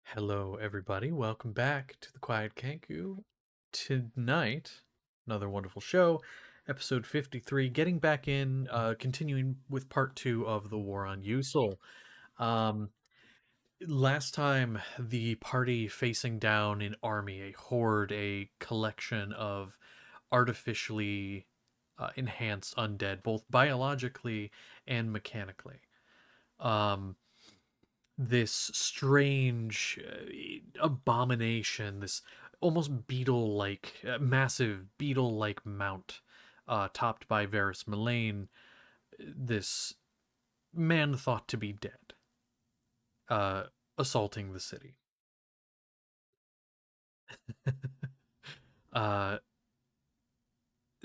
Hello, everybody. Welcome back to the Quiet Kanku. Tonight, another wonderful show, episode 53, getting back in, continuing with part 2 of the War on USAL. Um, Last time, the party facing down an army, a horde, a collection of artificially enhanced undead, both biologically and mechanically. Um, this strange abomination, this almost beetle-like, massive beetle-like mount, topped by Varys Mulane, this man thought to be dead, uh, assaulting the city. uh,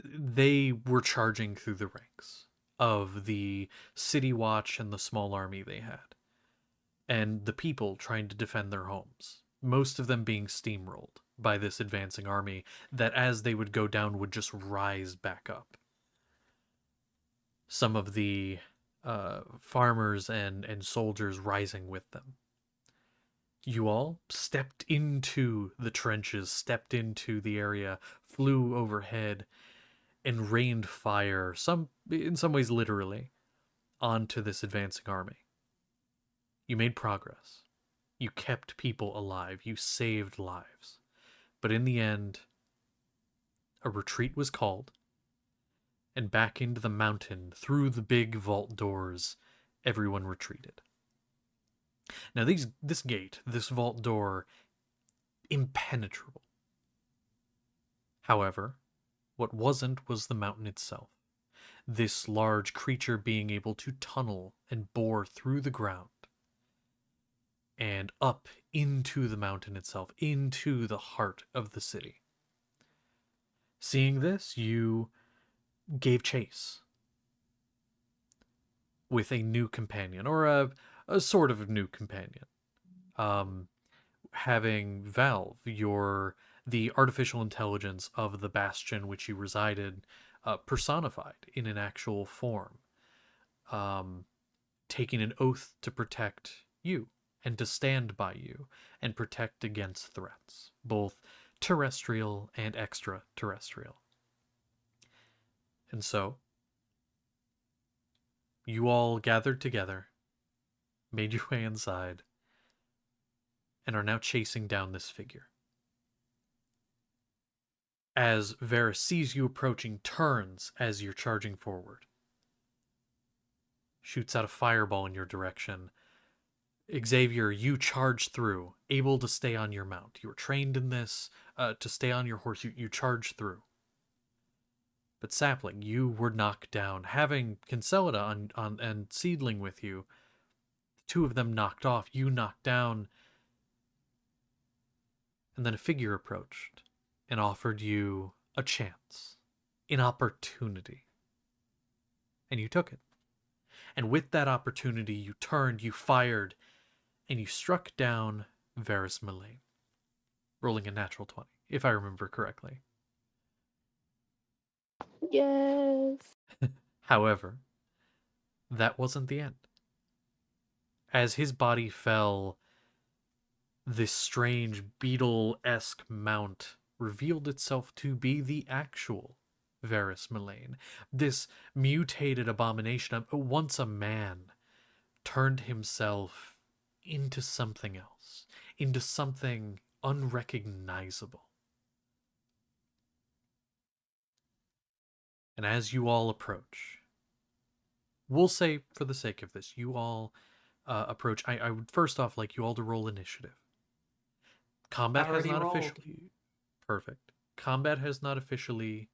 they were charging through the ranks of the city watch and the small army they had, and the people trying to defend their homes, most of them being steamrolled by this advancing army that, as they would go down, would just rise back up. Some of the farmers and soldiers rising with them. You all stepped into the trenches, stepped into the area, flew overhead, and rained fire, in some ways literally, onto this advancing army. You made progress. You kept people alive. You saved lives. But in the end, a retreat was called, and back into the mountain, through the big vault doors, everyone retreated. Now, this gate, this vault door, impenetrable. However, what wasn't was the mountain itself. This large creature being able to tunnel and bore through the ground and up into the mountain itself, into the heart of the city. Seeing this, you gave chase with a new companion, or a sort of new companion. Um, Having Valve, the artificial intelligence of the bastion which you resided, personified in an actual form, um, taking an oath to protect you and to stand by you and protect against threats, both terrestrial and extraterrestrial. And so, you all gathered together, made your way inside, and are now chasing down this figure. As Varys sees you approaching, turns as you're charging forward, shoots out a fireball in your direction. Xavier, you charge through, able to stay on your mount. You were trained in this, to stay on your horse. You charge through. But Sapling, you were knocked down. Having Concelida on and Seedling with you, the two of them knocked off. You knocked down. And then a figure approached and offered you a chance, an opportunity. And you took it. And with that opportunity, you turned, you fired, and you struck down Varys Mullane, rolling a natural 20, if I remember correctly. Yes. However, that wasn't the end. As his body fell, this strange beetle-esque mount revealed itself to be the actual Varys Mullane. This mutated abomination, once a man, turned himself into something else, into something unrecognizable. And as you all approach, we'll say for the sake of this, you all approach. I would first off like you all to roll initiative. Combat has Already not rolled. officially. Perfect. Combat has not officially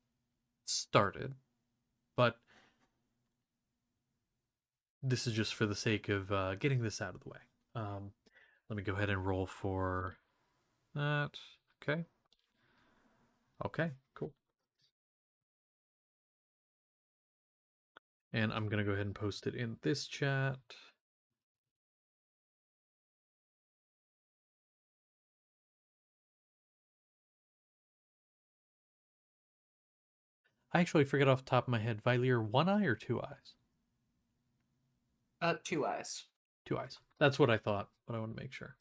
started, but this is just for the sake of getting this out of the way. Let me go ahead and roll for that. Okay. Okay, cool. And I'm going to go ahead and post it in this chat. I actually forget off the top of my head, Valier, one eye or two eyes? 2 eyes. Two eyes. That's what I thought, but I want to make sure.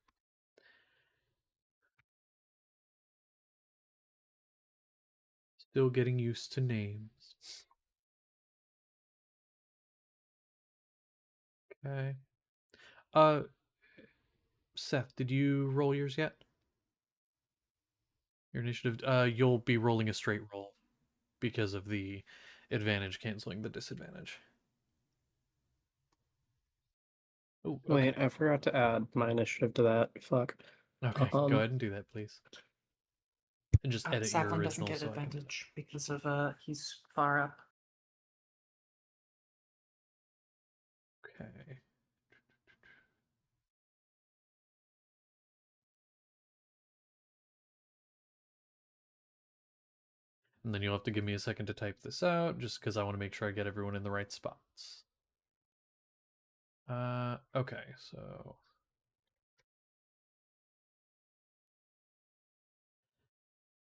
Still getting used to names. Okay. Seth, did you roll yours yet? Your initiative. You'll be rolling a straight roll because of the advantage canceling the disadvantage. Oh, okay. Wait, I forgot to add my initiative to that. Fuck. Okay, go ahead and do that, please. And just edit your Sapling doesn't original get so I can. advantage because of he's far up. Okay. And then you'll have to give me a second to type this out, just because I want to make sure I get everyone in the right spots. Okay, so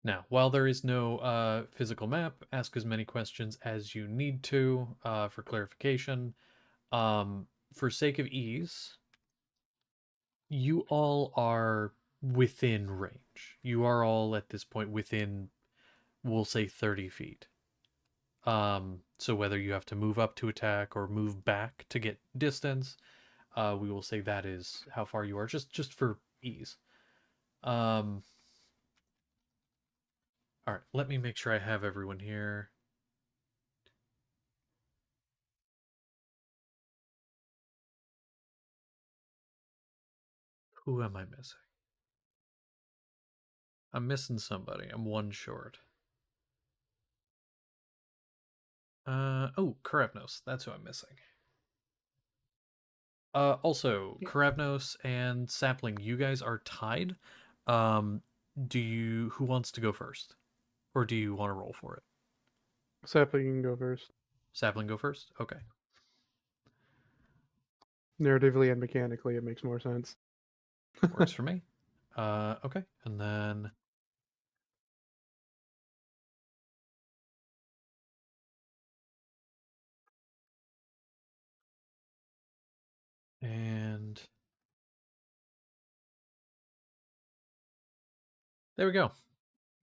now, while there is no physical map, ask as many questions as you need to for clarification. For sake of ease, you all are within range. You are all at this point within, we'll say, 30 feet. So whether you have to move up to attack or move back to get distance, we will say that is how far you are, just for ease. All right, let me make sure I have everyone here. Who am I missing? I'm missing somebody. I'm one short. Oh, Karavnos. That's who I'm missing. Also, Yeah. Karavnos and Sapling, you guys are tied. Who wants to go first? Or do you want to roll for it? Sapling, you can go first. Sapling go first? Okay. Narratively and mechanically, it makes more sense. Works for me. Okay. And then and there we go.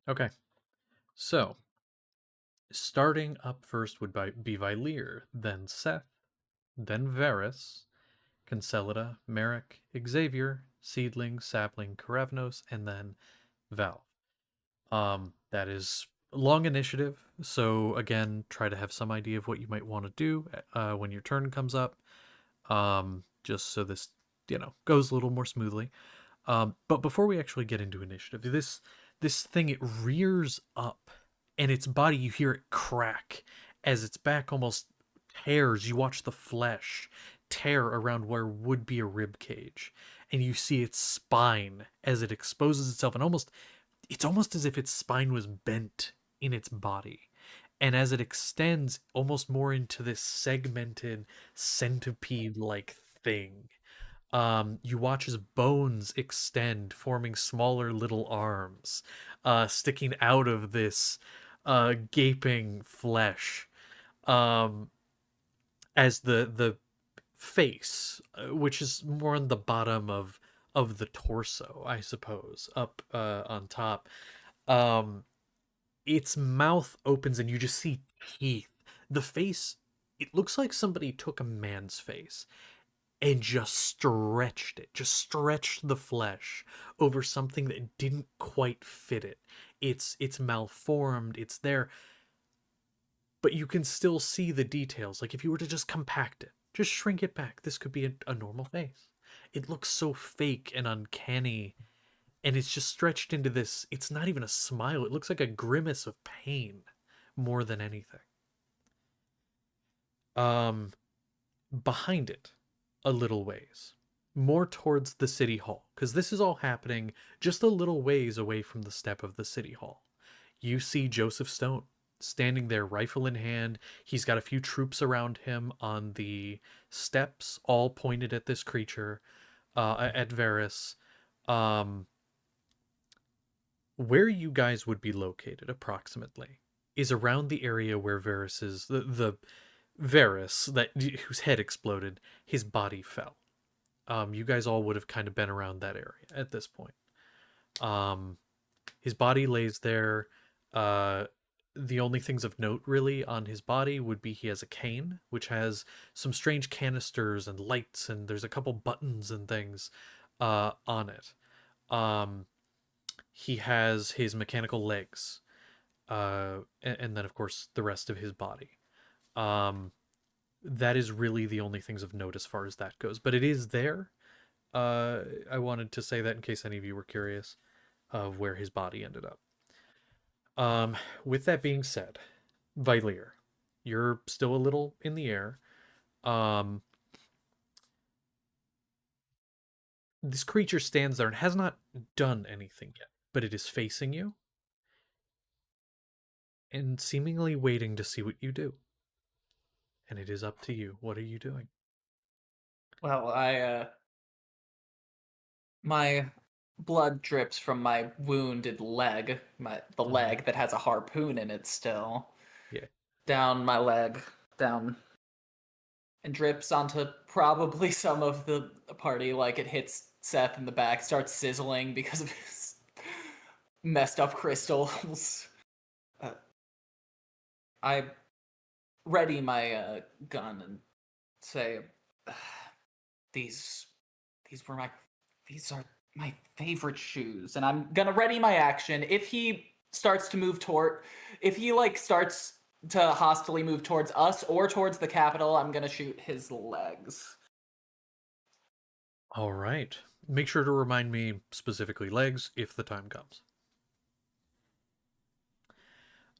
Okay. So, starting up first would be Vylir, then Seth, then Varys, Concelida, Merrick, Xavier, Seedling, Sapling, Karavnos, and then Val. That is long initiative, so again, try to have some idea of what you might want to do when your turn comes up, just so this, goes a little more smoothly. But before we actually get into initiative, this thing, it rears up, and its body, you hear it crack as its back almost tears. You watch the flesh tear around where would be a rib cage, and you see its spine as it exposes itself, and it's almost as if its spine was bent in its body, And as it extends almost more into this segmented centipede-like thing, you watch as bones extend, forming smaller little arms, sticking out of this gaping flesh. Um, as the face, which is more on the bottom of the torso, I suppose, up on top. Um, its mouth opens and you just see teeth. The face, it looks like somebody took a man's face and just stretched it, just stretched the flesh over something that didn't quite fit it. It's malformed, it's there, but you can still see the details. Like if you were to just compact it, just shrink it back, this could be a normal face. It looks so fake and uncanny, and it's just stretched into this. It's not even a smile, it looks like a grimace of pain more than anything. Um, Behind it, a little ways, more towards the city hall, because this is all happening just a little ways away from the step of the city hall. You see Joseph Stone standing there, rifle in hand. He's got a few troops around him on the steps, all pointed at this creature, at Varys. Um, where you guys would be located, approximately, is around the area where Varys's the Varys that whose head exploded, his body fell. You guys all would have kind of been around that area at this point. His body lays there. The only things of note really on his body would be he has a cane, which has some strange canisters and lights, and there's a couple buttons and things on it. He has his mechanical legs, and then of course the rest of his body. That is really the only things of note as far as that goes, but it is there. I wanted to say that in case any of you were curious of where his body ended up. With that being said, Valier, you're still a little in the air. This creature stands there and has not done anything yet, but it is facing you and seemingly waiting to see what you do. And it is up to you. What are you doing? Well, my blood drips from my wounded leg, the leg that has a harpoon in it still. Yeah. Down my leg, down, and drips onto probably some of the party. Like it hits Seth in the back, starts sizzling because of his messed up crystals. I ready my gun and say, "These are my favorite shoes," and I'm gonna ready my action. If he starts to move if he starts to hostily move towards us or towards the capital, I'm gonna shoot his legs. All right. Make sure to remind me specifically legs if the time comes.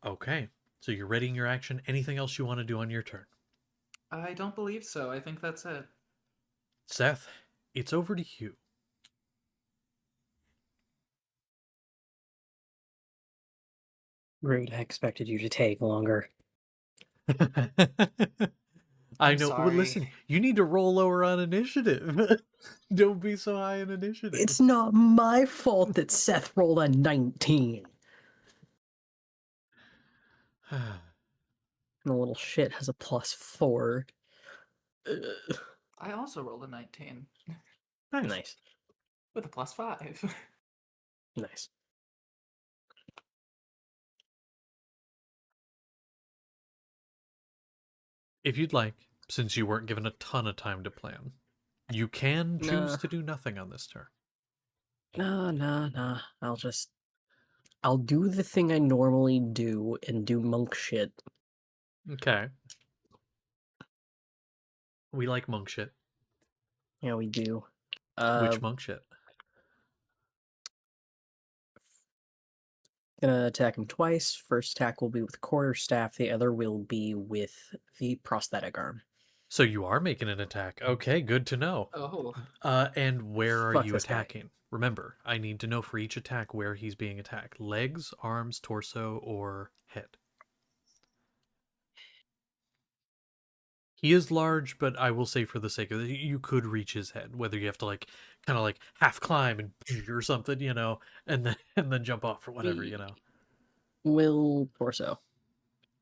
Okay. So you're readying your action. Anything else you want to do on your turn? I don't believe so. I think that's it. Seth, it's over to you. Rude. I expected you to take longer. I know. Well, sorry. listen, you need to roll lower on initiative. Don't be so high in initiative. It's not my fault that Seth rolled a 19. Ah. And the little shit has a +4. I also rolled a 19 Nice. with a +5. Nice. If you'd like, since you weren't given a ton of time to plan, you can choose Nah. to do nothing on this turn. Nah. I'll do the thing I normally do and do monk shit. Okay. We like monk shit. Yeah, we do. Which monk shit? Gonna attack him twice. First attack will be with quarterstaff. The other will be with the prosthetic arm. So you are making an attack. Okay, good to know. Oh. And where are Fuck you this guy. attacking? Remember, I need to know for each attack where he's being attacked. Legs, arms, torso, or head. He is large, but I will say for the sake of it, you could reach his head, whether you have to like kind of like half climb and or something, and then jump off or whatever, Will torso.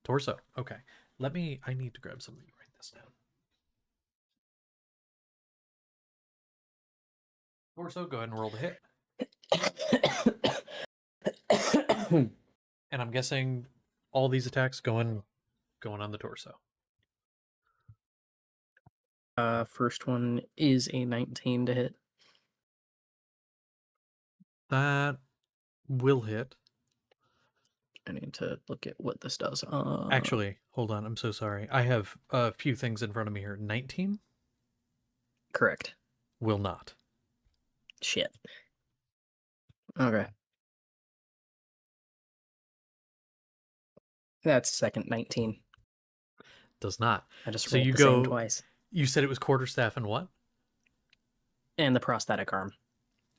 Torso. Okay. I need to grab something to write this down. Torso, go ahead and roll the hit. And I'm guessing all these attacks going on the torso. First one is a 19 to hit. That will hit. I need to look at what this does. Actually, hold on. I'm so sorry. I have a few things in front of me here. 19 Correct. will not. Shit. Okay. That's second 19. Does not. I just So rolled you the same go twice. You said it was quarterstaff and what? And the prosthetic arm.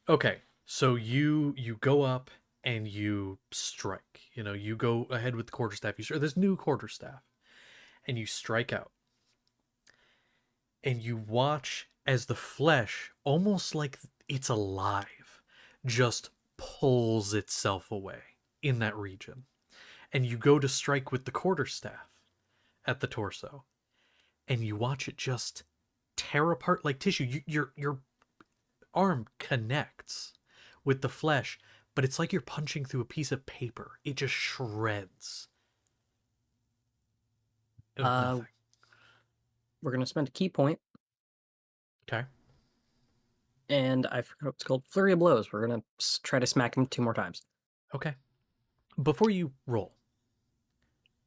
Okay. So you go up and you strike. You go ahead with the quarterstaff. This new quarterstaff, and you strike out. And you watch as the flesh, almost like it's alive, just pulls itself away in that region. And you go to strike with the quarterstaff at the torso, and you watch it just tear apart like tissue. Your arm connects with the flesh, but it's like you're punching through a piece of paper. It just shreds. Nothing. We're going to spend a key point, Okay. and I forgot what it's called. Flurry of blows. We're going to try to smack him 2 more times. Okay. Before you roll,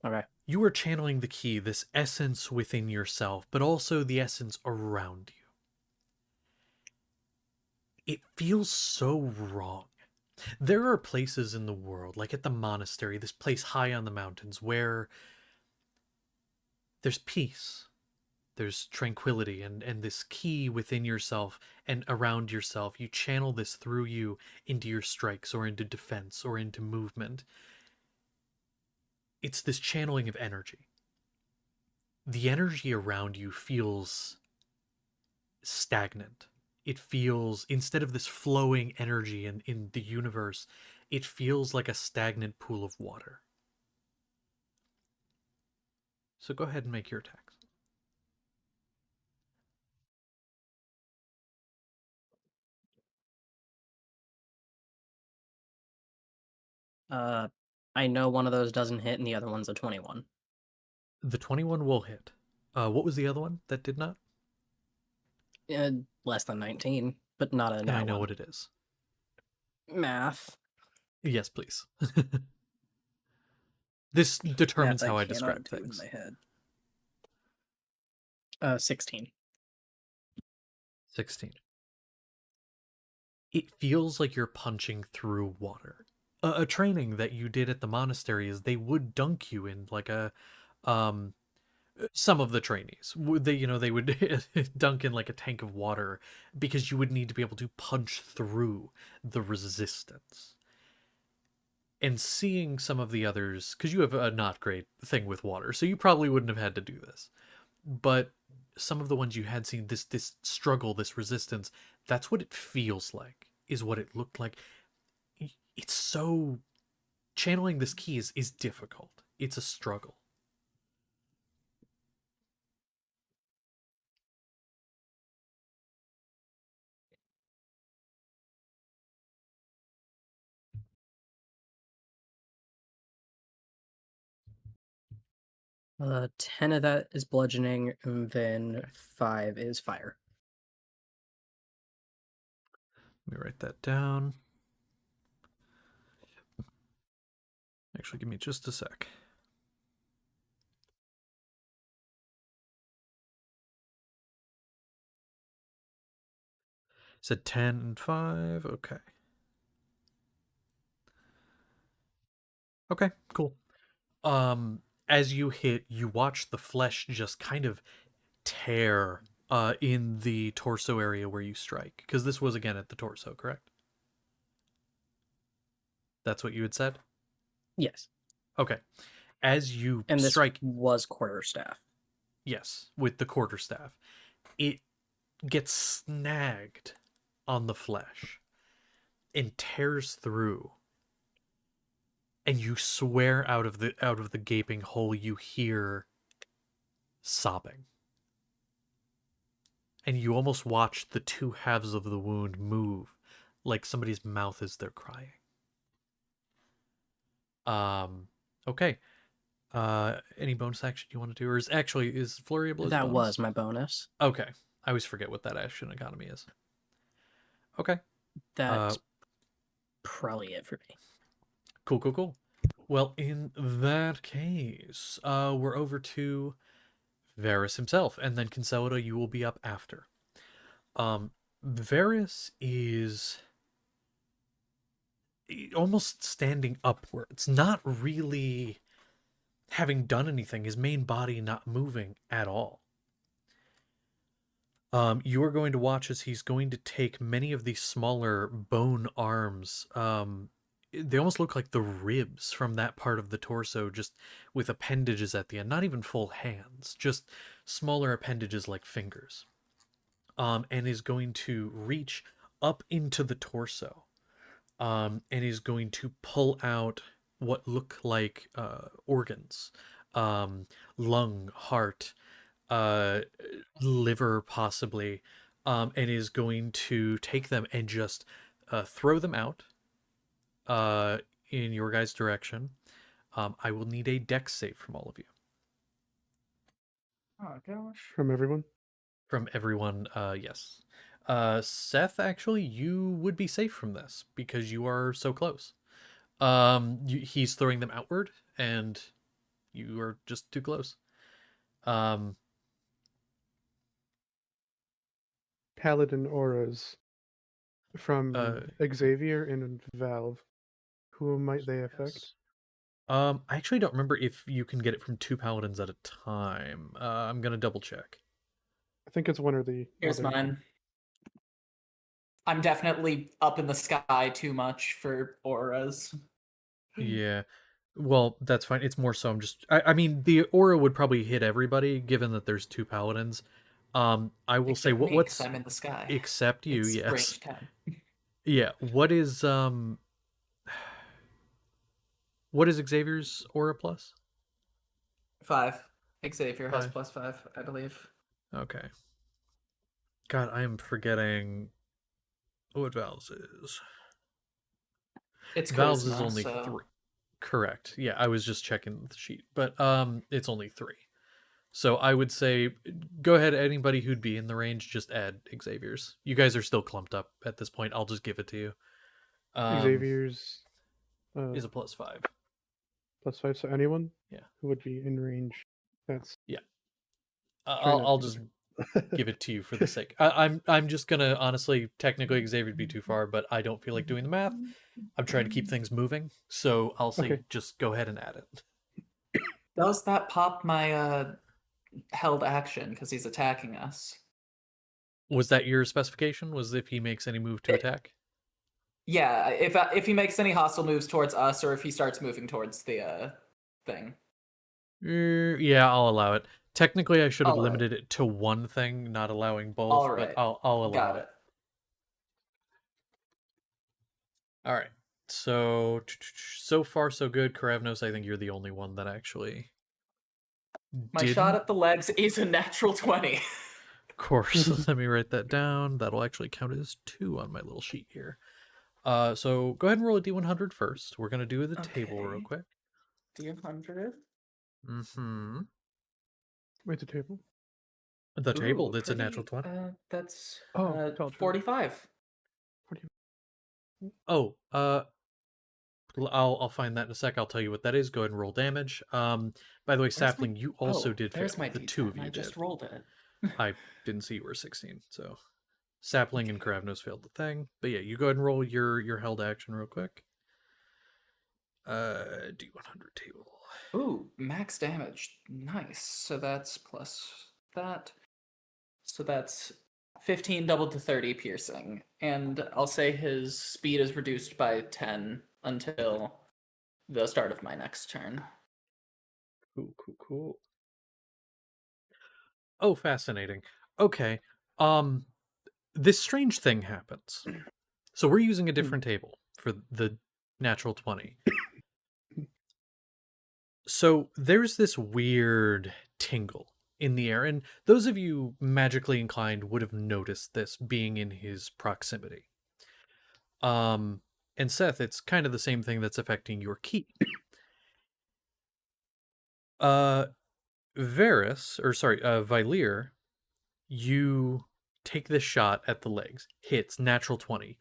Okay. you are channeling the key, this essence within yourself, but also the essence around you. It feels so wrong. There are places in the world, like at the monastery, this place high on the mountains, where there's peace, there's tranquility, and this key within yourself and around yourself. You channel this through you into your strikes or into defense or into movement. It's this channeling of energy. The energy around you feels stagnant. It feels, instead of this flowing energy in the universe, it feels like a stagnant pool of water. So go ahead and make your attacks. I know one of those doesn't hit, and the other one's a 21. The 21 will hit. What was the other one that did not? Less than 19, but not a And I nat know one. what it is. Math. Yes, please. This determines Math how I cannot describe do in things. my head. 16. 16. It feels like you're punching through water. A training that you did at the monastery is they would dunk you in like some of the trainees they would dunk in like a tank of water because you would need to be able to punch through the resistance. And seeing some of the others, because you have a not great thing with water, so you probably wouldn't have had to do this, but some of the ones you had seen, this struggle, this resistance, that's what it feels like, is what it looked like. It's so, channeling this key is difficult. It's a struggle. Uh, 10 of that is bludgeoning, and then Okay. 5 is fire. Let me write that down. Actually, give me just a sec. Said 10 and 5. Okay. Okay, cool. As you hit, you watch the flesh just kind of tear in the torso area where you strike, because this was again at the torso, correct? That's what you had said? Yes. Okay. As you And this strike, was quarterstaff. Yes, with the quarterstaff. It gets snagged on the flesh and tears through. And you swear out of the gaping hole you hear sobbing. And you almost watch the two halves of the wound move like somebody's mouth as they're crying. Okay. Any bonus action you want to do? Or is Flurry of Blows That bonus? was my bonus. Okay. I always forget what that action economy is. Okay. That's probably it for me. Cool. Well, in that case, we're over to Varys himself, and then Conselida, you will be up after. Varys is almost standing upwards, not really having done anything, his main body not moving at all. You are going to watch as he's going to take many of these smaller bone arms. They almost look like the ribs from that part of the torso, just with appendages at the end. Not even full hands, just smaller appendages like fingers. And is going to reach up into the torso. And is going to pull out what look like organs, lung, heart, liver possibly, and is going to take them and just throw them out in your guys' direction. I will need a dex save from all of you. Oh gosh. From everyone. From everyone, yes. Seth, actually, you would be safe from this because you are so close. He's throwing them outward, and you are just too close. Paladin auras from Xavier and Valve. Who might they affect? Yes. I actually don't remember if you can get it from 2 paladins at a time. I'm gonna double check. I think it's one or the Here's other. mine. I'm definitely up in the sky too much for auras. Yeah. Well, that's fine. It's more so I mean, the aura would probably hit everybody, given that there's 2 paladins. I will say Except me, 'cause what's I'm in the sky. except you, It's yes. range 10. Yeah. What is Xavier's aura plus? 5. Xavier has 5. +5, I believe. Okay. God, I am forgetting what Valve's is. It's Valve's charisma, is only so 3. Correct. Yeah, I was just checking the sheet, but it's only 3. So I would say go ahead, anybody who'd be in the range, just add Xavier's. You guys are still clumped up at this point. I'll just give it to you. Xavier's Is a +5. +5. So anyone, Yeah. who would be in range. That's Yeah. try not I'll to just get give it to you for the sake. I'm just gonna honestly, technically Xavier'd be too far, but I don't feel like doing the math. I'm trying to keep things moving, so I'll say Okay. just go ahead and add it. does that pop my held action because he's attacking us? Was that your specification? Was if he makes any move to attack? Yeah, if he makes any hostile moves towards us, or if he starts moving towards the thing. Yeah, I'll allow it. Technically, I should have All right. limited it to one thing, not allowing both, All but right. I'll allow Got it. it. All right. So far so good. Karavnos, I think you're the only one that actually My didn't. shot at the legs is a natural 20. Of course. Let me write that down. That'll actually count as 2 on my little sheet here. So go ahead and roll a d100 first. We're gonna do the table real Okay. quick. D100. Mm-hmm. Wait, the table. The table. Ooh, That's a natural 20. That's Oh, 45. Oh, I'll find that in a sec. I'll tell you what that is. Go ahead and roll damage. By the way, Where's my- Sapling, you also Oh, did fail. there's my The D10. 2 of you I just did. rolled it. I didn't see you were 16, so Sapling and Okay. Karavnos failed the thing. But yeah, you go ahead and roll your held action real quick. D100 table. Ooh, max damage. Nice. So that's plus that. So that's 15 doubled to 30 piercing. And I'll say his speed is reduced by 10 until the start of my next turn. Cool. Oh, fascinating. Okay. Um, this strange thing happens. So we're using a different table for the natural 20. So there's this weird tingle in the air, and those of you magically inclined would have noticed this being in his proximity. Um, and Seth, it's kind of the same thing that's affecting your key. Uh, Vilir, you take this shot at the legs. Hits, natural 20.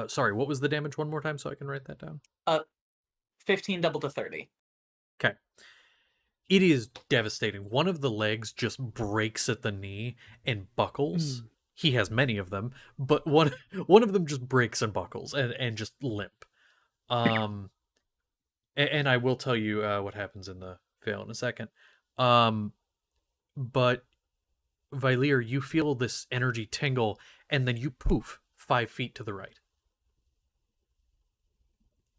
Sorry, what was the damage one more time so I can write that down? 15 double to 30. Okay. It is devastating. One of the legs just breaks at the knee and buckles. He has many of them, but one of them just breaks and buckles and just limp. And I will tell you what happens in the fail in a second. But Vilir, you feel this energy tingle, and then you poof 5 feet to the right.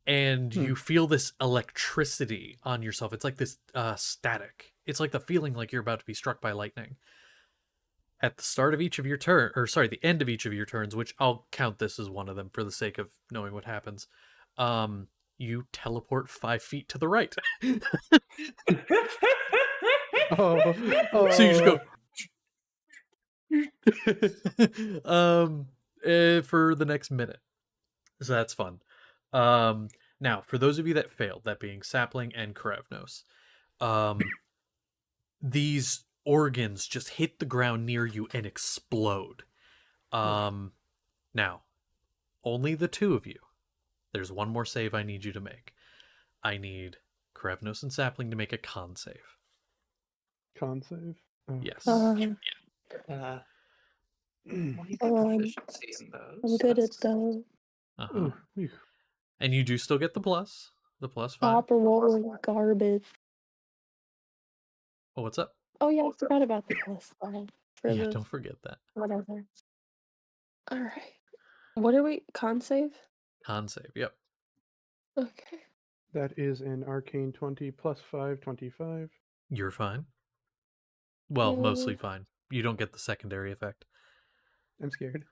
And you feel this electricity on yourself. It's like this static. It's like the feeling like you're about to be struck by lightning. At the start of each of your the end of each of your turns, which I'll count this as one of them for the sake of knowing what happens. You teleport 5 feet to the right. So you just go for the next minute. So that's fun. Now, for those of you that failed, that being Sapling and Karavnos, these organs just hit the ground near you and explode. Now, only the two of you. There's one more save I need you to make. I need Karavnos and Sapling to make a con save. Con save? Oh. Yes. What do you get proficiency in those? I'm good at those. Uh-huh. Ooh. And you do still get the plus 5. Stop rolling garbage. Oh, what's up? Oh yeah, I forgot about the +5 for Yeah, the don't forget that. whatever. All right. What are we? Con save? Con save, yep. Okay. That is an arcane 20 plus 5, 25. You're fine. Well, mostly fine. You don't get the secondary effect. I'm scared.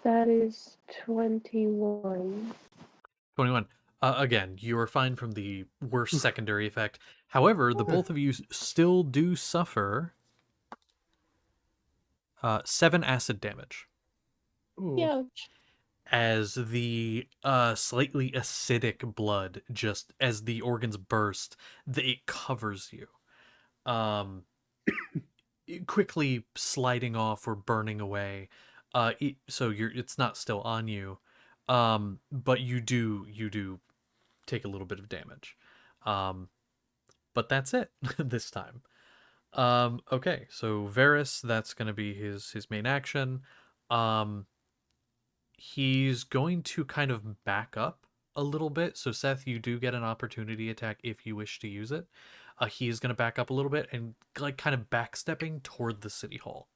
That is 21. 21. Again, you are fine from the worst secondary effect. However, the both of you still do suffer 7 acid damage. Ooh. Yeah. As the slightly acidic blood, just as the organs burst, it covers you. Quickly sliding off or burning away. So it's not still on you. But you do take a little bit of damage. But that's it this time. Okay, so Varys, that's going to be his main action. He's going to kind of back up a little bit. So Seth, you do get an opportunity attack if you wish to use it. He is going to back up a little bit and like kind of backstepping toward the city hall.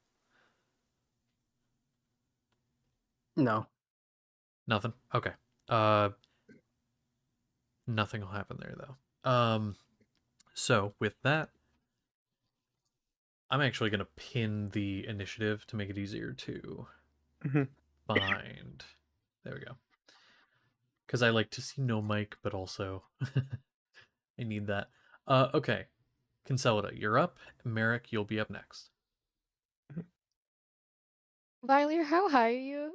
No. Nothing. Okay. Nothing will happen there though. So with that, I'm actually going to pin the initiative to make it easier to find. There we go. Because I like to see no mic, but also I need that. Okay. Consolida, you're up. Merrick, you'll be up next. Viler, how high are you?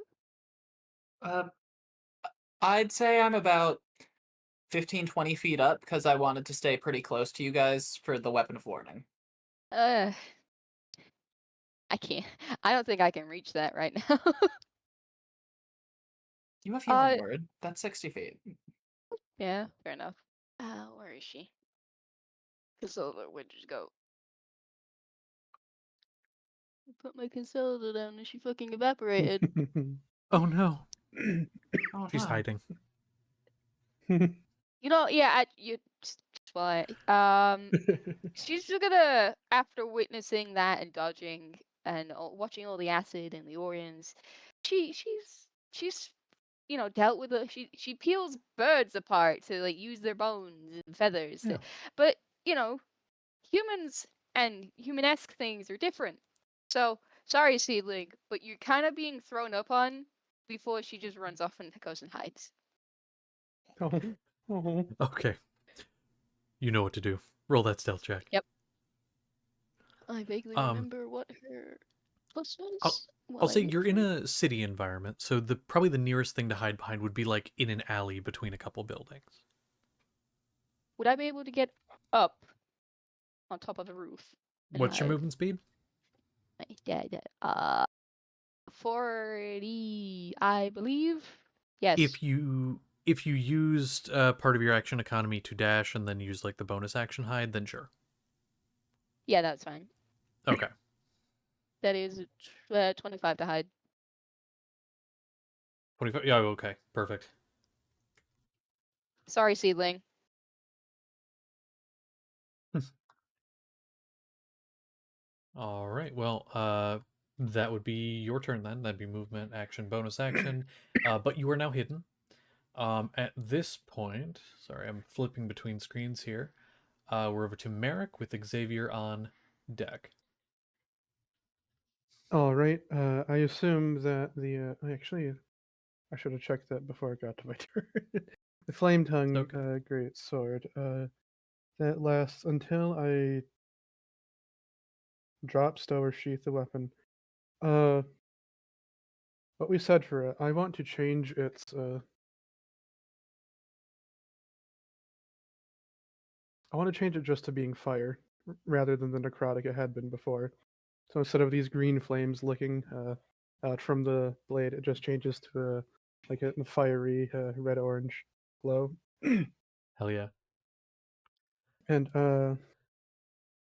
I'd say I'm about 15, 20 feet up because I wanted to stay pretty close to you guys for the weapon of warning. I can't. I don't think I can reach that right now. You have healing word. That's 60 feet. Yeah, fair enough. Where is she? Consola, where'd you go? I put my Consola down and she fucking evaporated. Oh no. Oh, She's no. hiding. You know, yeah, why? She's just gonna, after witnessing that and dodging and watching all the acid and the Orions, she's dealt with she peels birds apart to like use their bones and feathers. Yeah. But humans and humanesque things are different. So, sorry, Seedling, but you're kind of being thrown up on before she just runs off and goes and hides. Oh, oh. Okay. You know what to do. Roll that stealth check. Yep. I vaguely Um, remember what her plus I'll, was. I'll While I say look you're in for it. a city environment, so probably the nearest thing to hide behind would be like in an alley between a couple buildings. Would I be able to get up on top of the roof and What's your hide? movement speed? Yeah, 40, I believe. Yes. If you used part of your action economy to dash and then use like the bonus action hide, then sure. Yeah, that's fine. Okay. That is 25 to hide. 25. Yeah, okay. Perfect. Sorry, Seedling. All right. Well, that would be your turn then. That'd be movement, action, bonus action. But you are now hidden. At this point, sorry, I'm flipping between screens here. We're over to Merrick with Xavier on deck. All right. I assume that actually, I should have checked that before I got to my turn. The flame tongue, Okay. great sword. That lasts until I drop, stow, or sheath the weapon. What we said for it, I want to change its. I want to change it just to being fire, rather than the necrotic it had been before. So instead of these green flames licking out from the blade, it just changes to like a fiery red-orange glow. Hell yeah. And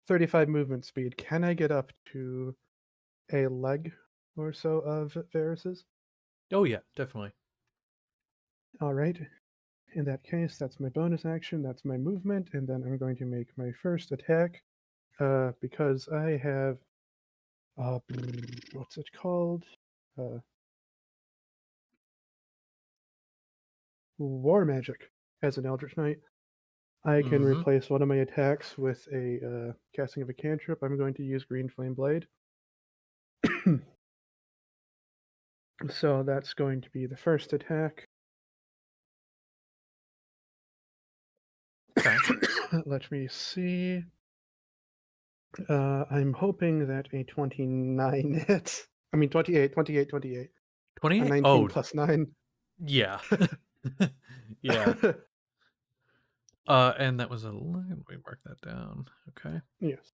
35 movement speed. Can I get up to a leg or so of Varus's? Oh yeah, definitely. All right. In that case, that's my bonus action, that's my movement, and then I'm going to make my first attack because I have what's it called? War magic as an Eldritch Knight. I can Mm-hmm. replace one of my attacks with a casting of a cantrip. I'm going to use Green Flame Blade. So that's going to be the first attack. Okay. Let me see. I'm hoping that a 29 hits. I mean 28. A 28? 19 Oh, plus 9. yeah. Yeah. And that was a line. Let me mark that down. Okay. Yes.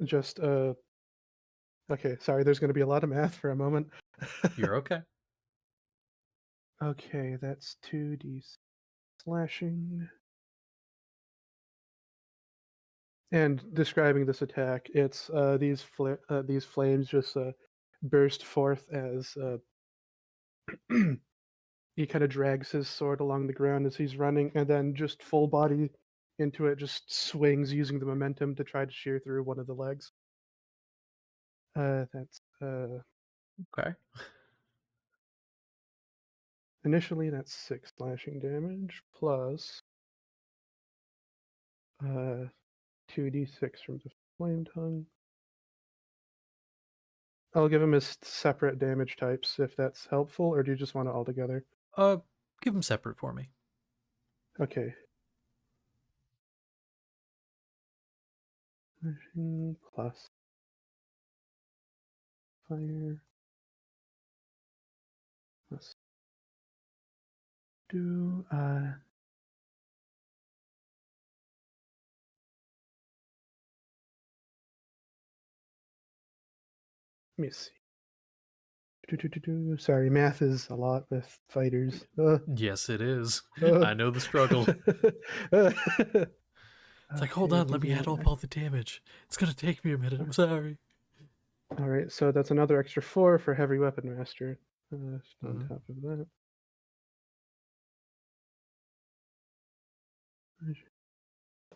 Just okay, sorry, there's going to be a lot of math for a moment. You're okay. Okay, that's 2d slashing. And describing this attack, it's these flames just burst forth as he kind of drags his sword along the ground as he's running, and then just full body into it, just swings using the momentum to try to shear through one of the legs. That's Okay. initially that's 6 slashing damage plus 2d6 from the flame tongue. I'll give him his separate damage types if that's helpful, or do you just want it all together? Give them separate for me. Okay. Plus fire. Let's do let me see. Sorry, math is a lot with fighters. Yes, it is. Uh. I know the struggle. It's like, hold Okay, on, let me add up all the damage. It's gonna take me a minute. I'm sorry. all right, so that's another extra 4 for heavy weapon master. On Mhm. top of that.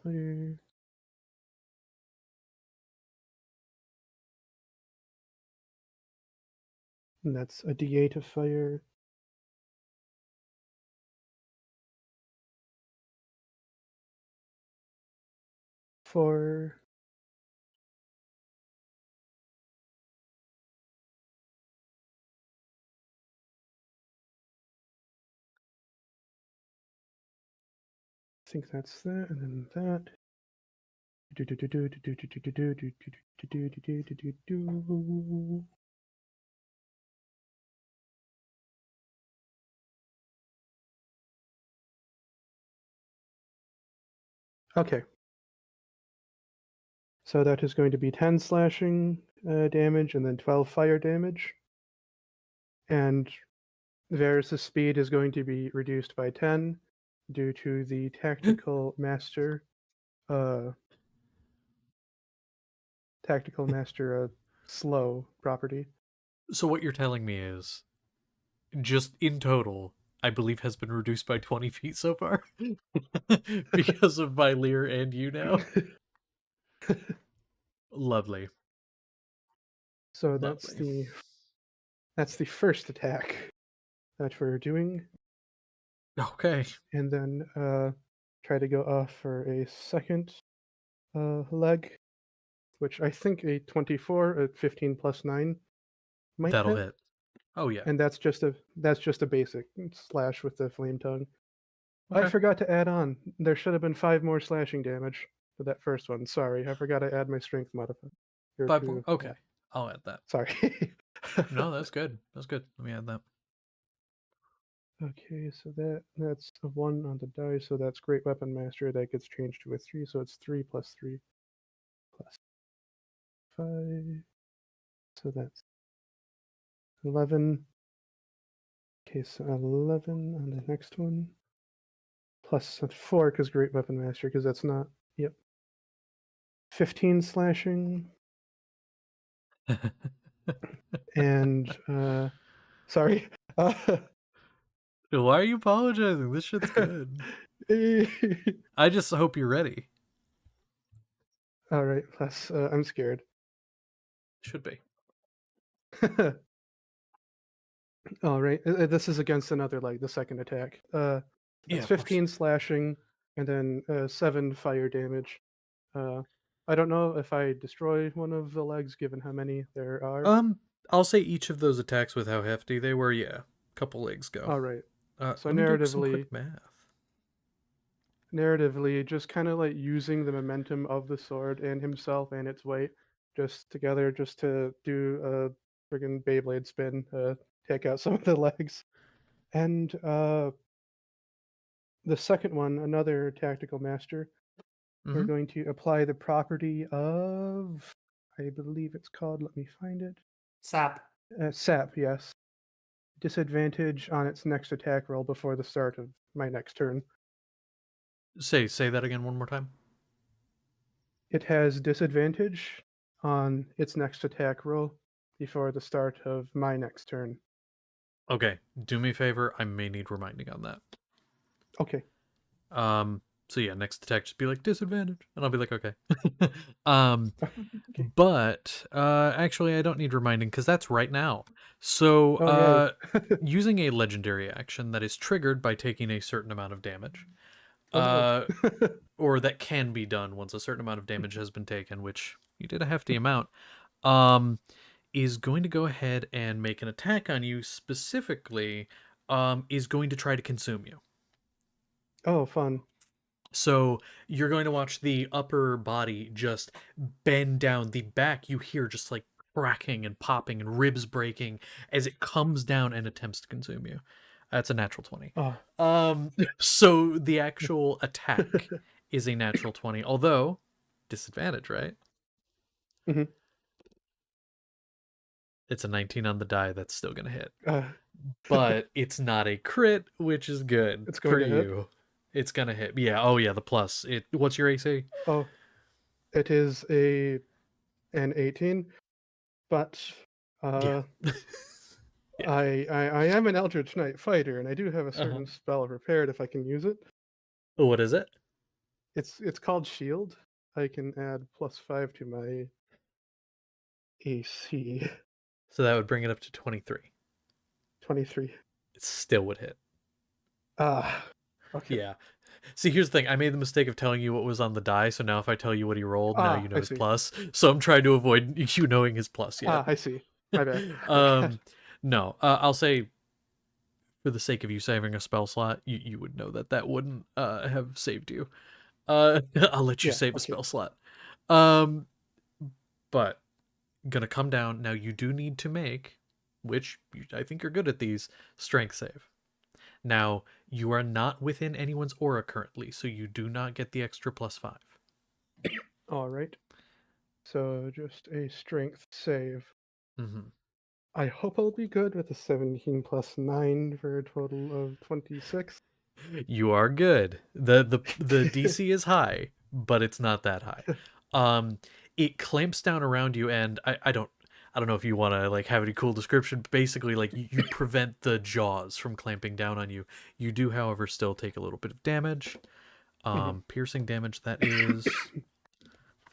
Fire. And that's a d8 of fire. For think that's that, and then that. Okay. So that is going to be 10 slashing damage and then 12 fire damage. And Varys' speed is going to be reduced by 10 due to the tactical master slow property. So what you're telling me is, just in total, I believe has been reduced by 20 feet so far because of my Lear and you now. Lovely. So Lovely. that's the first attack that we're doing, Okay. and then try to go off for a second leg, which I think a 24 at 15 plus 9 might That'll hit. hit. Oh yeah. And that's just a basic slash with the flame tongue. I Okay. forgot to add on. There should have been 5 more slashing damage for that first one. Sorry, I forgot to add my strength modifier. 5 more. Okay. I'll add that. Sorry. No, that's good. That's good. Let me add that. Okay, so that's a 1 on the die, so that's Great Weapon Master. That gets changed to a 3, so it's 3 plus 3 plus 5. So that's 11. Okay, so 11 on the next one. Plus 4 because Great Weapon Master, because that's not. Yep. 15 slashing. And sorry. Why are you apologizing? This shit's good. I just hope you're ready. All right, plus I'm scared. Should be. All right, this is against another leg, the second attack. That's Yeah, 15 slashing and then 7 fire damage. I don't know if I destroy one of the legs, given how many there are. I'll say each of those attacks with how hefty they were. Yeah, couple legs go. All right. So let me do some quick narratively, just kind of like using the momentum of the sword and himself and its weight just together, just to do a friggin' Beyblade spin, take out some of the legs. And the second one, another tactical master, we're going to apply the property of, I believe it's called, let me find it. Sap. Sap, yes. Disadvantage on its next attack roll before the start of my next turn. Say that again one more time. It has disadvantage on its next attack roll before the start of my next turn. Okay, do me a favor. I may need reminding on that. Okay. So yeah, next attack just be like disadvantage, and I'll be like, okay. But actually, I don't need reminding because that's right now. So using a legendary action that is triggered by taking a certain amount of damage, or that can be done once a certain amount of damage has been taken, which you did a hefty amount, is going to go ahead and make an attack on you. Specifically, is going to try to consume you. Oh, fun. So you're going to watch the upper body just bend down. The back you hear just like cracking and popping and ribs breaking as it comes down and attempts to consume you. That's a natural 20. Oh. So the actual attack is a natural 20, although disadvantage, right? Mm-hmm. It's a 19 on the die. That's still going to hit. But it's not a crit, which is good it's going for to you. Hit? It's going to hit. Yeah. Oh, yeah. The plus. What's your AC? Oh, it is an 18, but Yeah. Yeah. I am an Eldritch Knight fighter, and I do have a certain spell prepared if I can use it. What is it? It's called Shield. I can add +5 to my AC. So that would bring it up to 23. 23. It still would hit. Okay. Yeah. See, here's the thing. I made the mistake of telling you what was on the die, so now if I tell you what he rolled, now you know his plus. So I'm trying to avoid you knowing his plus yet. I see. My bad. No. I'll say for the sake of you saving a spell slot, you would know that that wouldn't have saved you. I'll let you Yeah, save a okay. spell slot. But gonna come down now. You do need to make, which I think you're good at these, strength save. Now you are not within anyone's aura currently, so you do not get the extra +5. All right. So just a strength save. Mm-hmm. I hope I'll be good with a 17 plus 9 for a total of 26. You are good. The DC is high, but it's not that high. It clamps down around you, and I don't know if you want to like have any cool description. But basically, like you prevent the jaws from clamping down on you. You do, however, still take a little bit of damage. Piercing damage, that is.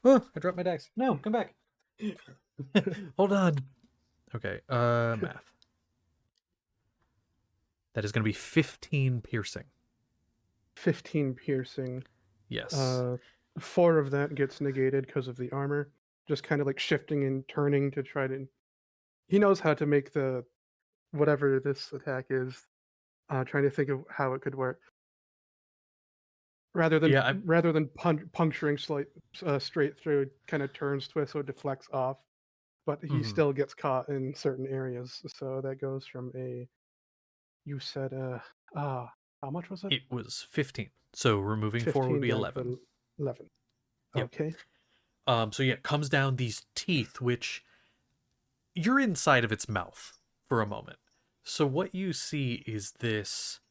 Oh, I dropped my dice. No, come back. Hold on. Okay, math. That is going to be 15 piercing. 15 piercing. Yes. 4 of that gets negated because of the armor. Just kind of like shifting and turning to try to. He knows how to make the whatever this attack is. Trying to think of how it could work. Rather than puncturing straight through, it kind of turns twists so it deflects off, but he still gets caught in certain areas. So that goes from a. You said how much was it? It was 15. So removing 4 would 15 be down 11. to 11. Yep. Okay. So yeah, it comes down these teeth, which you're inside of its mouth for a moment. So what you see is this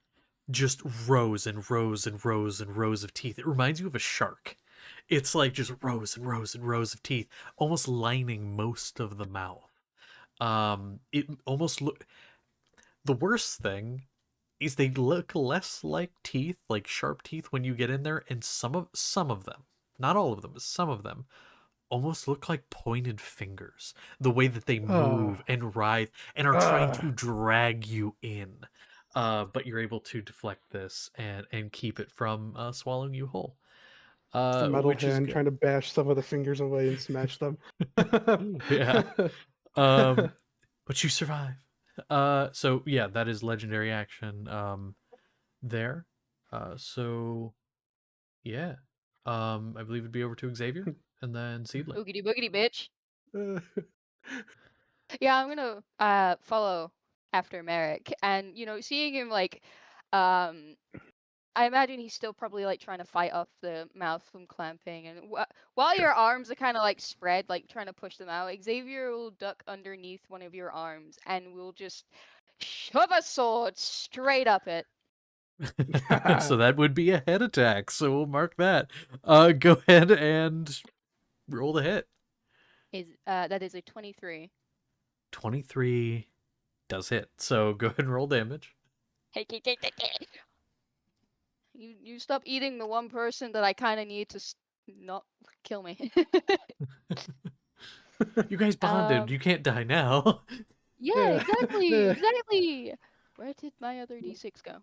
just rows and rows and rows and rows of teeth. It reminds you of a shark. It's like just rows and rows and rows of teeth, almost lining most of the mouth. It almost look. The worst thing is they look less like teeth, like sharp teeth, when you get in there, and some of them, not all of them, but some of them almost look like pointed fingers. The way that they move and writhe and are trying to drag you in. But you're able to deflect this and keep it from swallowing you whole. The metal Which is hand good. trying to bash some of the fingers away and smash them. Yeah. But you survive. So yeah, that is legendary action there. So yeah. I believe it'd be over to Xavier and then Seedling. Boogity boogity, bitch. Yeah, I'm gonna follow after Merrick, and seeing him like, I imagine he's still probably like trying to fight off the mouth from clamping, and while Sure. your arms are kind of like spread, like trying to push them out, Xavier will duck underneath one of your arms and will just shove a sword straight up it. So that would be a head attack. So we'll mark that. Go ahead and roll the hit. That is a 23. 23 does hit. So go ahead and roll damage. You stop eating the one person that I kind of need to not kill me. You guys bonded. You can't die now. Yeah, exactly. Where did my other d6 go?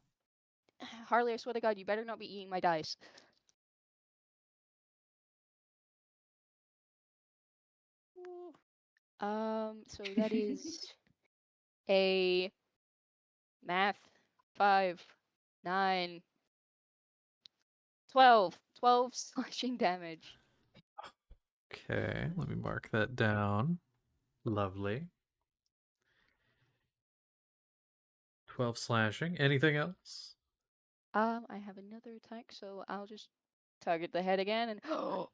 Harley, I swear to God, you better not be eating my dice. So that is a math 5, 9, 12. 12 slashing damage. Okay, let me mark that down. Lovely. 12 slashing. Anything else? I have another attack, so I'll just target the head again and oh.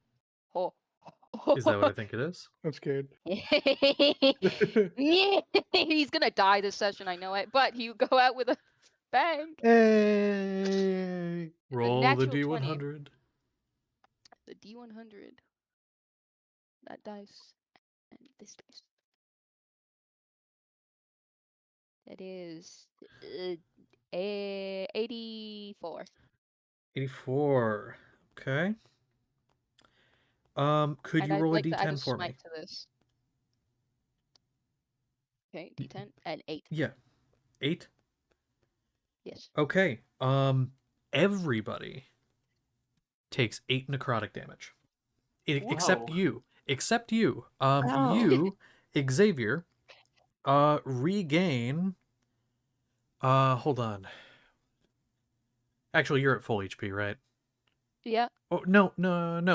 Is that what I think it is? I'm scared. He's gonna die this session, I know it, but he go out with a bang. Hey! Roll the natural 20. D100. The D100. That dice and this dice. That is 84. 84. Okay. Could And you I'd roll a like to add a D10 for me? smite to this. Okay, D10 and 8. Yeah. 8? Yes. Okay. Everybody takes 8 necrotic damage. Except Whoa. you. Except you. Wow. You, Xavier, regain Hold on. Actually, you're at full HP, right? Yeah. Oh, no,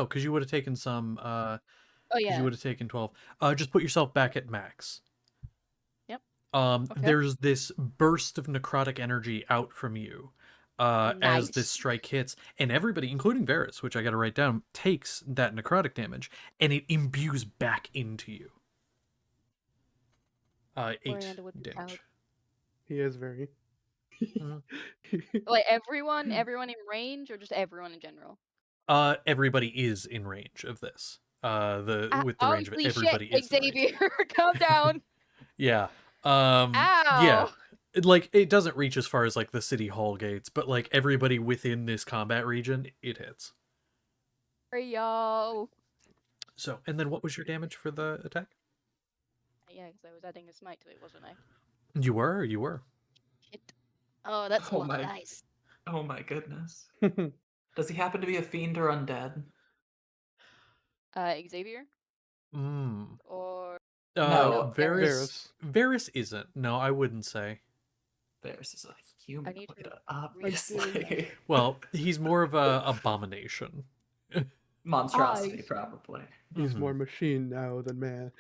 because you would have taken some, Oh because you yeah. would have taken 12. Just put yourself back at max. Yep. Okay. There's this burst of necrotic energy out from you, as this Nice. strike hits, and everybody, including Varys, which I gotta write down, takes that necrotic damage, and it imbues back into you. 8 Oriander would be proud. damage. He is very. Mhm. Like everyone in range, or just everyone in general? Everybody is in range of this. With the range of it, Holy shit, everybody is in range. Xavier, calm down. Yeah. Ow. Yeah. It doesn't reach as far as like the city hall gates, but like everybody within this combat region, it hits. Hey, yo. So, and then what was your damage for the attack? Yeah, because I was adding a smite to it, wasn't I? You were. Shit. Oh, that's a Oh lot of my- dice. Oh my goodness. Does he happen to be a fiend or undead? Xavier? Mm. Or No, Varys isn't. No, I wouldn't say. Varys is a human, need to obviously. Well, he's more of a abomination. Monstrosity, Eyes. probably. He's Mhm. more machine now than man.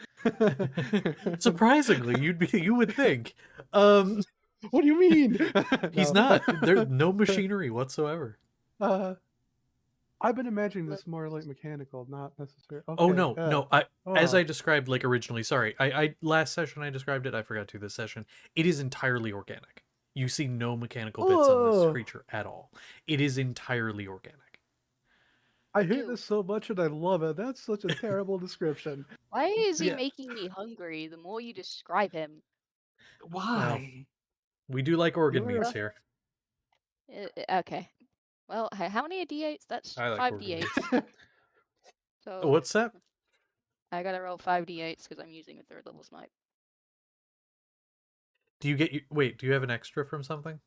Surprisingly, you would think. What do you mean? He's No. not. There's no machinery whatsoever. I've been imagining this more like mechanical, not necessarily. Oh no, no. As oh. I described like originally, sorry. I last session I described it, I forgot to this session. It is entirely organic. You see no mechanical bits on this Oh. creature at all. It is entirely organic. I hate Ew. this so much and I love it. That's such a terrible description. why is he Yeah. making me hungry the more you describe him? Why? We do like organ You're- meats here. Okay. Well, how many are d8s? That's I like 5 organ d8s. So What's that? I gotta roll 5 d8s because I'm using a 3rd level smite. Do you get wait, do you have an extra from something?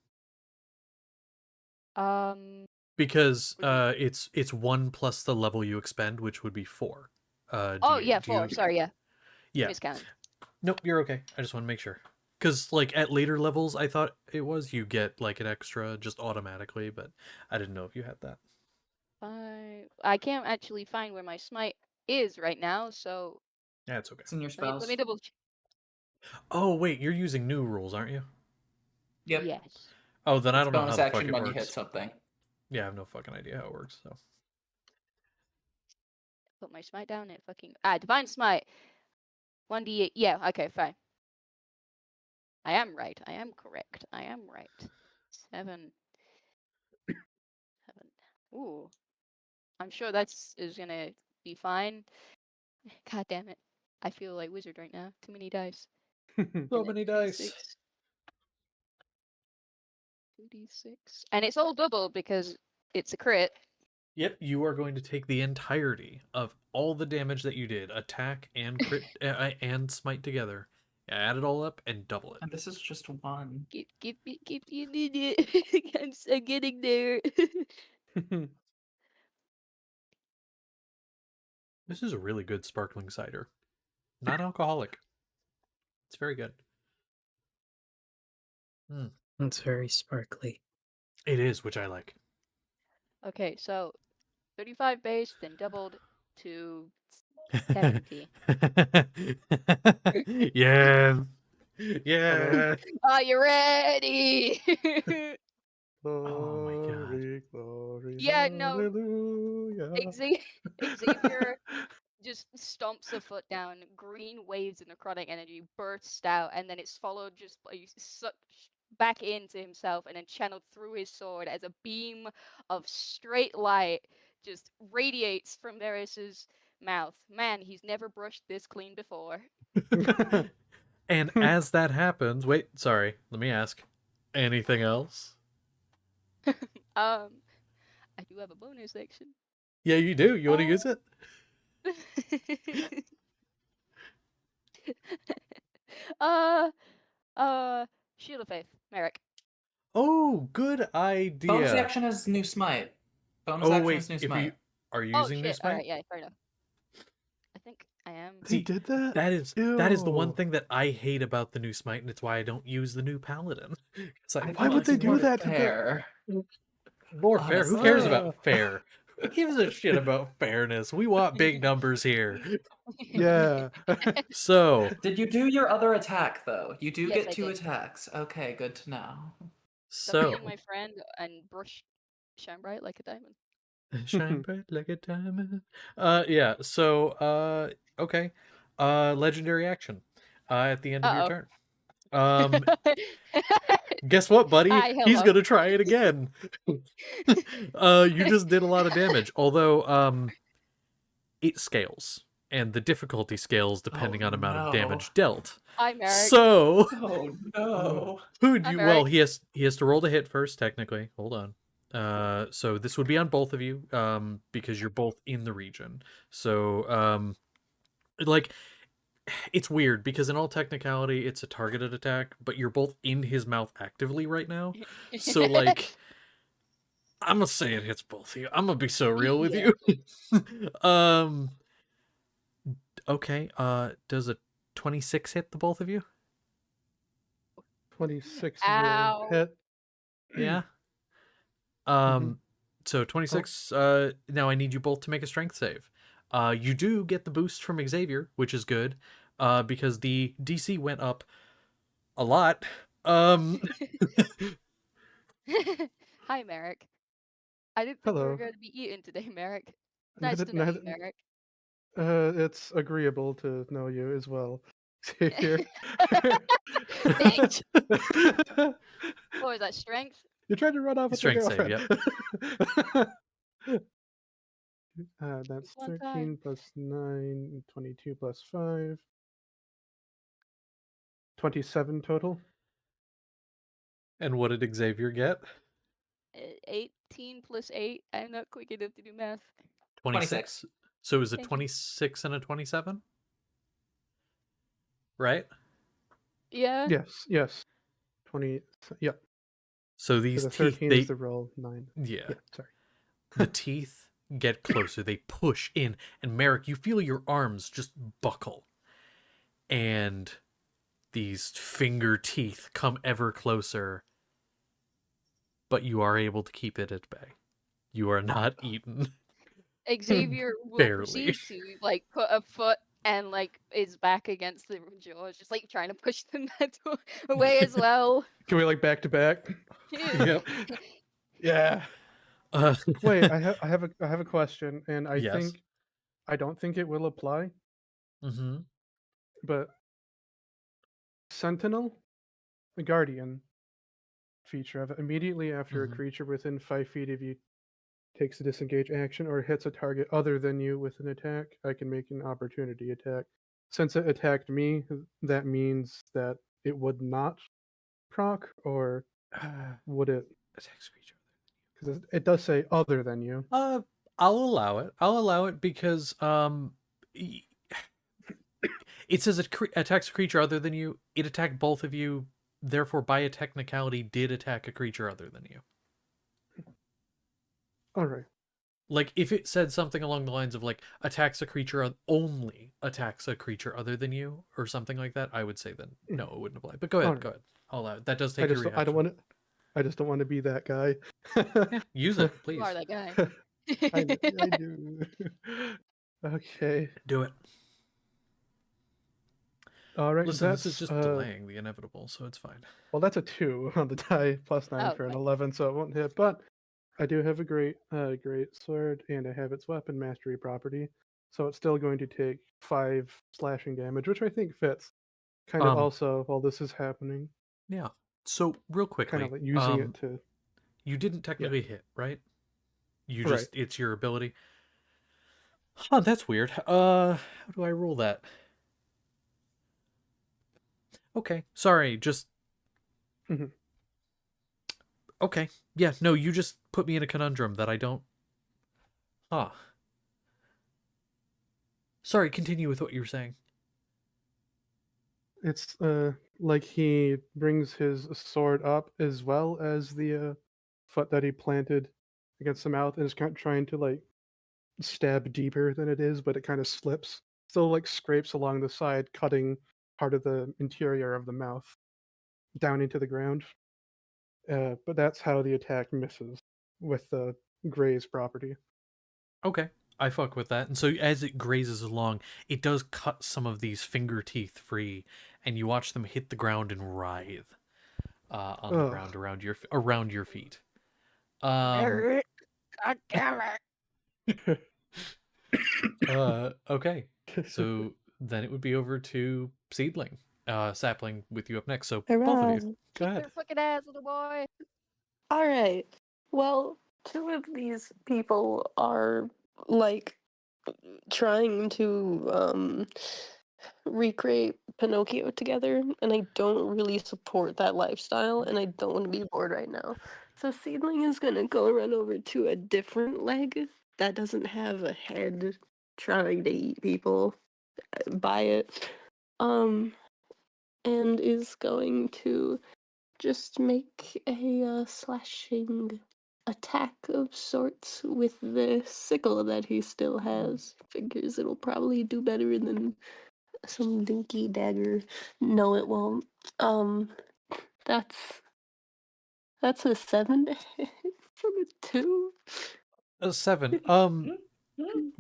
Because What do it's 1 plus the level you expend, which would be 4. Oh D8. yeah, Do you- 4. Sorry, yeah. Yeah. Miscounted. Nope, you're okay. I just want to make sure. Because, like, at later levels, I thought it was you get, like, an extra just automatically, but I didn't know if you had that. I can't actually find where my smite is right now, so Yeah, it's okay. It's in your let me spells. double. Oh, wait, you're using new rules, aren't you? Yep. Yes. Oh, then I It's don't know how bonus the fuck action it when works. you hit something. Yeah, I have no fucking idea how it works, so. Put my smite down and fucking divine smite. 1d8. Yeah. Okay. Fine. I am right. I am correct. I am right. 7. 7. Ooh. I'm sure is gonna be fine. God damn it. I feel like wizard right now. Too many dice. So And then many dice. 2d6. And it's all double because it's a crit. Yep, you are going to take the entirety of all the damage that you did, attack and crit and smite together. Add it all up and double it. And this is just one. Give me a minute. I'm getting there. This is a really good sparkling cider. Not alcoholic. It's very good. It's very sparkly. It is, which I like. Okay, so 35 base, then doubled to 70. Yeah. Yeah. Are you ready? Oh my God. Glory, glory, Yeah, no. hallelujah. Xavier just stomps a foot down, green waves of necrotic energy bursts out, and then it's followed just by sucked back into himself and then channeled through his sword as a beam of straight light just radiates from Varys's mouth. Man, he's never brushed this clean before. And as that happens, wait, sorry, let me ask. Anything else? I do have a bonus action. Yeah, you do. You want to use it? Shield of Faith, Merrick. Oh, good idea. Bonus action is new smite. Bonus Oh action wait, is new if smite. you are you Oh using shit! this All right, yeah, fair enough. I think I am. They See, did that? that is the one Ew. thing that I hate about the new Smite, and it's why I don't use the new Paladin. It's like, Why would it's they do more that to the- fair. more fair? Who cares Honestly. about fair? Who gives a shit about fairness? We want big numbers here. Yeah. So, Did you do your other attack though? You do Yes, get I 2 did. attacks. Okay, good to know. Stop so being my friend and brush shine bright like a diamond. shine bright like a diamond. Yeah. So, okay. Legendary action. At the end of your Uh turn. oh. Guess what, buddy? Hi, He's hello. gonna try it again. You just did a lot of damage. Although, it scales, and the difficulty scales depending on amount of no. damage dealt. Hi, Merrick. So, Oh no. who'd Hi, you? Well, Merrick. he has to roll to hit first, technically. Hold on. So this would be on both of you, because you're both in the region. So, like, it's weird because in all technicality, it's a targeted attack, but you're both in his mouth actively right now. So, like, I'm gonna say it hits both of you. I'm gonna be so real with Yeah. you. Okay. Does a 26 hit the both of you? 26 Ow. will hit. Yeah. Mhm. So 26. Now I need you both to make a strength save. You do get the boost from Xavier, which is good. Because the DC went up a lot. Hi, Merrick. I didn't think we were Hello. going to be eating today, Merrick. Nice Neither, to know you, neither, Merrick. it's agreeable to know you as well. Xavier. Bitch. What was that, strength? You tried to run off with your Strength save, girlfriend. That's One 13 time. plus 9, 22 plus 5. 27 total. And what did Xavier get? 18 plus 8. I'm not quick enough to do math. 26. So is it Thank you. 26 and a 27? Right? Yeah. Yes. 20. Yeah. So So these the teeth, 13 they is the roll. 9. yeah. Yeah. Sorry. The teeth get closer. They push in, and Merrick, you feel your arms just buckle, and these finger teeth come ever closer. But you are able to keep it at bay. You are not eaten. Xavier will Barely. proceed to like put a foot and like his back against the jaws, just like trying to push the metal away as well. Can we like back to back? Yep. Yeah. Wait, I have a question, and Yes. I don't think it will apply, Mm-hmm. but Sentinel, the Guardian feature of it, immediately after a Mhm. creature within 5 feet of you takes a disengage action or hits a target other than you with an attack, I can make an opportunity attack. Since it attacked me, that means that it would not proc, or would it? Attacks creature. Because it does say other than you. I'll allow it. I'll allow it because it says it attacks a creature other than you. It attacked both of you. Therefore, by a technicality, did attack a creature other than you. All right. Like, if it said something along the lines of, like, attacks a creature, only attacks a creature other than you, or something like that, I would say then, no, it wouldn't apply. But go ahead, Alright. go ahead. I'll allow it. That does I take your just reaction. I don't want to. I just don't want to be that guy. Yeah, use it, please. You are that guy. I do. Okay. Do it. All right. Listen, that's this is just delaying the inevitable, so it's fine. well, that's a 2 on the die, plus 9 Oh, for an fine. 11, so it won't hit. But I do have a great sword, and I have its weapon mastery property, so it's still going to take 5 slashing damage, which I think fits. Kind of also while this is happening, Yeah. So, real kind quickly, of like using it to. you didn't technically hit, right? You Right. just, it's your ability. Huh, that's weird. How do I roll that? Okay, sorry, just... Mhm. Okay, yeah, no, you just put me in a conundrum that I don't... Huh. Sorry, continue with what you were saying. It's like he brings his sword up as well as the foot that he planted against the mouth, and is kind of trying to like stab deeper than it is, but it kind of slips still like scrapes along the side, cutting part of the interior of the mouth down into the ground. But that's how the attack misses with the graze property. Okay, I fuck with that. And so as it grazes along, it does cut some of these finger teeth free, and you watch them hit the ground and writhe on the Ugh. ground around your feet. Um. God damn it! Okay. So then it would be over to Seedling, Sapling with you up next. So both of you, Hurrah. go Kick ahead. their fucking ass, little boy. All right. Well, two of these people are like trying to recreate Pinocchio together, and I don't really support that lifestyle, and I don't want to be bored right now. So Seedling is gonna go run over to a different leg that doesn't have a head trying to eat people by it. And is going to just make a slashing attack of sorts with the sickle that he still has. Figures it'll probably do better than some dinky dagger. No, it won't. Um, that's that's a 7 from a 2. 7.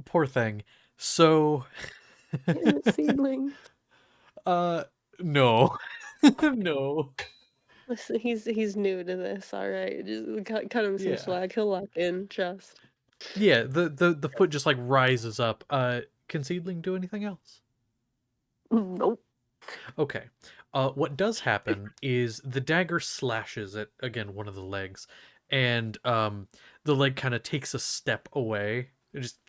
Poor thing. So, Damn it, Seedling. uh, no, no. Listen, he's new to this. All right, just cut him some Yeah, slack. He'll lock in. Trust. yeah. The foot just like rises up. Can Seedling do anything else? Nope. Okay. What does happen is the dagger slashes at again one of the legs, and the leg kind of takes a step away. It just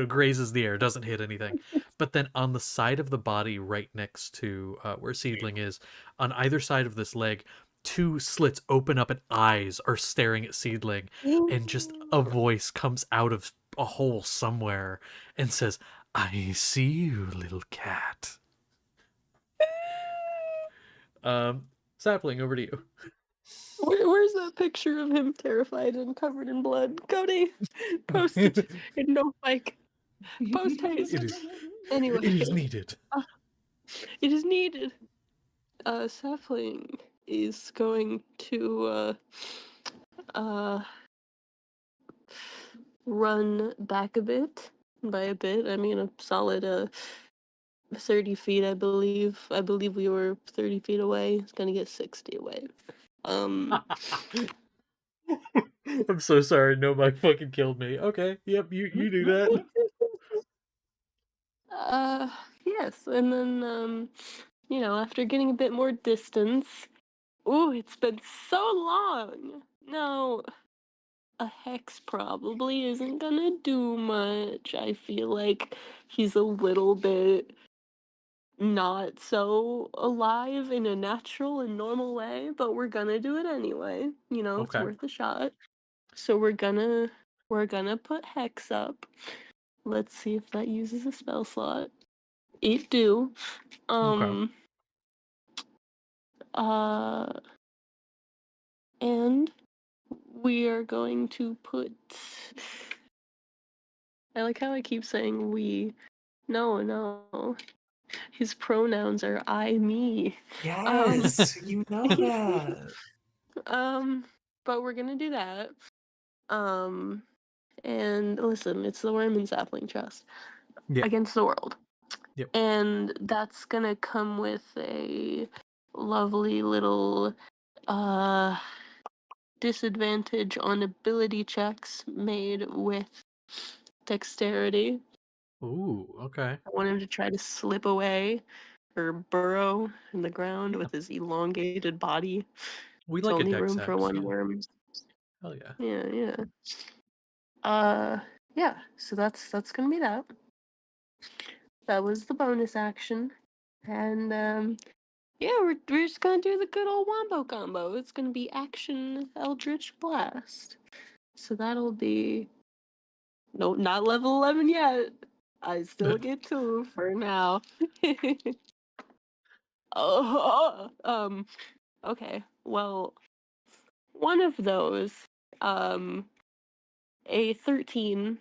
grazes the air, doesn't hit anything. But then on the side of the body, right next to where Seedling is, on either side of this leg, two slits open up and eyes are staring at Seedling, and just a voice comes out of a hole somewhere and says, "I see you, little cat." Sapling, over to you. Where's that picture of him terrified and covered in blood? Cody, post it in no like post haste. It is. Anyway, It is needed. it is needed. Sapling is going to uh run back a bit. By a bit, I mean a solid 30 feet, I believe. I believe we were 30 feet away. It's gonna get 60 away. Um, I'm so sorry. No, Mike fucking killed me. Okay. Yep. You do that. uh, yes, and then after getting a bit more distance. Ooh, it's been so long. No, a hex probably isn't gonna do much. I feel like he's a little bit not so alive in a natural and normal way, but we're gonna do it anyway. It's Okay. worth a shot. So we're gonna put hex up. Let's see if that uses a spell slot. It do. Okay. Um uh and we are going to put. I like how I keep saying we. No, no. His pronouns are I, me. Um, Yes, you know that. um, but we're gonna do that. Um, and listen, it's the Worm and Sapling Trust Yeah. against the world. Yep. And that's gonna come with a lovely little uh disadvantage on ability checks made with dexterity. Ooh. Okay. I want him to try to slip away or burrow in the ground Yeah. with his elongated body. We It's like a only dex room for hex. one Yeah. worm. Hell yeah. Yeah, yeah. Uh, yeah. So that's gonna be that. That was the bonus action, and yeah, we're just gonna do the good old wombo combo. It's gonna be action Eldritch Blast. So that'll be no, not level 11 yet. I still get 2 for now. Oh, okay. Well, one of those, um, a 13,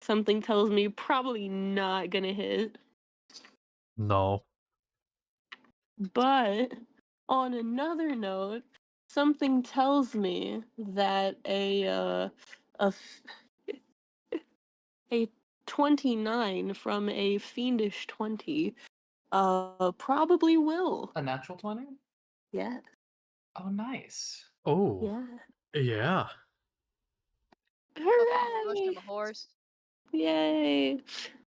something tells me probably not gonna hit. No. But on another note, something tells me that a 29 from a fiendish 20 probably will. A natural 20? Yeah. Oh, nice. Oh. Yeah. Yeah. I'm Hooray! a horse. Yay!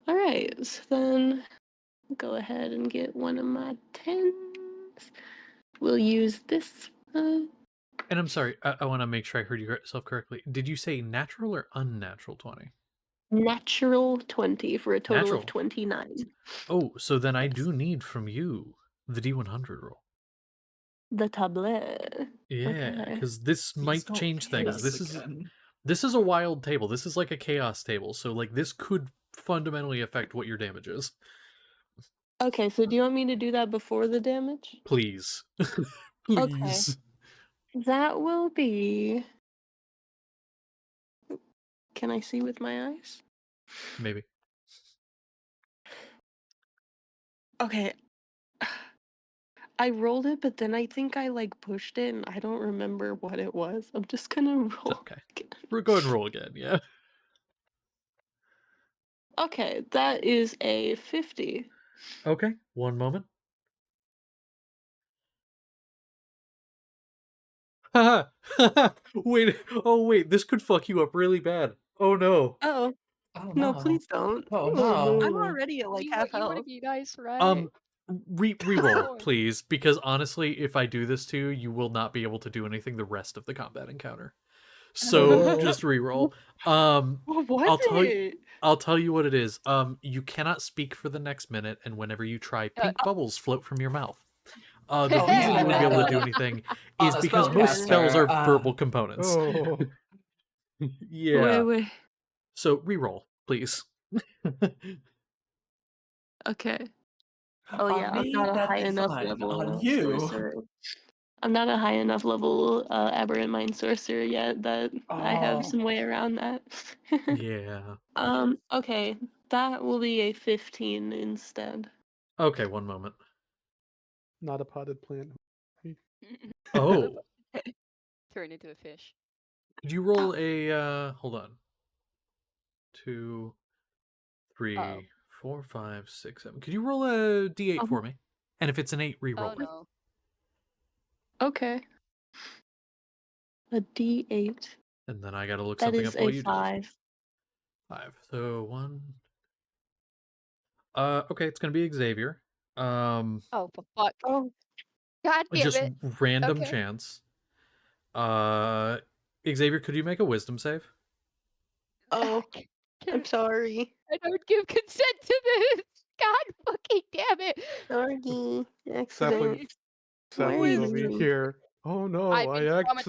All right, so then go ahead and get one of my 10s. We'll use this. And I'm sorry, I want to make sure I heard yourself correctly. Did you say natural or unnatural 20? Natural 20 for a total of Natural. 29. Oh, so then I Yes. do need from you the D100 roll. The tablet. Yeah, Okay. because this Please might don't change hit things. us again. This is a wild table. This is like a chaos table. So like this could fundamentally affect what your damage is. Okay, so do you want me to do that before the damage? Please. Okay. Please. That will be. Can I see with my eyes? Maybe. Okay. I rolled it, but then I think I like pushed it and I don't remember what it was. I'm just gonna roll. Okay. Again. We're go ahead and roll again, yeah. Okay, that is a 50. Okay, one moment. Haha. Wait. Oh wait, this could fuck you up really bad. Oh no. Oh, Oh no, no. please don't. Oh Oh no. I'm no. already at like half You want to health. be nice, right? Reroll, Lord. please, because honestly, if I do this to you, you will not be able to do anything the rest of the combat encounter. So No. just reroll. What was I'll tell you. it? I'll tell you what it is. You cannot speak for the next minute, and whenever you try, pink bubbles float from your mouth. The Oh, reason you man. wouldn't be able to do anything is On a because most spells spellcaster, are verbal components. Oh. Yeah. Wait. So reroll, please. Okay. Oh on yeah, I'm me, not a that'd high be enough fine. On level you. sorcerer. I'm not a high enough level aberrant mind sorcerer yet that I have Oh. some way around that. Yeah. Okay, that will be a 15 instead. Okay, one moment. Not a potted plant. Oh, Turn into a fish. could you roll a hold on. 2, 3, Uh-oh. 4, 5, 6, 7. Could you roll a D8 for me? And if it's an 8, re-roll Oh it. no. Okay. A D8. And then I gotta look That something is up while a you do this. 5. 5. So 1. Okay, it's gonna be Xavier. Oh, for fuck. Oh, God damn Just it. random Okay. chance. Xavier, could you make a wisdom save? oh, I'm Can- sorry. I don't give consent to this. God fucking damn it. Sorry. Sapling, Accident. Sapling's Where over is it? here. Oh no, I've I been accidentally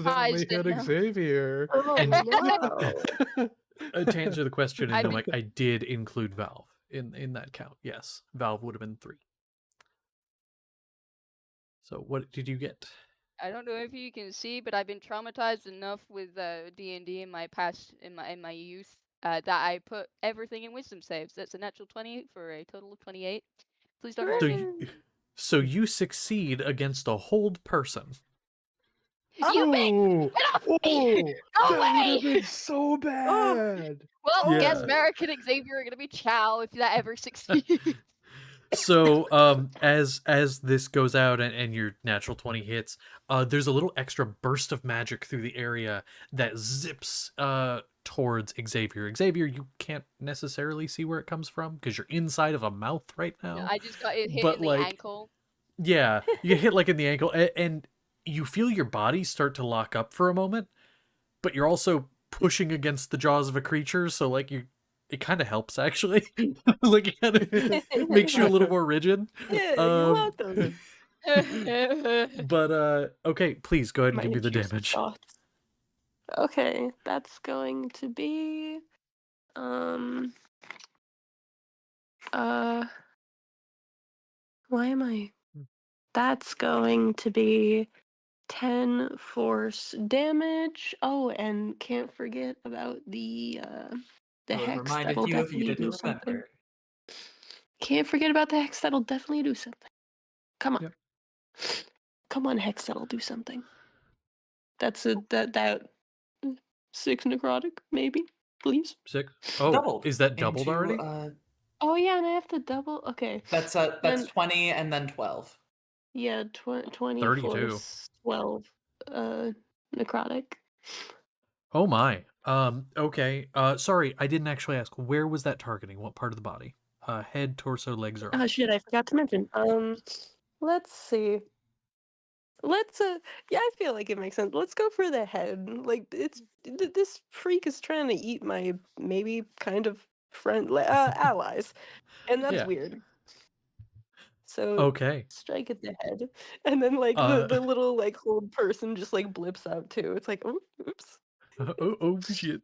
traumatized hit enough. Xavier. Oh And no. to answer the question, I and no, mean- Mike, I did include Valve in that count. Yes, Valve would have been 3. So what did you get? I don't know if you can see, but I've been traumatized enough with D&D in my past, in my youth, that I put everything in wisdom saves. That's a natural 20 for a total of 28. Please don't So hold me. you, so you succeed against a hold person. You bitch! Oh, Get off me! oh, Go that would away! have been so bad. Well, guess Yeah. Merrick and Xavier are gonna be chow if that ever succeeds. So as this goes out and your natural 20 hits, there's a little extra burst of magic through the area that zips towards Xavier. Xavier, you can't necessarily see where it comes from because you're inside of a mouth right now. I just got it hit But in the like, ankle. yeah, you get hit like in the ankle, and you feel your body start to lock up for a moment, but you're also pushing against the jaws of a creature, so like it kind of helps actually. Like it kind of makes you a little more rigid. Yeah, you're welcome. But okay, please go ahead and My give me the intrusive damage. thoughts. Okay, that's going to be why am I? That's going to be 10 force damage. Oh, and can't forget about the I would have hex. reminded That'll you if you definitely didn't do something. remember. Can't forget about the hex. That'll definitely do something. Come on. Yep. Come on, hex. That'll do something. That's that 6 necrotic, maybe, please. 6. Oh, Doubled is that doubled into, already? Oh yeah, and I have to double. Okay, That's then 20 and then 12. yeah, 20 32. force, 12, necrotic. Oh my. Okay. Sorry, I didn't actually ask. Where was that targeting? What part of the body? Head, torso, legs, or Oh arms? shit, I forgot to mention. Let's see. Let's yeah, I feel like it makes sense. Let's go for the head. Like this freak is trying to eat my maybe kind of allies, and that's Yeah. weird. So Okay. strike at the head, and then like the little like old person just like blips out too. It's like, oh, oops, oh shit.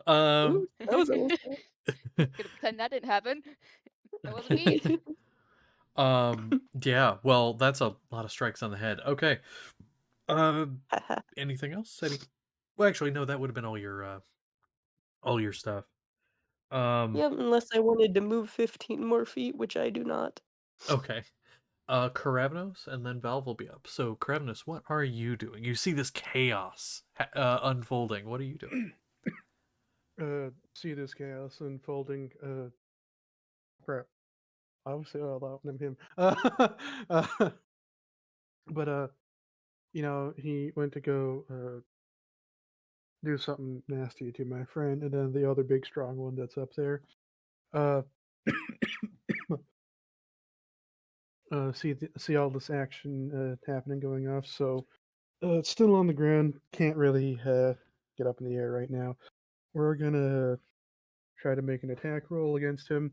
ooh, that was almost Gonna pretend that didn't happen. That wasn't me. Yeah, well, that's a lot of strikes on the head. Okay. Anything else? Well, actually, no, that would have been all your stuff. Yep, unless I wanted to move 15 more feet, which I do not. Okay. Karavnos and then Valve will be up. So, Karavnos, what are you doing? You see this chaos unfolding. What are you doing? See this chaos unfolding. Crap. Obviously, I'll name him. But he went to go do something nasty to my friend, and then the other big strong one that's up there. Uh, see all this action happening going off. So it's still on the ground. Can't really get up in the air right now. We're gonna try to make an attack roll against him.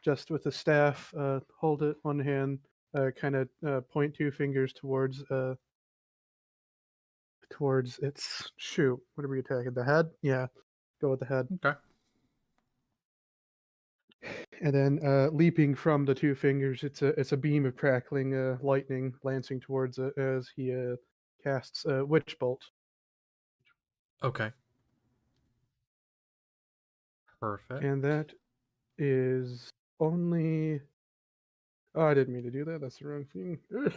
Just with the staff, hold it one hand, kind of point 2 fingers towards its shoot. What are we attacking? The head? Yeah, go with the head. Okay. And then leaping from the 2 fingers, it's a beam of crackling lightning lancing towards it as he casts Witch Bolt. Okay. Perfect. And that is only. Oh, I didn't mean to do that. That's the wrong thing. Ugh.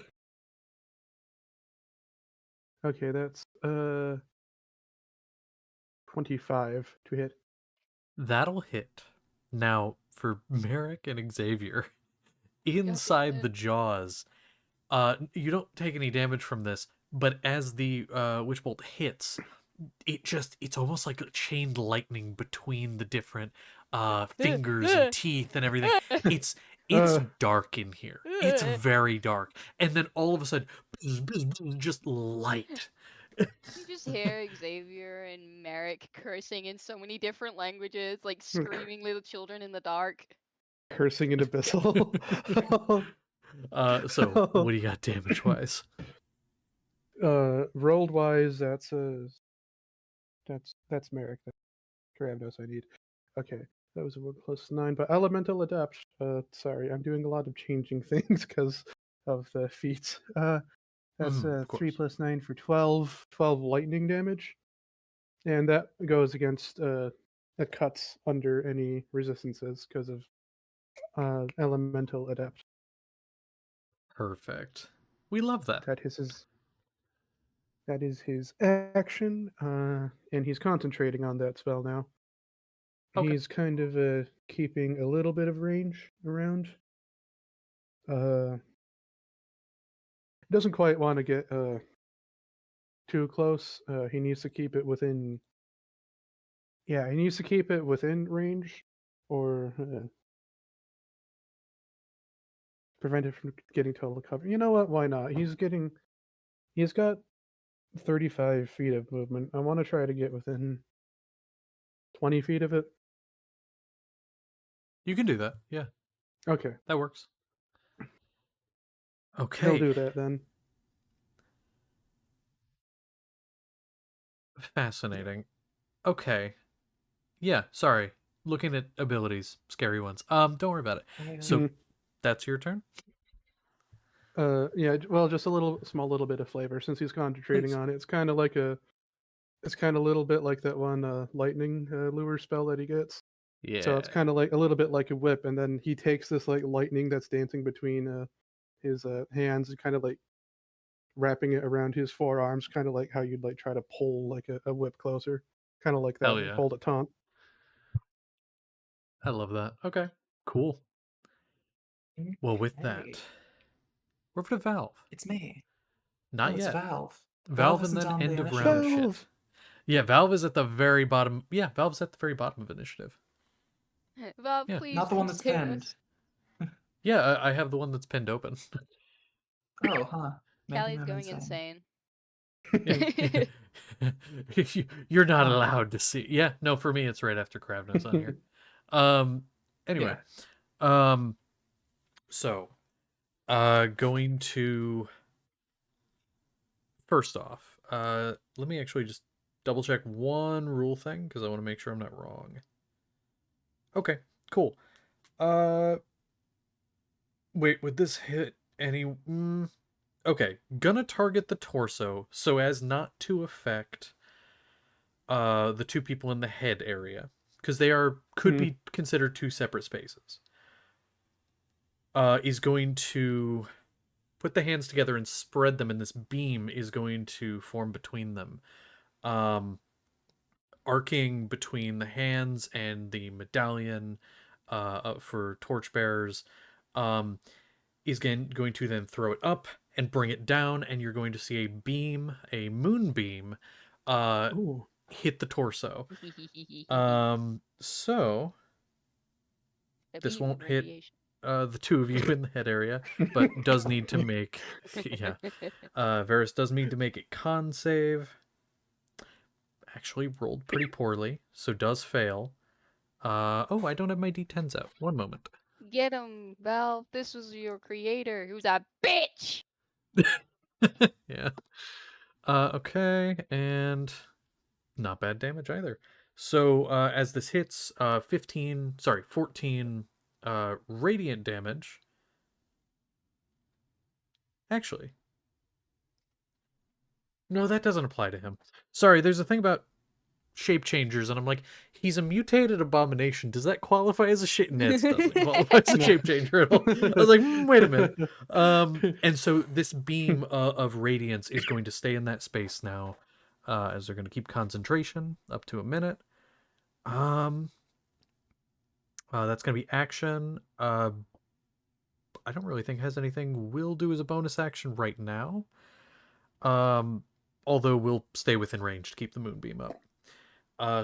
Okay, that's 25 to hit. That'll hit. Now, for Merrick and Xavier, inside the jaws, you don't take any damage from this, but as the witch bolt hits, it's almost like a chained lightning between the different fingers and teeth and everything. It's dark in here. It's very dark. And then all of a sudden, just light. You just hear Xavier and Merrick cursing in so many different languages, like screaming little children in the dark. Cursing in abyssal. So what do you got damage wise? Rolled wise, that's Merrick. That's Karavnos I need. Okay, that was a +9. But elemental adapt. Sorry, I'm doing a lot of changing things because of the feats. That's 3 + 9 for 12. 12 lightning damage, and that goes against that cuts under any resistances because of elemental adapt. Perfect. We love that. That is his action, and he's concentrating on that spell now. Okay. He's kind of keeping a little bit of range around. Doesn't quite want to get too close. He needs to keep it within. Yeah, he needs to keep it within range, or prevent it from getting total cover. You know what? Why not? He's got 35 feet of movement. I want to try to get within 20 feet of it. You can do that. Yeah. Okay. That works. Okay. He'll do that then. Fascinating. Okay. Yeah, sorry. Looking at abilities, scary ones. Don't worry about it. So that's your turn? Yeah, well, just a small little bit of flavor since he's concentrating on it. It's kind of a little bit like that one lightning lure spell that he gets. Yeah. So it's kind of like a little bit like a whip, and then he takes this like lightning that's dancing between his hands and kind of like wrapping it around his forearms, kind of like how you'd like try to pull like a whip closer, kind of like that, Hell like yeah. hold a taunt. I love that. Okay. Cool. Well, with that, Okay. we're over to Valve. It's me. Not Oh, it's yet. Valve. Valve and isn't then on the end of initiative. round shit. Valve! Yeah, Valve is at the very bottom. Yeah, Valve's at the very bottom of initiative. Valve, Yeah. please. Not the one that's save pinned. us. Yeah, I have the one that's pinned open. Oh, huh. Maybe Callie's I'm going insane. You're not Huh. allowed to see. Yeah, no, for me it's right after Kravnos on here. Anyway. So going to first off, let me actually just double check one rule thing because I want to make sure I'm not wrong. Okay, cool. Wait, would this hit any okay, gonna target the torso so as not to affect the two people in the head area because they could be considered two separate spaces. Is going to put the hands together and spread them, and this beam is going to form between them, arcing between the hands and the medallion for torchbearers. Is going to then throw it up and bring it down, and you're going to see a beam, a moonbeam, Ooh. hit the torso. So A this beam of won't hit radiation. the two of you in the head area, but does need to make yeah. Varys does need to make a con save. Actually rolled pretty poorly, so does fail. Oh, I don't have my d10s out. One moment. Get him, Valve. This was your creator, who's a bitch. Yeah. Okay, and not bad damage either. So as this hits, 14 radiant damage. Actually, no, that doesn't apply to him. Sorry, there's a thing about shape changers, and I'm like, he's a mutated abomination. Does that qualify as a shape? No, it doesn't qualify as a shape changer at all. I was like, wait a minute. And so this beam of radiance is going to stay in that space now, as they're going to keep concentration up to a minute. That's going to be action. I don't really think it has anything. Will do as a bonus action right now. Although we'll stay within range to keep the moonbeam up.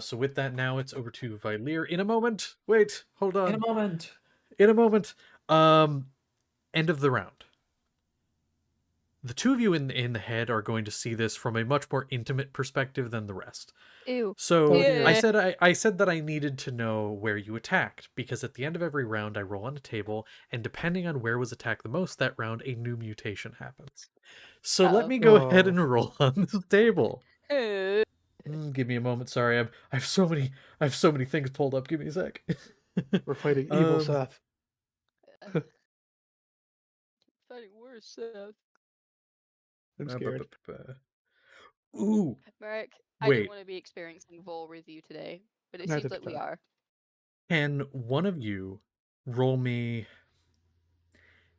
So with that, now it's over to Vylir. In a moment. Wait, hold on. In a moment. In a moment. End of the round. The two of you in the head are going to see this from a much more intimate perspective than the rest. Ew. So dear. I said that I needed to know where you attacked, because at the end of every round I roll on a table, and depending on where was attacked the most that round, a new mutation happens. So let Uh-oh. me go ahead and roll on this table. Uh, Give me a moment. Sorry, I have so many things pulled up. Give me a sec. We're fighting evil Seth. Fighting worse, Seth. I'm scared. Ooh, Marek, I wait. didn't want to be experiencing Vol with you today, but it Neither seems like did we I. are. Can one of you roll me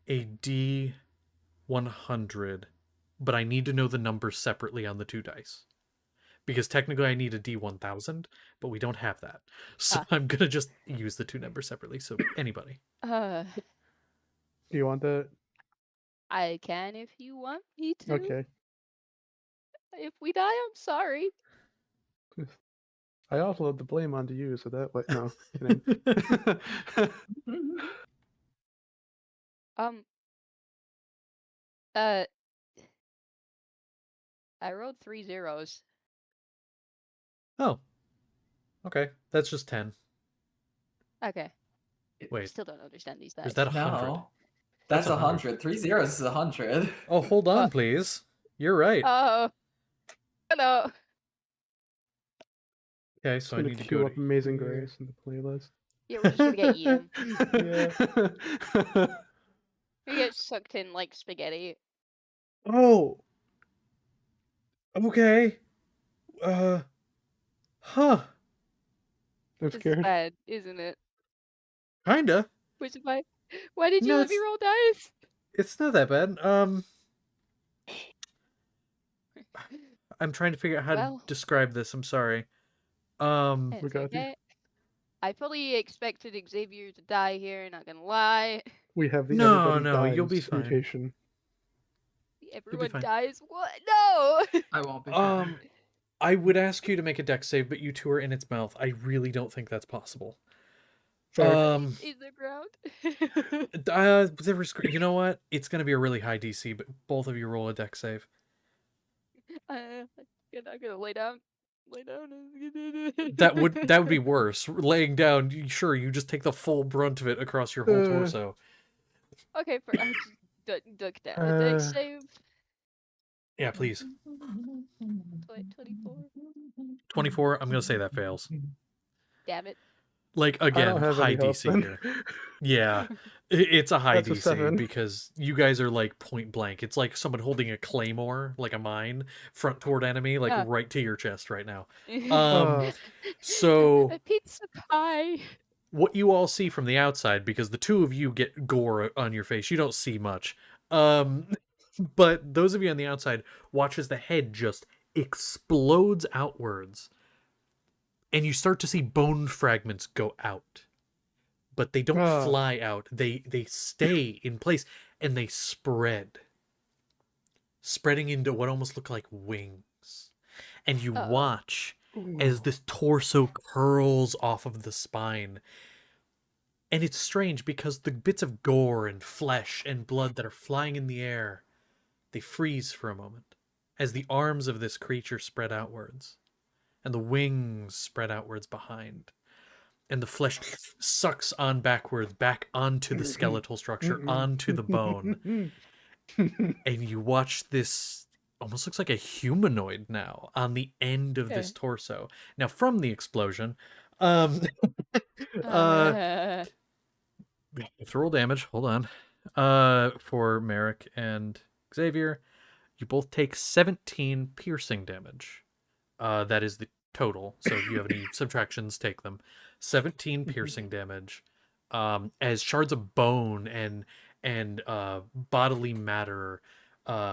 a D100, but I need to know the numbers separately on the two dice? Because technically I need a D1000, but we don't have that. So I'm going to just use the two numbers separately. So anybody. Uh, Do you want that? I can if you want me to. Okay. If we die, I'm sorry. I also have the blame onto you, so that way. No, kidding. I rolled 3 zeros. Oh. Okay. That's just 10. Okay. I Wait. still don't understand these dice. Is that 100? No. That's 100. 3 zeros is 100. Oh, hold on, please. You're right. Oh. Hello. Okay, so I I'm need gonna to go queue up to Amazing here. Grace in the playlist. Yeah, we're just gonna get eaten. Yeah. We get sucked in like spaghetti. Oh. Okay. Huh. I'm This is scared. bad, isn't it? Kinda. Which if I... Why did you No, let me roll dice? it's not that bad. I'm trying to figure out how to Well, describe this. I'm sorry. We it's got you. okay. I fully expected Xavier to die here, not gonna lie. We have the No, everybody no, you'll be dies fine. mutation. Everyone fine. dies? What? No! I won't be fine. I would ask you to make a dex save, but you two are in its mouth. I really don't think that's possible. Fair. Is the ground? You know what? It's gonna be a really high DC, but both of you roll a dex save. I'm gonna lay down. Lay down. That would be worse. Laying down, sure, you just take the full brunt of it across your whole torso. Okay, I just duck down. A dex save. Yeah, please. 24. 24. I'm gonna say that fails. Damn it. Like I again, don't have high any hope, DC then. here. Yeah, it's a high That's a DC 7. because you guys are like point blank. It's like someone holding a claymore, like a mine, front toward enemy, like Ah. right to your chest right now. Uh, So A pizza pie. what you all see from the outside, because the two of you get gore on your face, you don't see much. But those of you on the outside watch as the head just explodes outwards, and you start to see bone fragments go out. But they don't fly out. They stay in place and they spread. Spreading into what almost look like wings. And you watch as this torso curls off of the spine. And it's strange because the bits of gore and flesh and blood that are flying in the air, they freeze for a moment as the arms of this creature spread outwards and the wings spread outwards behind. And the flesh sucks on backwards, back onto the skeletal structure, onto the bone. And you watch this, almost looks like a humanoid now, on the end of this torso. Now, from the explosion, we have to roll damage. Hold on. For Merrick and Xavier, you both take 17 piercing damage. That is the total. So if you have any subtractions, take them. 17 piercing damage. As shards of bone and bodily matter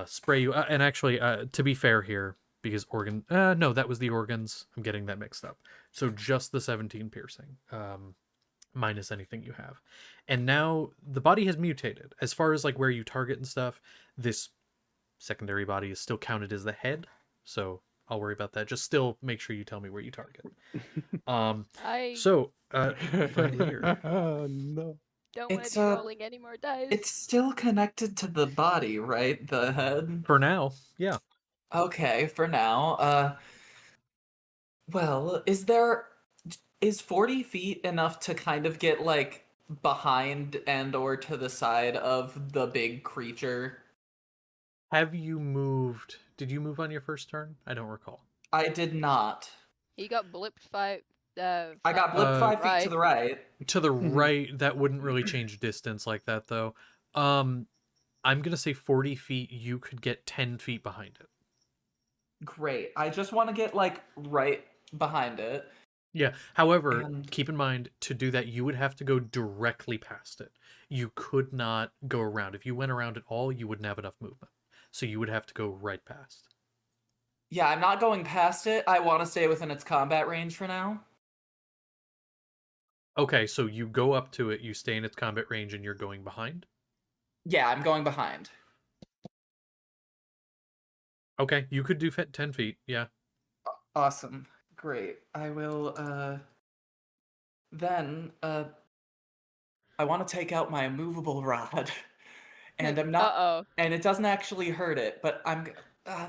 spray you. And actually, to be fair here, because no, that was the organs. I'm getting that mixed up. So just the 17 piercing, minus anything you have. And now the body has mutated. As far as like where you target and stuff, this secondary body is still counted as the head. So I'll worry about that. Just still make sure you tell me where you target. Finally here. No. Don't want It's to be rolling any more dice. It's still connected to the body, right? The head. For now, yeah. Okay, for now. Well, is 40 feet enough to kind of get like behind and or to the side of the big creature? Have you moved? Did you move on your first turn? I don't recall. I did not. He got blipped 5. I got blipped 5 feet to the right. To the right, that wouldn't really change distance like that, though. I'm gonna say 40 feet. You could get 10 feet behind it. Great. I just want to get like right behind it. Yeah. However, keep in mind, to do that, you would have to go directly past it. You could not go around. If you went around at all, you wouldn't have enough movement. So you would have to go right past. Yeah, I'm not going past it. I want to stay within its combat range for now. Okay, so you go up to it, you stay in its combat range, and you're going behind? Yeah, I'm going behind. Okay, you could do 10 feet, yeah. Awesome. Great. I will, then, I want to take out my immovable rod. And I'm not... And it doesn't actually hurt it, but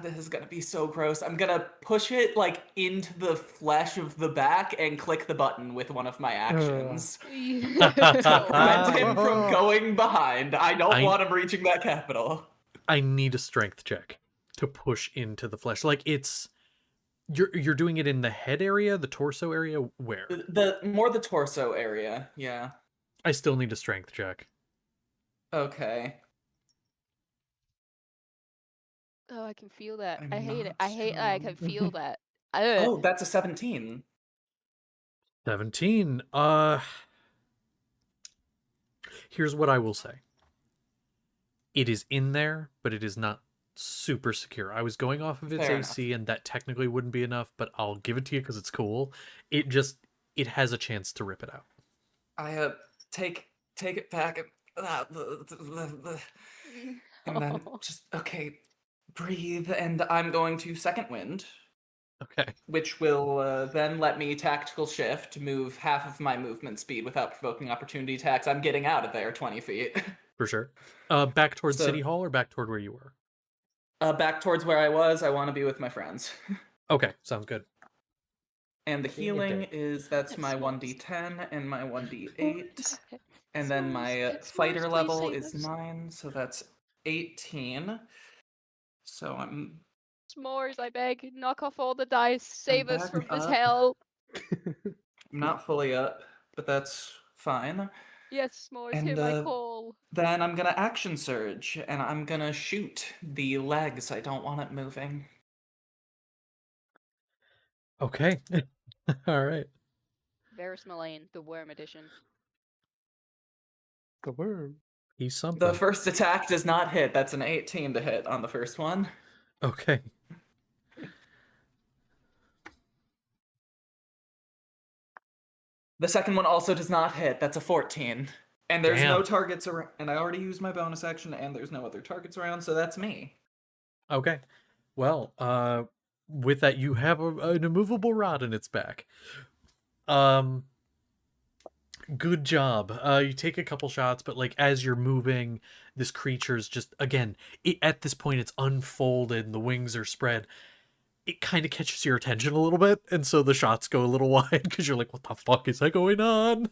this is gonna be so gross. I'm gonna push it, like, into the flesh of the back and click the button with one of my actions. To prevent him from going behind. I don't want him reaching that capital. I need a strength check to push into the flesh. Like, it's... You're doing it in the head area, the torso area? Where? More the torso area, yeah. I still need a strength check. Okay. Oh, I can feel that. I hate it. I hate that I can feel that. Ugh. Oh, that's a 17. 17. Here's what I will say. It is in there, but it is not super secure. I was going off of its Fair AC, and that technically wouldn't be enough, but I'll give it to you because it's cool. It has a chance to rip it out. I take it back and then just okay, breathe, and I'm going to second wind, Okay, which will then let me tactical shift, move half of my movement speed without provoking opportunity attacks. I'm getting out of there 20 feet. for sure. Back towards So, City Hall or back toward where you were? back towards where I was. I want to be with my friends. Okay, sounds good. And the Being a healing dick. is that's my S'mores. 1d10 and my 1d8. S'mores. And then my fighter S'mores, please level save is us. 9, so that's 18. So I'm S'mores, I beg. Knock off all the dice. Save us back from this up. hell. not fully up, but that's fine. Yes, S'mores, hear And my call. then I'm gonna action surge, and I'm gonna shoot the legs. I don't want it moving. Okay. All right. Varys Mullane, the Worm Edition. The worm. He's The something. first attack does not hit. That's an 18 to hit on the first one. Okay. The second one also does not hit. That's a 14. And there's no Damn. targets around. And I already used my bonus action, and there's no other targets around, so that's me. Okay. Well, with that, you have an immovable rod in its back. Good job. You take a couple shots, but like as you're moving, this creature's just again. At this point, it's unfolded, and the wings are spread. It kind of catches your attention a little bit, and so the shots go a little wide because you're like, "What the fuck is that going on?"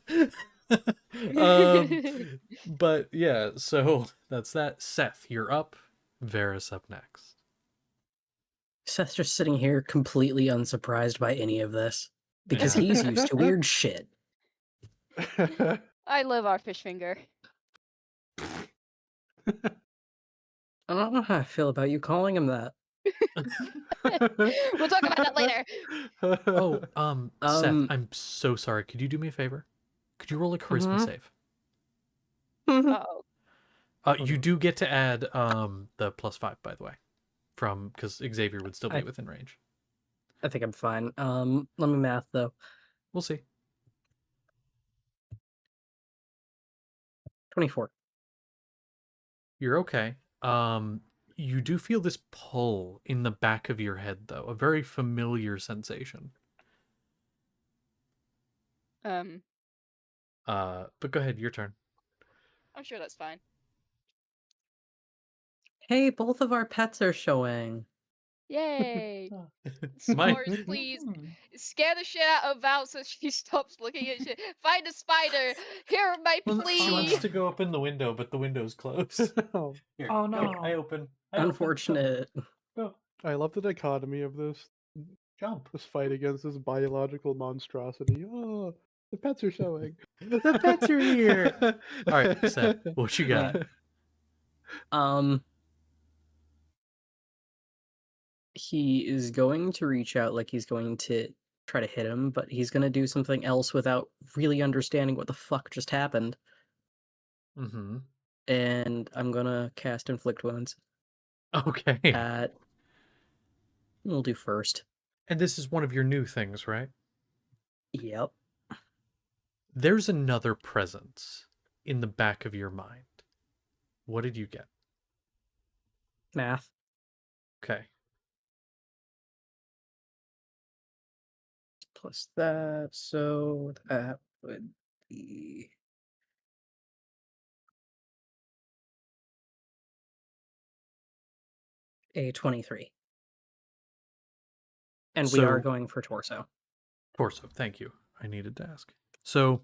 But yeah, so that's that. Seth, you're up. Varys up next. Seth's just sitting here completely unsurprised by any of this because he's used to weird shit. I love our fish finger. I don't know how I feel about you calling him that. We'll talk about that later. Oh, Seth, Um, I'm so sorry. Could you do me a favor? Could you roll a charisma Mhm. save? Uh-oh. You do get to add the +5, by the way, from because Xavier would still be I- within range. I think I'm fine. Let me math though. We'll see. 24. You're okay. You do feel this pull in the back of your head, though, a very familiar sensation. Um, But go ahead, your turn. I'm sure that's fine. Hey, both of our pets are showing. Yay! My- S'mores, please. Scare the shit out of Val so she stops looking at shit. Find a spider. Hear my Well, plea. she wants to go up in the window, but the window's closed. Oh, Here, Oh, go, no. I open. Unfortunate. Go, I love the dichotomy of jump. this fight against this biological monstrosity. Oh, the pets are showing. The pets are here. All right, Seth, what you got? He is going to reach out like he's going to try to hit him, but he's going to do something else without really understanding what the fuck just happened. Mm-hmm. And I'm going to cast Inflict Wounds Okay. at... We'll do first. And this is one of your new things, right? Yep. There's another presence in the back of your mind. What did you get? Math. Okay. Plus that, so that would be... a 23. And we are So- going for torso. Torso, thank you. I needed to ask. So,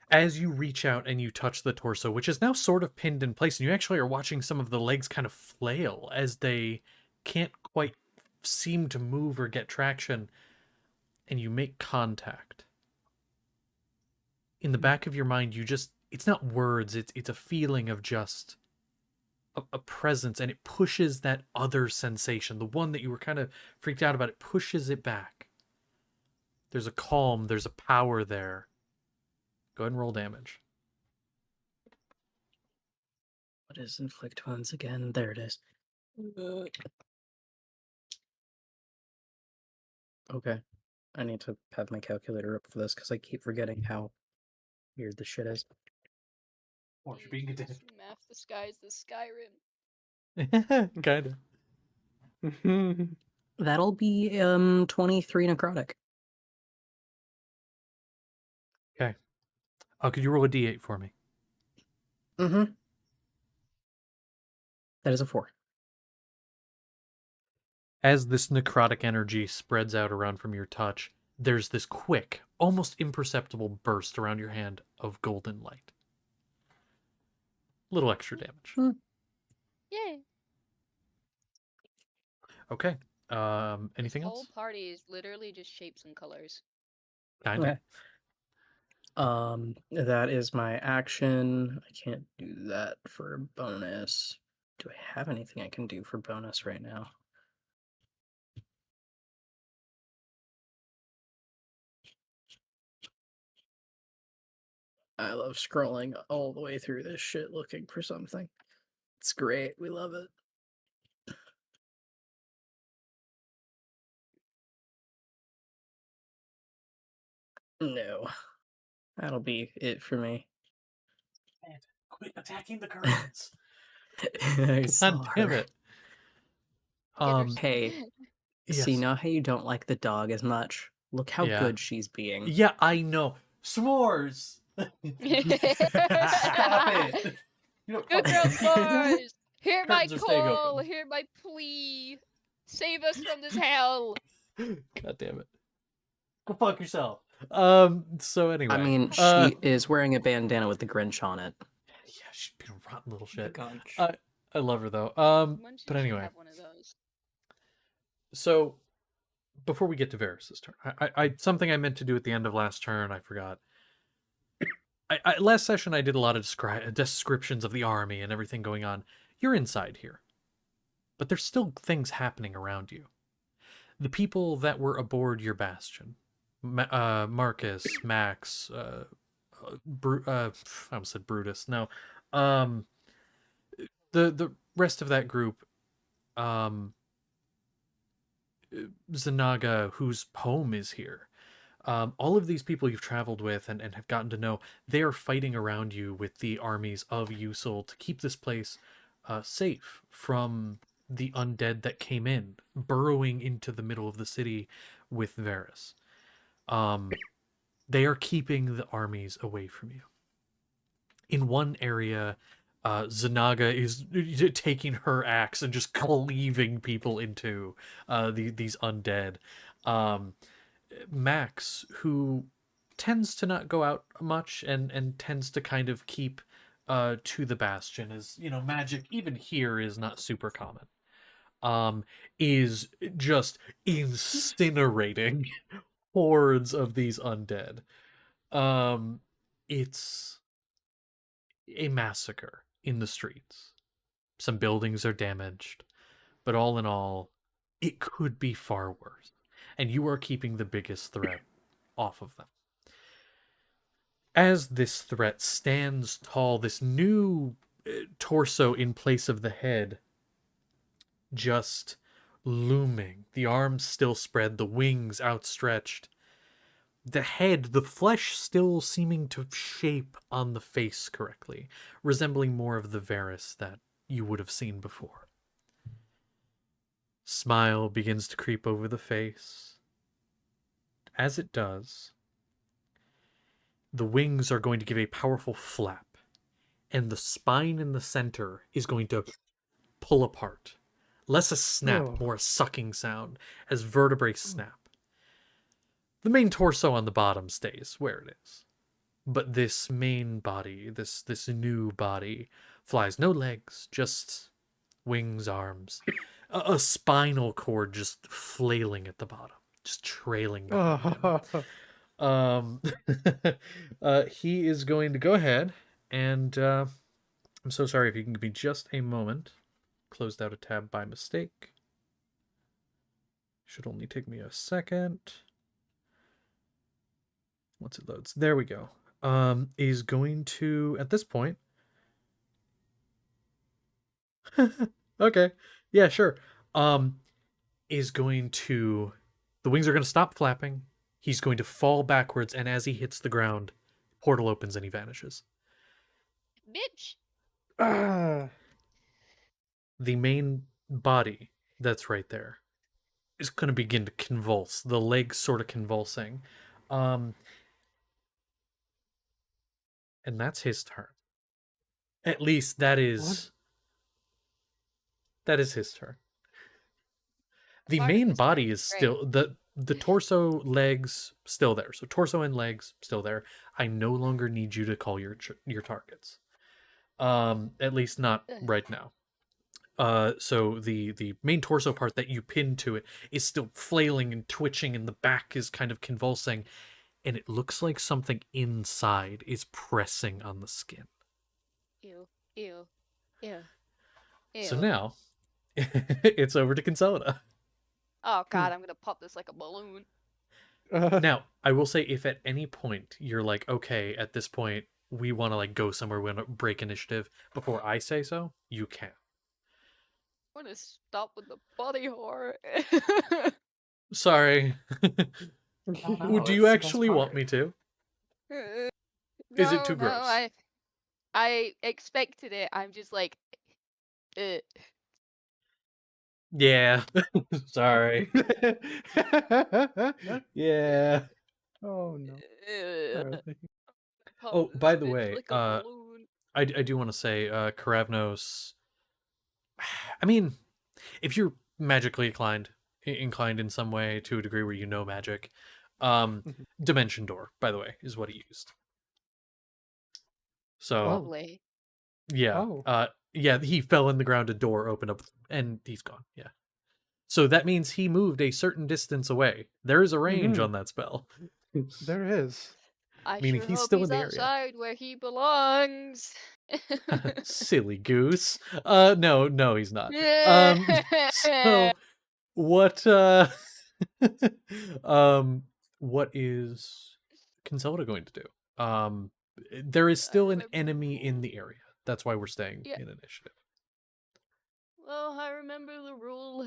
as you reach out and you touch the torso, which is now sort of pinned in place, and you actually are watching some of the legs kind of flail as they can't quite seem to move or get traction, and you make contact. In the back of your mind, you just, it's not words, it's a feeling of just a presence, and it pushes that other sensation, the one that you were kind of freaked out about, it pushes it back. There's a calm, there's a power there. Go ahead and roll damage. What is inflict wounds again? There it is. Okay. I need to have my calculator up for this because I keep forgetting how weird this shit is. Oh, you're being a dick. Math disguise the Skyrim. Kinda. That'll be 23 necrotic. Okay. Could you roll a d8 for me? Mm-hmm. That is a 4. As this necrotic energy spreads out around from your touch, there's this quick, almost imperceptible burst around your hand of golden light. Little extra damage. Yay! Okay. Anything This whole else? party is literally just shapes and colors. Kind of. Okay. That is my action. I can't do that for a bonus. Do I have anything I can do for bonus right now? I love scrolling all the way through this shit looking for something. It's great. We love it. No. That'll be it for me. Quit attacking the curtains. I saw God damn her. it. Hey, see, Yes. now how you don't like the dog as much. Look how Yeah. good she's being. Yeah, I know. S'mores. Stop it. You know, Good girl s'mores! Hear my Curtains are staying call! open. Hear my plea! Save us from this hell! God damn it. Go fuck yourself. So anyway. I mean, she is wearing a bandana with the Grinch on it. Yeah, she's being a rotten little shit. Gunch. I love her though. When should But she anyway. have one of those? So before we get to Varys' turn, I something I meant to do at the end of last turn, I forgot. Last session I did a lot of descriptions of the army and everything going on. You're inside here, but there's still things happening around you. The people that were aboard your bastion, Marcus, Max, I almost said Brutus. No, the rest of that group, Zanaga, whose home is here. All of these people you've traveled with and have gotten to know, they are fighting around you with the armies of USAL to keep this place safe from the undead that came in, burrowing into the middle of the city with Varys. They are keeping the armies away from you. In one area, Zanaga is taking her axe and just cleaving people into these undead. Max, who tends to not go out much and tends to kind of keep to the bastion, as you know, magic even here is not super common. Is just incinerating hordes of these undead. It's a massacre in the streets. Some buildings are damaged, but all in all, it could be far worse. And you are keeping the biggest threat off of them. As this threat stands tall, this new torso in place of the head, just looming, the arms still spread, the wings outstretched, the head, the flesh still seeming to shape on the face correctly, resembling more of the Varys that you would have seen before. Smile begins to creep over the face. As it does, the wings are going to give a powerful flap, and the spine in the center is going to pull apart. Less a snap, more a sucking sound as vertebrae snap. The main torso on the bottom stays where it is. But this main body, this new body, flies. No legs, just wings, arms. A spinal cord just flailing at the bottom, just trailing behind him. He is going to go ahead and I'm so sorry, if you can give me just a moment. Closed out a tab by mistake. Should only take me a second. once it loads. There we go. Is going to, at this point. Okay. Yeah, sure. Is going to, the wings are going to stop flapping. He's going to fall backwards, and as he hits the ground, portal opens and he vanishes. Bitch. Ah, The main body that's right there is going to begin to convulse, the legs sort of convulsing. And that's his turn. At least that what? is his turn. The Part of main his turn. body is Great. still the torso, legs still there. So torso and legs still there. I no longer need you to call your targets. At least not Ugh. right now. So the main torso part that you pinned to it is still flailing and twitching, and the back is kind of convulsing, and it looks like something inside is pressing on the skin. Ew. Ew. Ew. Ew. So now it's over to Consolida. Oh god, I'm gonna pop this like a balloon. Now, I will say, if at any point you're like, okay, at this point we want to like go somewhere, we want to break initiative before I say so, you can. I wanna stop with the body horror. Sorry. No, Do you it's the best actually want part. me to? No, Is it too no, gross? I expected it. I'm just like, Yeah. Sorry. Yeah. Oh no. Alright, thank you. pop Oh, this by the bitch way, like a balloon. I do want to say, Karavnos. I mean, if you're magically inclined in some way to a degree where you know magic, Mhm. Dimension Door, by the way, is what he used. So Oh. Lovely. yeah, Oh. yeah, he fell in the ground, a door opened up, and he's gone. Yeah. So that means he moved a certain distance away. There is a range Mhm. on that spell, There is. I meaning sure he's hope still in he's the area. outside where he belongs. Silly goose. No, he's not. So what um what is Consolida going to do? There is I still an remember the enemy in rule. the area. That's why we're staying Yeah. in initiative. Well, I remember the rule.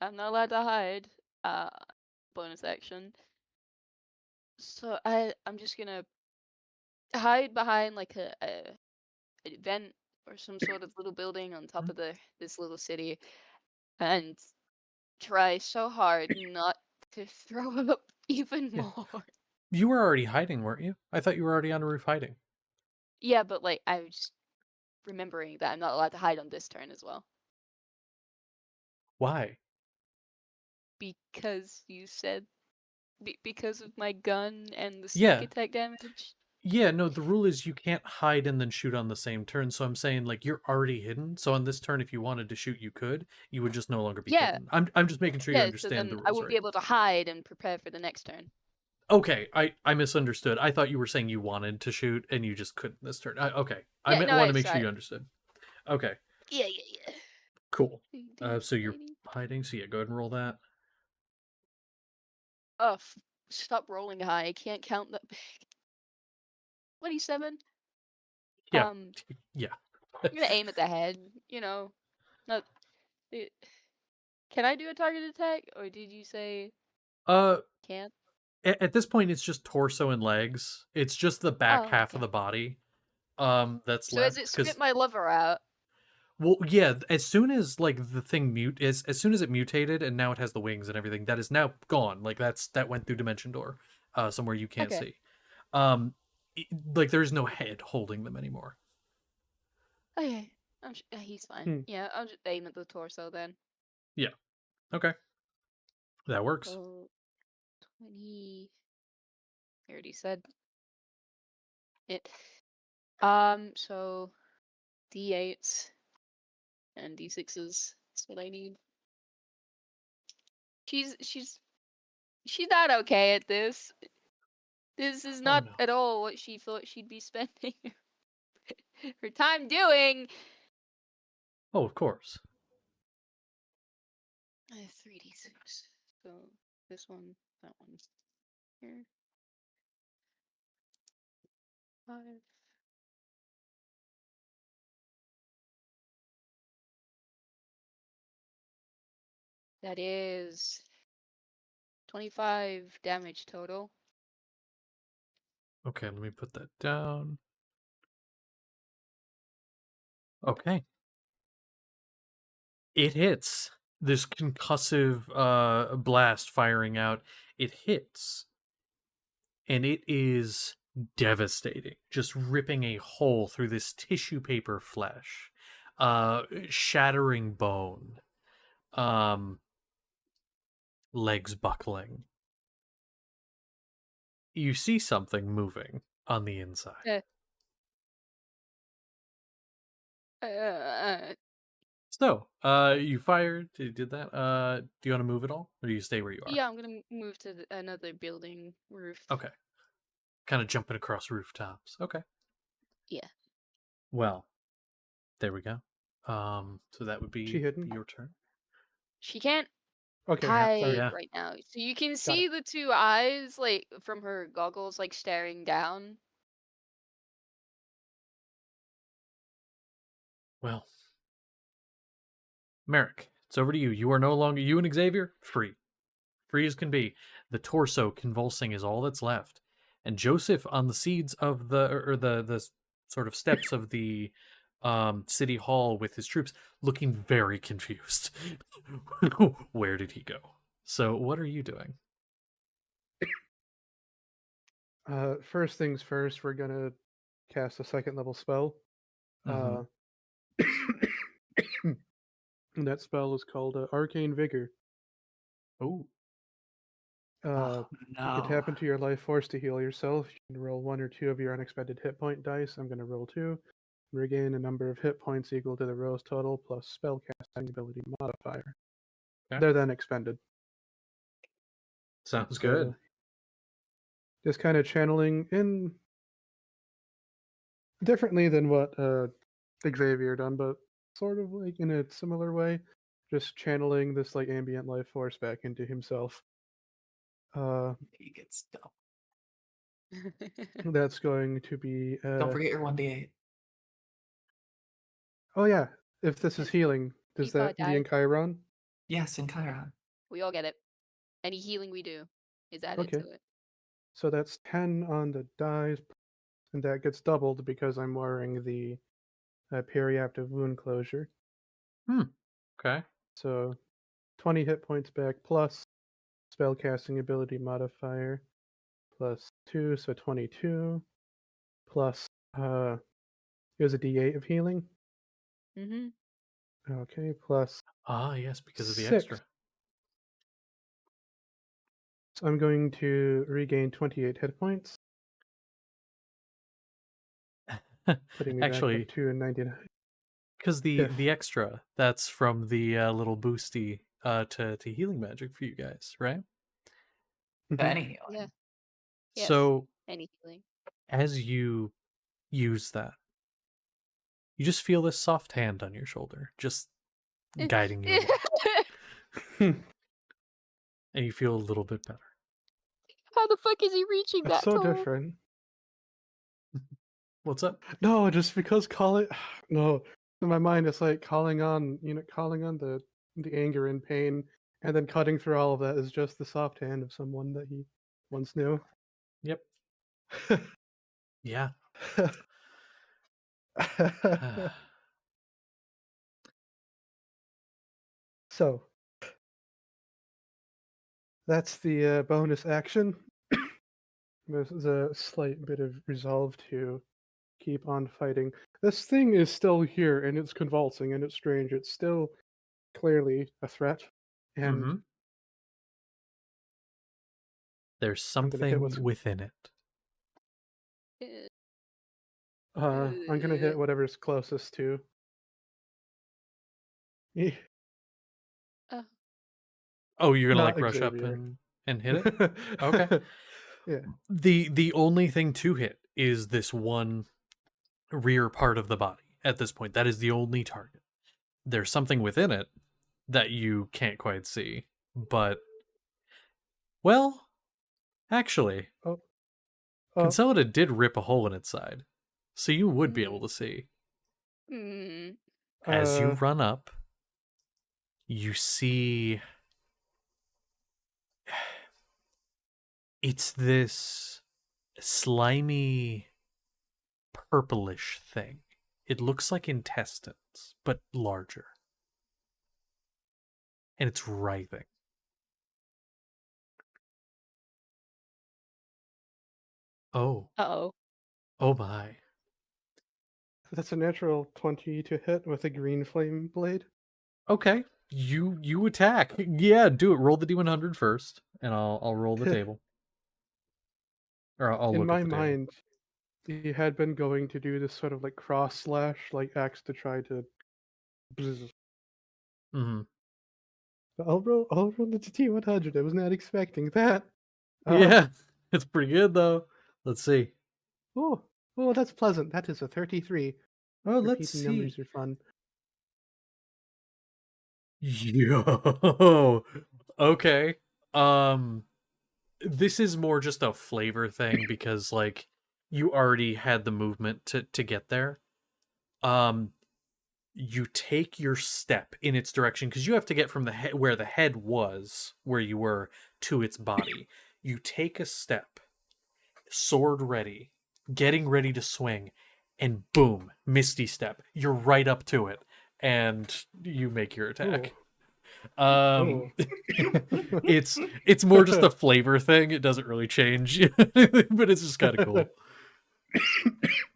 I'm not allowed to hide. Uh, bonus action. So I'm just gonna hide behind like a vent or some sort of little building on top of this little city, and try so hard not to throw up even Yeah. more. You were already hiding, weren't you? I thought you were already on a roof hiding. Yeah, but like I was just remembering that I'm not allowed to hide on this turn as well Why? because you said because of my gun and the sneak Yeah. attack damage. Yeah, no, the rule is you can't hide and then shoot on the same turn. So I'm saying like you're already hidden. So on this turn, if you wanted to shoot, you could. You would just no longer be Yeah, hidden. I'm just making sure you yeah. So understand the then I rules, won't right? be able to hide and prepare for the next turn. Okay, I misunderstood. I thought you were saying you wanted to shoot and you just couldn't this turn. Okay, I Yeah, no, want I to make sure sorry. you understood. Okay, Yeah, yeah, cool. yeah. So you're hiding. So yeah, go ahead and roll that. Oh, stop rolling high. I can't count that big. 27. Yeah, yeah. I'm gonna aim at the head. You know, not. It, can I do a target attack, or did you say Uh, can't? at this point, it's just torso and legs. It's just the back Oh, half of okay. the body. That's So has left it because spit my liver out? well, yeah. As soon as like the thing as soon as it mutated and now it has the wings and everything, that is now gone. Like that went through Dimension Door, somewhere you can't Okay. see. Um, like there's no head holding them anymore. Okay. He's fine. Hmm. Yeah, I'll just aim at the torso then. Yeah. Okay. That works. So 20. I already said it. So D8s and D6s. That's what I need. She's not okay at this. This is Oh not no. at all what she thought she'd be spending her time doing. Oh, of course. 3d6. So this one, that one here. 5. That is 25 damage total. Okay, let me put that down. Okay. It hits. This concussive blast firing out. It hits. And it is devastating. Just ripping a hole through this tissue paper flesh. Shattering bone. Legs buckling. You see something moving on the inside. So, you fired. You did that. Do you want to move at all, or do you stay where you are? Yeah, I'm gonna move to another building roof. Okay. Kind of jumping across rooftops. Okay. Yeah. Well, there we go. So that would She be hidden? your turn. She can't Okay, hide sorry. Yeah. right now. So you can Got see it. the two eyes, like, from her goggles, like, staring down. Well, Merrick, it's over to you. You are no longer, you and Xavier, free. Free as can be. The torso convulsing is all that's left. And Joseph on the seeds of the sort of steps of the city hall with his troops, looking very confused. Where did he go? So what are you doing? First things first, we're gonna cast a second level spell. Mhm. And that spell is called Arcane Vigor. Oh, Oh, You can no. tap into your life force to heal yourself. You can roll 1 or 2 of your unexpended hit point dice. I'm going to roll 2. Regain a number of hit points equal to the row's total plus spellcasting ability modifier. okay. They're then expended. Sounds So, good. just kind of channeling in differently than what Xavier done, but sort of like in a similar way. Just channeling this like ambient life force back into himself. He gets double. That's going to be. Don't forget your 1d8. Oh yeah, if this is healing, does Keep our that be in dice. Chiron? Yes, in Chiron. We all get it. Any healing we do is added Okay. to it. So that's 10 on the dice, and that gets doubled because I'm wearing the periaptive wound closure. Okay. So 20 hit points back plus spellcasting ability modifier plus 2, so 22 plus it was a d8 of healing. Mm-hmm. Okay, plus Ah, yes, because of the 6. extra. So I'm going to regain 28 hit points, putting me back up Actually, to 99. because the If extra that's from the little boosty to healing magic for you guys, right? Mhm. Any healing. Yeah. Yes. So Any healing. as you use that, you just feel this soft hand on your shoulder, just guiding you along, and you feel a little bit better. How the fuck is he reaching That's that so tall? different. What's up? No, just because calling no. In my mind it's like calling on the anger and pain, and then cutting through all of that is just the soft hand of someone that he once knew. Yep. Yeah. So that's the bonus action. There's a slight bit of resolve to keep on fighting. This thing is still here, and it's convulsing, and it's strange. It's still clearly a threat, and Mm-hmm. There's I'm gonna hit something within it. I'm gonna hit whatever's closest to. Oh, you're gonna Not like rush up Xavier. and hit it? Okay. Yeah. The only thing to hit is this one rear part of the body at this point. That is the only target. There's something within it that you can't quite see, but well, actually, Oh. Consolida did rip a hole in its side, so you would be able to see. Mm. As you Uh, run up, you see it's this slimy purplish thing. It looks like intestines, but larger. And it's writhing. Oh. Uh-oh. Oh my. that's a natural 20 to hit with a green flame blade. Okay. You attack. Yeah, do it. Roll the D100 first, and I'll roll the table. Or I'll In look at my the table. mind, he had been going to do this sort of like cross slash, like axe to try to. Mm-hmm. I'll roll the T100. I was not expecting that. Yeah, it's pretty good though. Let's see. Oh, that's pleasant. That is a 33. Oh, let's Repeating see. numbers are fun. Yo. Okay. This is more just a flavor thing because like you already had the movement to get there. You take your step in its direction because you have to get from the head where the head was, where you were, to its body. You take a step, sword ready, getting ready to swing, and boom, misty step. You're right up to it, and you make your attack. Oh. It's more just a flavor thing. It doesn't really change, but it's just kind of cool.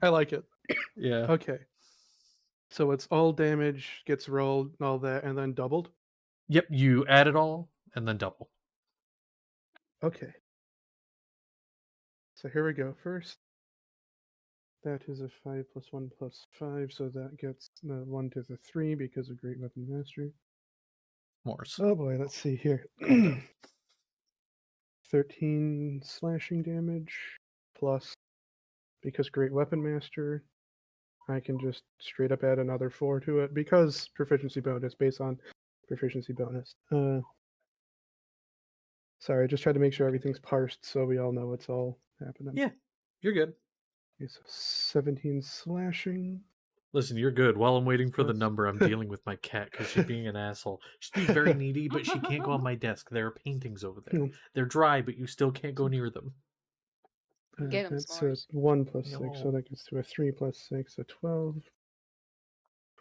I like it. Yeah. Okay. So it's all damage gets rolled and all that, and then doubled. Yep. You add it all and then double. Okay. So here we go. First, that is a 5 plus 1 plus 5, so that gets the 1 to the 3 because of Great Weapon Mastery. Morse. Oh boy, let's see here. 13 slashing damage plus, because Great Weapon Master, I can just straight up add another 4 to it because proficiency bonus based on proficiency bonus. Sorry, I just tried to make sure everything's parsed so we all know what's all happening. Yeah, you're good. Okay, so 17 slashing. Listen, you're good. While I'm waiting for the Plus- number, I'm dealing with my cat because she's being an asshole. She's being very needy, but she can't go on my desk. There are paintings over there. They're dry, but you still can't go near them. Get 'em That's s'mores. 1 plus 6, so No. that gets to a 3 plus 6, a 12.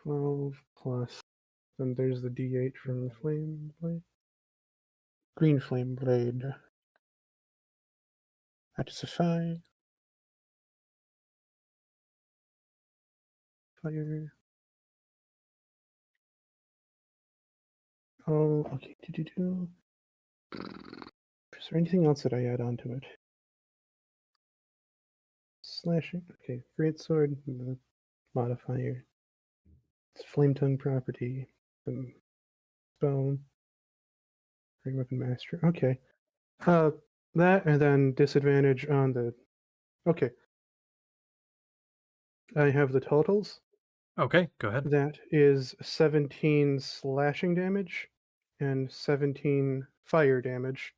12 plus. Then there's the D8 from Flame Blade. Green Flame Blade. That is a 5. Fire. Oh, okay. Is there anything else that I add onto it? Slashing. Okay, Great Sword. The modifier. It's Flame Tongue property. And Bone. Great Weapon Master. Okay. That and then disadvantage on the. Okay. I have the totals. Okay, go ahead. That is 17 slashing damage and 17 fire damage.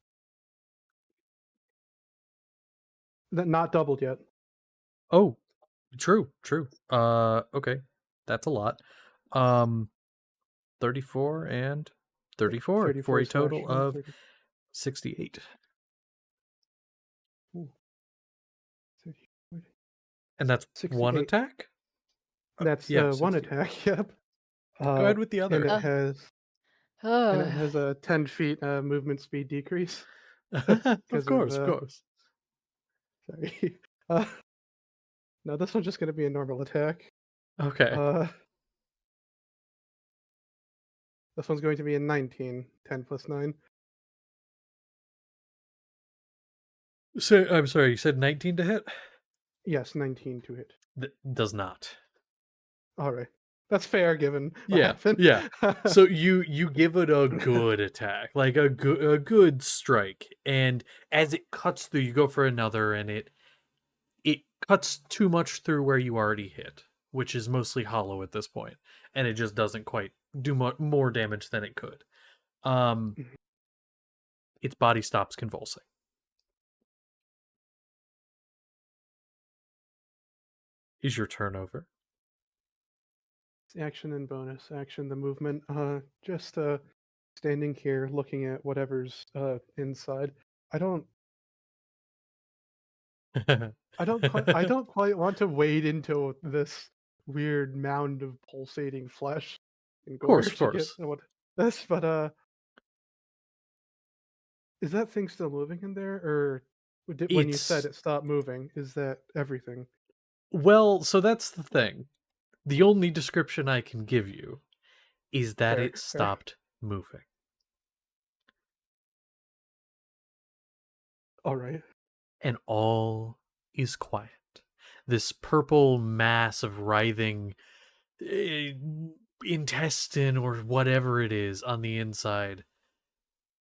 That not doubled yet. Oh, true. Okay. That's a lot. 34 and 34 for 34 a total slashing, of 30. 68. Ooh, 30, And that's one 68. attack? That's Yeah, one 68. attack. Yep. Go ahead with the And other. it has a 10 feet movement speed decrease. Of course. Sorry. No, this one's just going to be a normal attack. Okay. This one's going to be a 19. 10 plus 9. So I'm sorry, you said 19 to hit? Yes, 19 to hit. Does not. All right. That's fair given what Yeah. happened. Yeah. So you give it a good attack, like a good strike, and as it cuts through, you go for another, and it cuts too much through where you already hit, which is mostly hollow at this point, and it just doesn't quite do more damage than it could. Its body stops convulsing. is your turn over. Action and bonus action. The movement. Just standing here looking at whatever's inside. I don't I don't quite want to wade into this weird mound of pulsating flesh and gore Of to get course. what this, but is that thing still moving in there, or when you said It's it stopped moving, is that everything? well, so that's the thing. The only description I can give you is that Fair, it fair. stopped moving. All right. And all is quiet. This purple mass of writhing intestine or whatever it is on the inside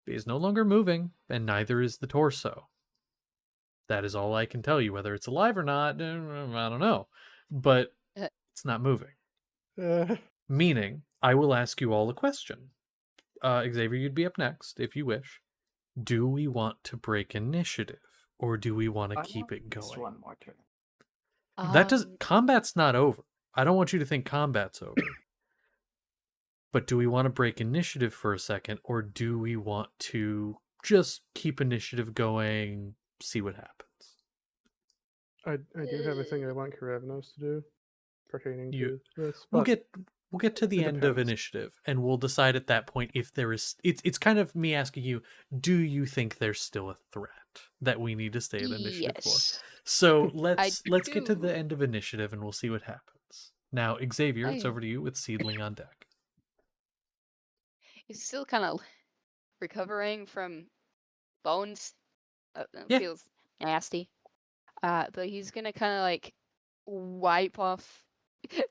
is no longer moving, and neither is the torso. That is all I can tell you. Whether it's alive or not, I don't know. But Uh. it's not moving. Uh, Meaning, I will ask you all a question. Xavier, you'd be up next if you wish. Do we want to break initiative, or do we want to keep it Just going? one more turn. That does combat's not over. I don't want you to think combat's over. But do we want to break initiative for a second, or do we want to just keep initiative going, see what happens? I do have a thing I want Karavnos to do pertaining You- to this. We'll But get to the it end of depends. initiative, and we'll decide at that point if there is. It's kind of me asking you: do you think there's still a threat that we need to stay in initiative for? Yes. So I let's get to do. the end of initiative, and we'll see what happens. Now, Xavier, it's I- over to you with Seedling on deck. He's still kind of recovering from bones. That Yeah. feels nasty. But he's gonna kind of like wipe off,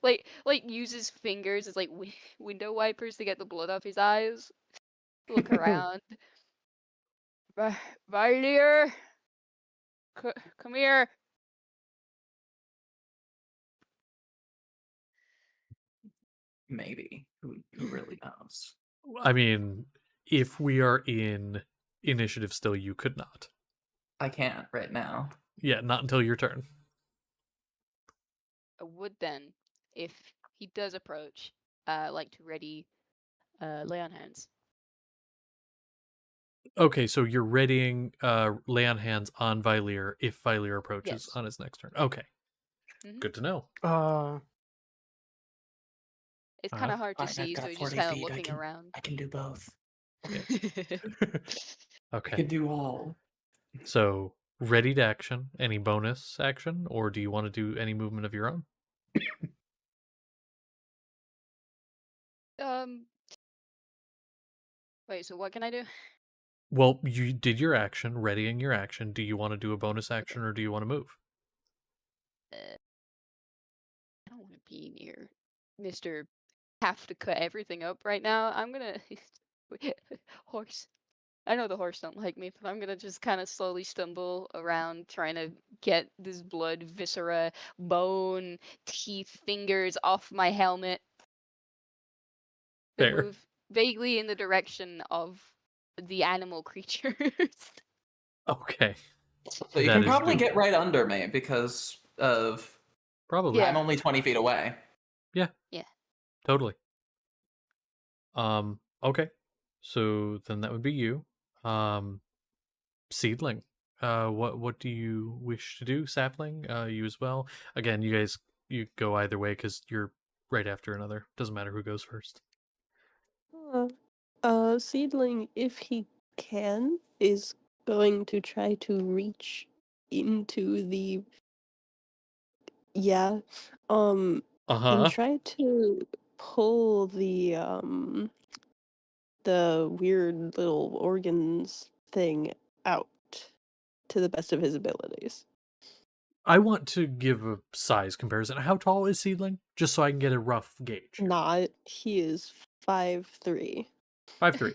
like use his fingers as like window wipers to get the blood off his eyes. Look around. Valier, come here. Maybe. Who really knows? I mean, if we are in initiative still, you could not. I can't right now. Yeah, not until your turn. I would then, if he does approach, like to ready, lay on hands. Okay, so you're readying lay on hands on Valier if Valier approaches Yes. on his next turn. Okay. Mhm. Good to know. It's kind of hard to I've see, got so he's just 40 kind of feet, looking around. I can do both. Okay. I can do all. So ready to action. Any bonus action, or do you want to do any movement of your own? Wait, so what can I do? Well, you did your action, readying your action. Do you want to do a bonus action, or do you want to move? I don't want to be near Mr. Have to cut everything up right now. I'm gonna horse. I know the horse don't like me, but I'm gonna just kind of slowly stumble around trying to get this blood, viscera, bone, teeth, fingers off my helmet. And Fair. move vaguely in the direction of the animal creatures. Okay. So you That can is probably get doable. right under me because of Probably. Yeah. I'm only 20 feet away. Totally. Okay. So then that would be you. Seedling. What do you wish to do? Sapling? You as well. Again, you guys you go either way because you're right after another. Doesn't matter who goes first. Seedling, if he can, is going to try to reach into the and Uh-huh. try to pull the weird little organs thing out to the best of his abilities. I want to give a size comparison. How tall is Seedling? Just so I can get a rough gauge. Not, he is 5'3". 5'3".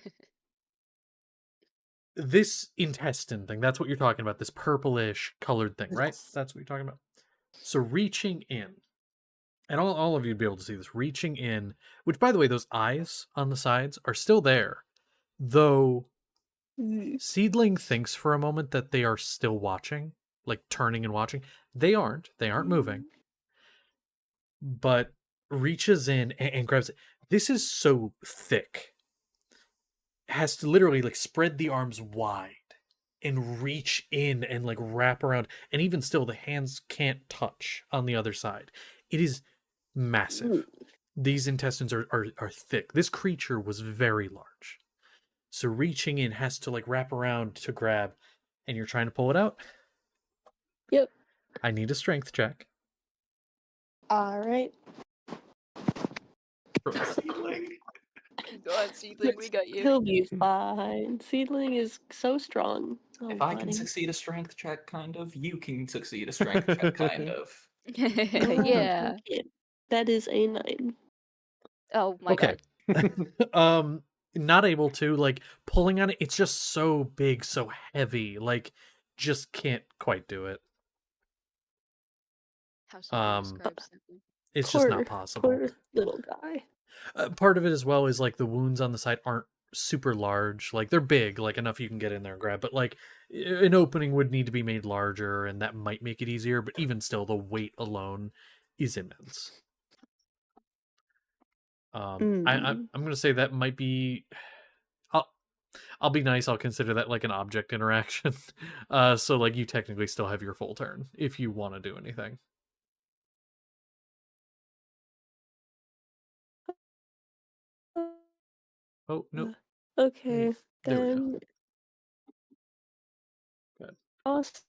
This intestine thing, that's what you're talking about, this purplish colored thing, right? Yes. That's what you're talking about. So reaching in, and all of you'd be able to see this, reaching in, which by the way, those eyes on the sides are still there, though Seedling thinks for a moment that they are still watching, like turning and watching. They aren't moving. but reaches in and grabs it. This is so thick. Has to literally like spread the arms wide and reach in and like wrap around, and even still the hands can't touch on the other side. It is massive. These intestines are thick. This creature was very large. So reaching in has to like wrap around to grab, and you're trying to pull it out. Yep. I need a strength check. All right. Seedling. Go on, Seedling, we got you. He'll be fine. Seedling is so strong. Oh, If I can buddy. succeed a strength check, kind of, you can succeed a strength check, kind of. No, Yeah. you can't. That is a 9. Oh my Okay. god. Not able to, like, pulling on it, it's just so big, so heavy, like, just can't quite do it. How someone Um, describes something. It's just not possible. Poor little guy. Part of it as well is like the wounds on the side aren't super large. Like they're big, like enough you can get in there and grab. But like an opening would need to be made larger, and that might make it easier. But even still, the weight alone is immense. I'm gonna say that might be. I'll be nice. I'll consider that like an object interaction. So like you technically still have your full turn if you want to do anything. Oh no. Okay, There we go. then Good. also,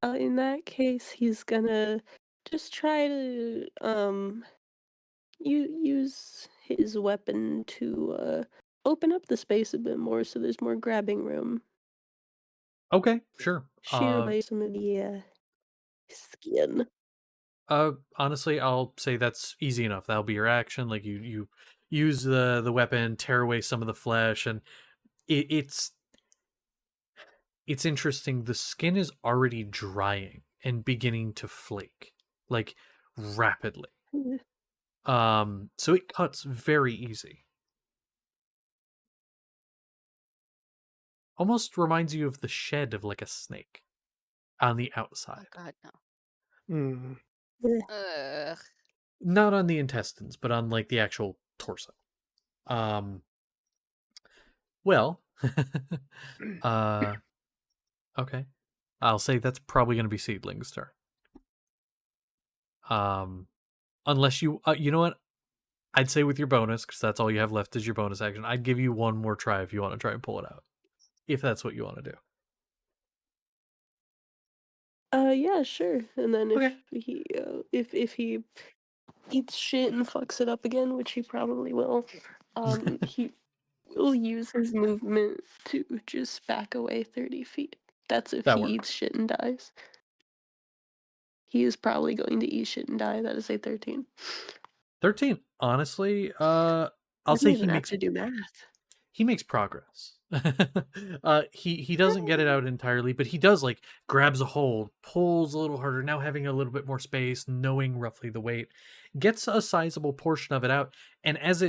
in that case, he's gonna just try to use his weapon to open up the space a bit more, so there's more grabbing room. Okay, sure. Shear away some of the skin. Honestly, I'll say that's easy enough. That'll be your action. Like you use the weapon, tear away some of the flesh, and it's interesting. The skin is already drying and beginning to flake, like rapidly. So it cuts very easy. Almost reminds you of the shed of like a snake on the Oh outside. god, no. Mm. Ugh. Not on the intestines, but on like the actual torso. Well, okay. I'll say that's probably going to be Seedling's turn. Unless you, you know what? I'd say with your bonus, because that's all you have left is your bonus action. I'd give you one more try if you want to try and pull it out, if that's what you want to do. Yeah, sure. And then Okay. if he eats shit and fucks it up again, which he probably will, he will use his movement to just back away 30 feet. That's if That he works. eats shit and dies. He is probably going to eat shit and die. That is a 13. 13. Honestly, I'll I say don't even have to do math. he makes progress. He doesn't get it out entirely, but he does like grabs a hold, pulls a little harder, now having a little bit more space, knowing roughly the weight, gets a sizable portion of it out, and as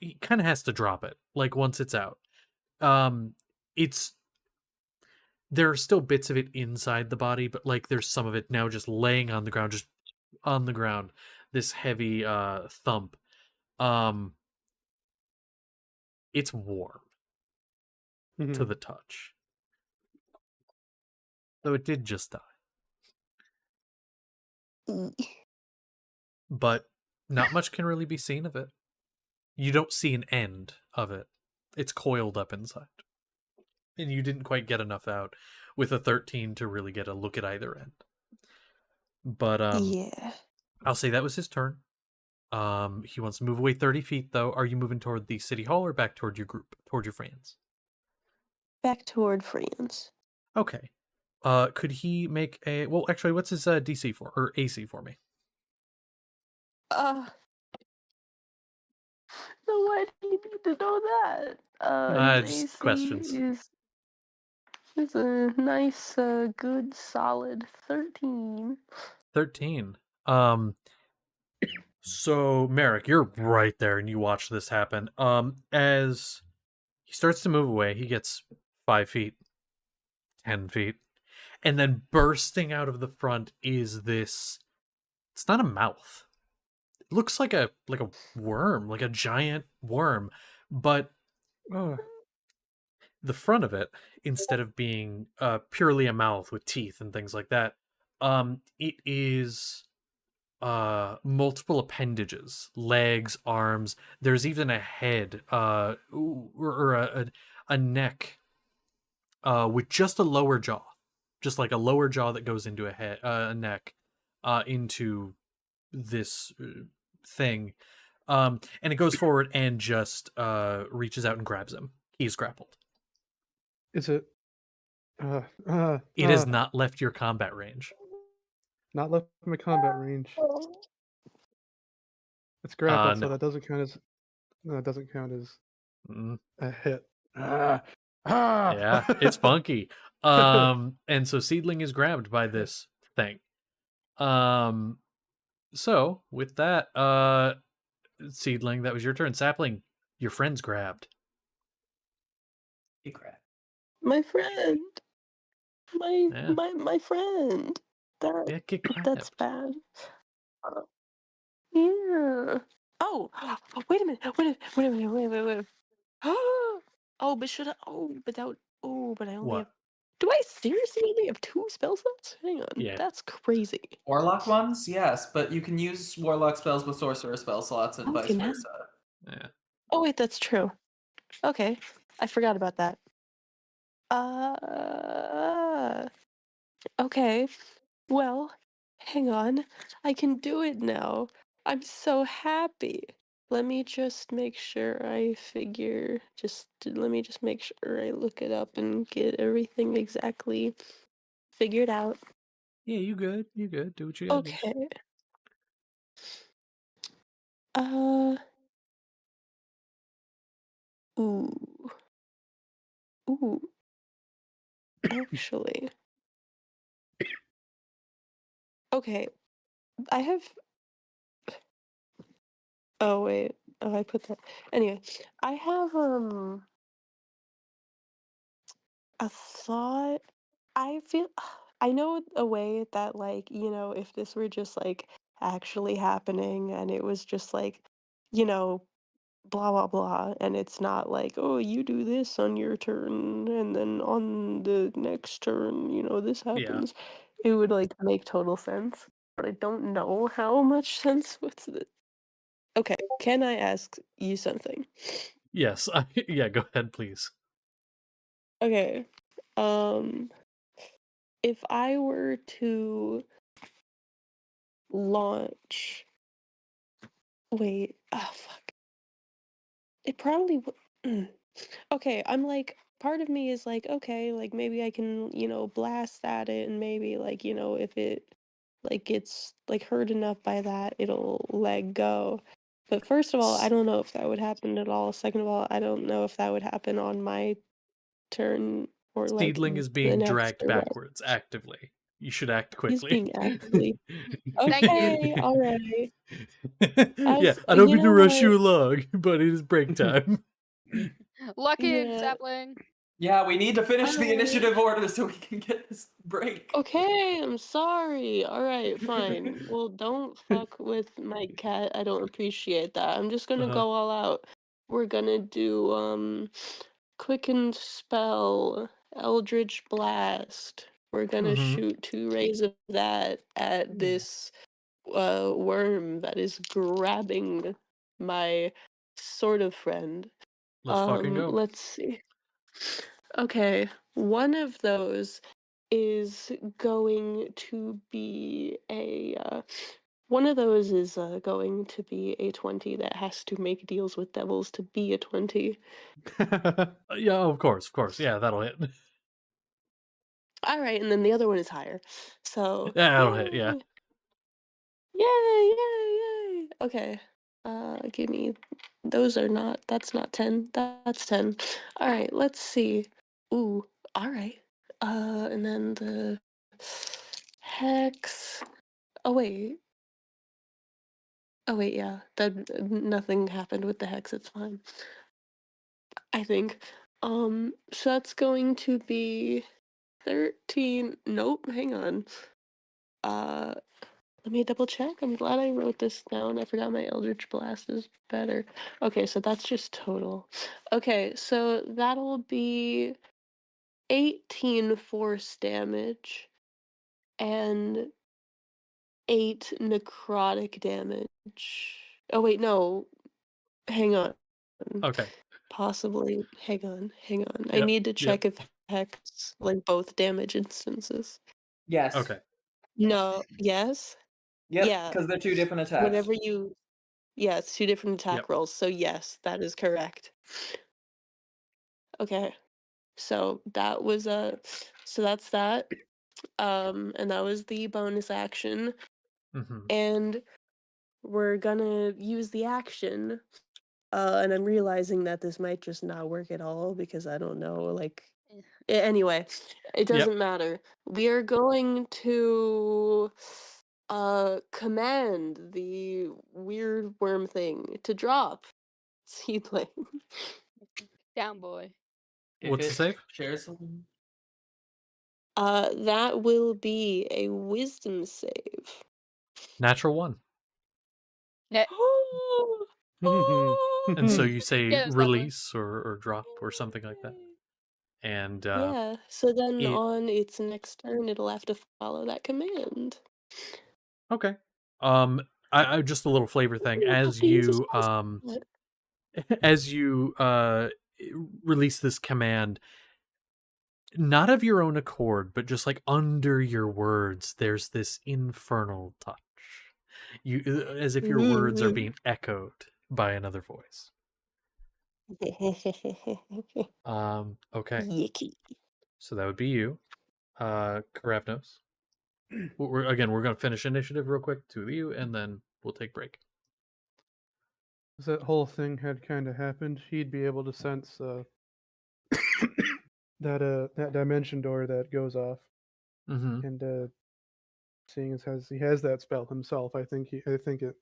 he kind of has to drop it, like once it's out. It's there are still bits of it inside the body, but like there's some of it now just laying on the ground, just on the ground, this heavy thump. It's warm to the touch. Though it did just die. But not much can really be seen of it. You don't see an end of it. It's coiled up inside. And you didn't quite get enough out with a 13 to really get a look at either end. But yeah. I'll say that was his turn. He wants to move away 30 feet though. Are you moving toward the city hall or back toward your group, toward your friends? Back toward friends. Okay. Could he make a well actually what's his DC for or AC for me? No, why do you need to know that? His Just AC questions. is a nice, good, solid 13. 13. So Merrick, you're right there and you watch this happen. As he starts to move away, he gets 5 feet, 10 feet, and then bursting out of the front is this It's not a mouth. It looks like a worm, like a giant worm, but Oh, the front of it, instead of being purely a mouth with teeth and things like that, it is multiple appendages, legs, arms. There's even a head, or a neck, with just a lower jaw, just like a lower jaw that goes into a head, a neck, into this thing, and it goes forward and just reaches out and grabs him. He's grappled. is it? It has not left your combat range. Not left my combat range. It's grappled, so No. that doesn't count as. No, it doesn't count as Mm, a hit. Ah! yeah, it's funky. And so Seedling is grabbed by this thing. So with that, Seedling, that was your turn. Sapling, your friend's grabbed. He grabbed. My friend. Yeah, My friend. yeah, get That's grabbed. bad. Uh, yeah. Oh, wait a minute. Wait a minute. Wait. Oh, but should I? Oh, but that would. Oh, but I only have. What? Do I seriously only have 2 spell slots? Hang on. Yeah. That's crazy. Warlock ones, yes, but you can use Warlock spells with Sorcerer spell slots and vice Okay, now. versa. Yeah. Oh, wait, that's true. Okay. I forgot about that. Uh. Okay. Well, hang on. I can do it now. I'm so happy. Let me just make sure I figure. Let me just make sure I look it up and get everything exactly figured out. Yeah, you good. You good. Do what you gotta do. Okay. Uh. Ooh. Ooh. Actually. Okay. I have. Oh, wait. Oh, I put that. Anyway, I have, a thought. I feel I know a way that, like, if this were just like actually happening and it was just like, you know, blah blah blah, and it's not like, oh, you do this on your turn and then on the next turn, this Yeah. happens. It would like make total sense, but I don't know how much sense with the. Okay, can I ask you something? Yes. Yeah, go ahead, please. Okay. Um, if I were to launch. Wait. Oh, fuck. It probably would. Okay, I'm like, part of me is like, okay, like maybe I can, blast at it and maybe like, if it like gets like hurt enough by that, it'll let go. But first of all, I don't know if that would happen at all. Second of all, I don't know if that would happen on my turn or like Seedling is the being next dragged or what. backwards actively. You should act He's quickly. being actively. Thank Okay, you. all right. Yeah, As I don't you mean to know rush what? you along, but it is break time. Lock in, Yeah. Sapling. Yeah, we need to finish the Alright. initiative order so we can get this break. Okay, I'm sorry. All right, fine. Well, don't fuck with my cat. I don't appreciate that. I'm just gonna Uh-huh. go all out. We're gonna do quicken spell, Eldritch Blast. We're gonna Mhm. shoot 2 rays of that at this worm that is grabbing my sort of friend. Let's fucking go. Let's see. Okay, one of those is going to be one of those is going to be a 20 that has to make deals with devils to be a 20. Yeah, of course. Yeah, that'll hit. All right, and then the other one is higher. So, Yeah, that'll hit. Yeah. yay. Yay. Okay. Give me that's not 10. That's 10. All right, let's see. Ooh, all right. And then the hex. Oh wait. Oh wait, yeah. That nothing happened with the hex. It's fine. I think. So that's going to be 13. Nope, hang on. Uh Let me double check. I'm glad I wrote this down. I forgot my Eldritch Blast is better. Okay, so that's just total. Okay, so that'll be 18 force damage and 8 necrotic damage. Oh wait, no. Hang on. Okay. Possibly. Hang on. I Yep. need to Yep. check if hex like both damage instances. Yes. Okay. No. Yes. Yep. Yeah. Because they're two different attacks. Whenever you. Yeah, it's 2 different attack Yep. rolls. So yes, that is correct. Okay. So that was so that's that. And that was the bonus action. Mm-hmm. And we're gonna use the action. And I'm realizing that this might just not work at all because I don't know, like anyway, it doesn't matter. We are going to command the weird worm thing to drop seedling. Down, boy. If What's the it save? shares. That will be a wisdom save. Natural 1. Yeah. And so you say Yeah, there's that one. release or drop or something like that. And Yeah, so then it on its next turn, it'll have to follow that command. okay. I just a little flavor thing Ooh, I have as to use a you spell slot. as you release this command, not of your own accord, but just like under your words, there's this infernal touch. You as if your words are being echoed by another voice. Okay. Yicky. So that would be you, Karavnos. We're going to finish initiative real quick, 2 of you, and then we'll take break. If that whole thing had kind of happened, he'd be able to sense that dimension door that goes off, Mm-hmm. and seeing as he has that spell himself, I think it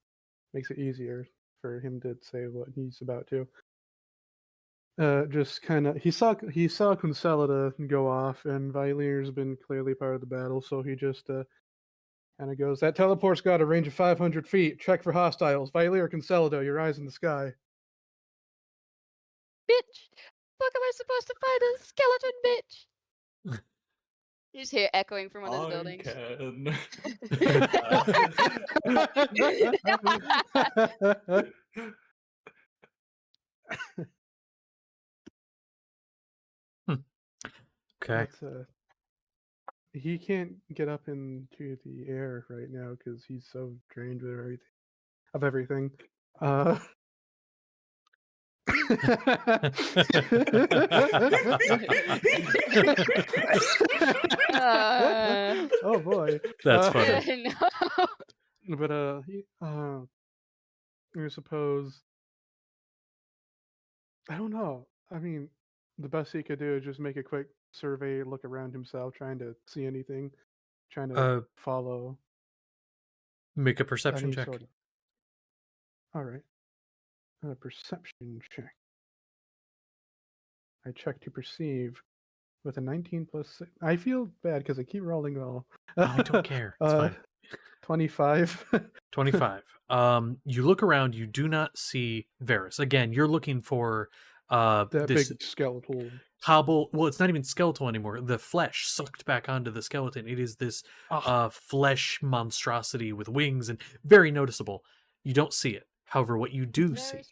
makes it easier for him to say what he's about to. Just kind of he saw Concelida go off, and Vailir's been clearly part of the battle, so he just kind of goes, "That teleport's got a range of 500 feet. Check for hostiles. Vailir, Concelida, your eyes in the sky." Bitch! Fuck am I supposed to find a skeleton, bitch? You just hear echoing from one of the buildings. Okay. But, he can't get up into the air right now because he's so drained of everything. Oh boy, That's funny. No. But I suppose I don't know. I mean, the best he could do is just make a quick survey, look around himself, trying to see anything, trying to follow Make a perception any check. sort of. All right, perception check. I check to perceive with a 19 plus 6. I feel bad because I keep rolling well. Oh, I don't care. It's fine. 25. 25. You look around, you do not see Varys. Again, you're looking for that this big skeletal. hobble. Well, it's not even skeletal anymore. The flesh sucked back onto the skeleton. It is this flesh monstrosity with wings and very noticeable. You don't see it. However, what you do see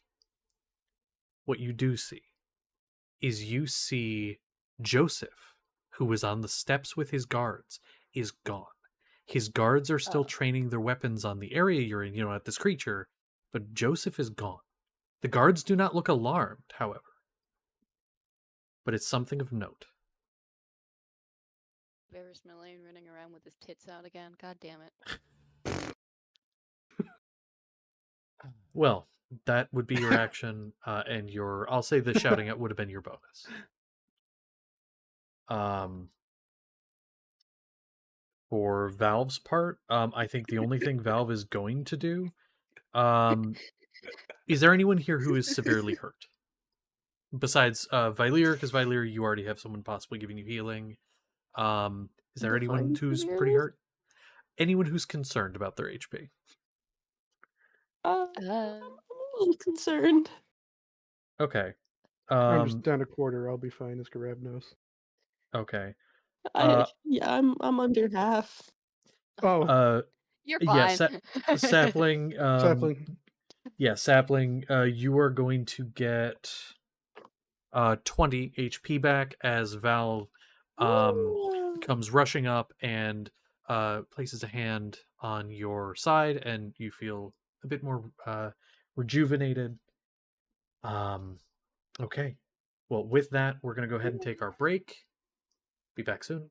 is you see Joseph, who was on the steps with his guards, is gone. His guards are still training their weapons on the area you're in, at this creature, but Joseph is gone. The guards do not look alarmed, however, but it's something of note. Varys Millane running around with his tits out again. God damn it. Well, that would be your action, and I'll say the shouting out would have been your bonus. For Valve's part, I think the only thing Valve is going to do, is there anyone here who is severely hurt? Besides Vailir, because Vailir, you already have someone possibly giving you healing. Is there anyone Define who's pretty severely? hurt? anyone who's concerned about their HP. I'm Uh, a little concerned. Okay. I'm just down a quarter. I'll be fine, as Garab knows. Okay. I'm under half. Oh, you're Yeah, fine. sapling. sapling. Yeah, sapling. You are going to get 20 HP back as Val comes rushing up and places a hand on your side, and you feel a bit more rejuvenated. Okay. Well, with that, we're going to go ahead and take our break. Be back soon.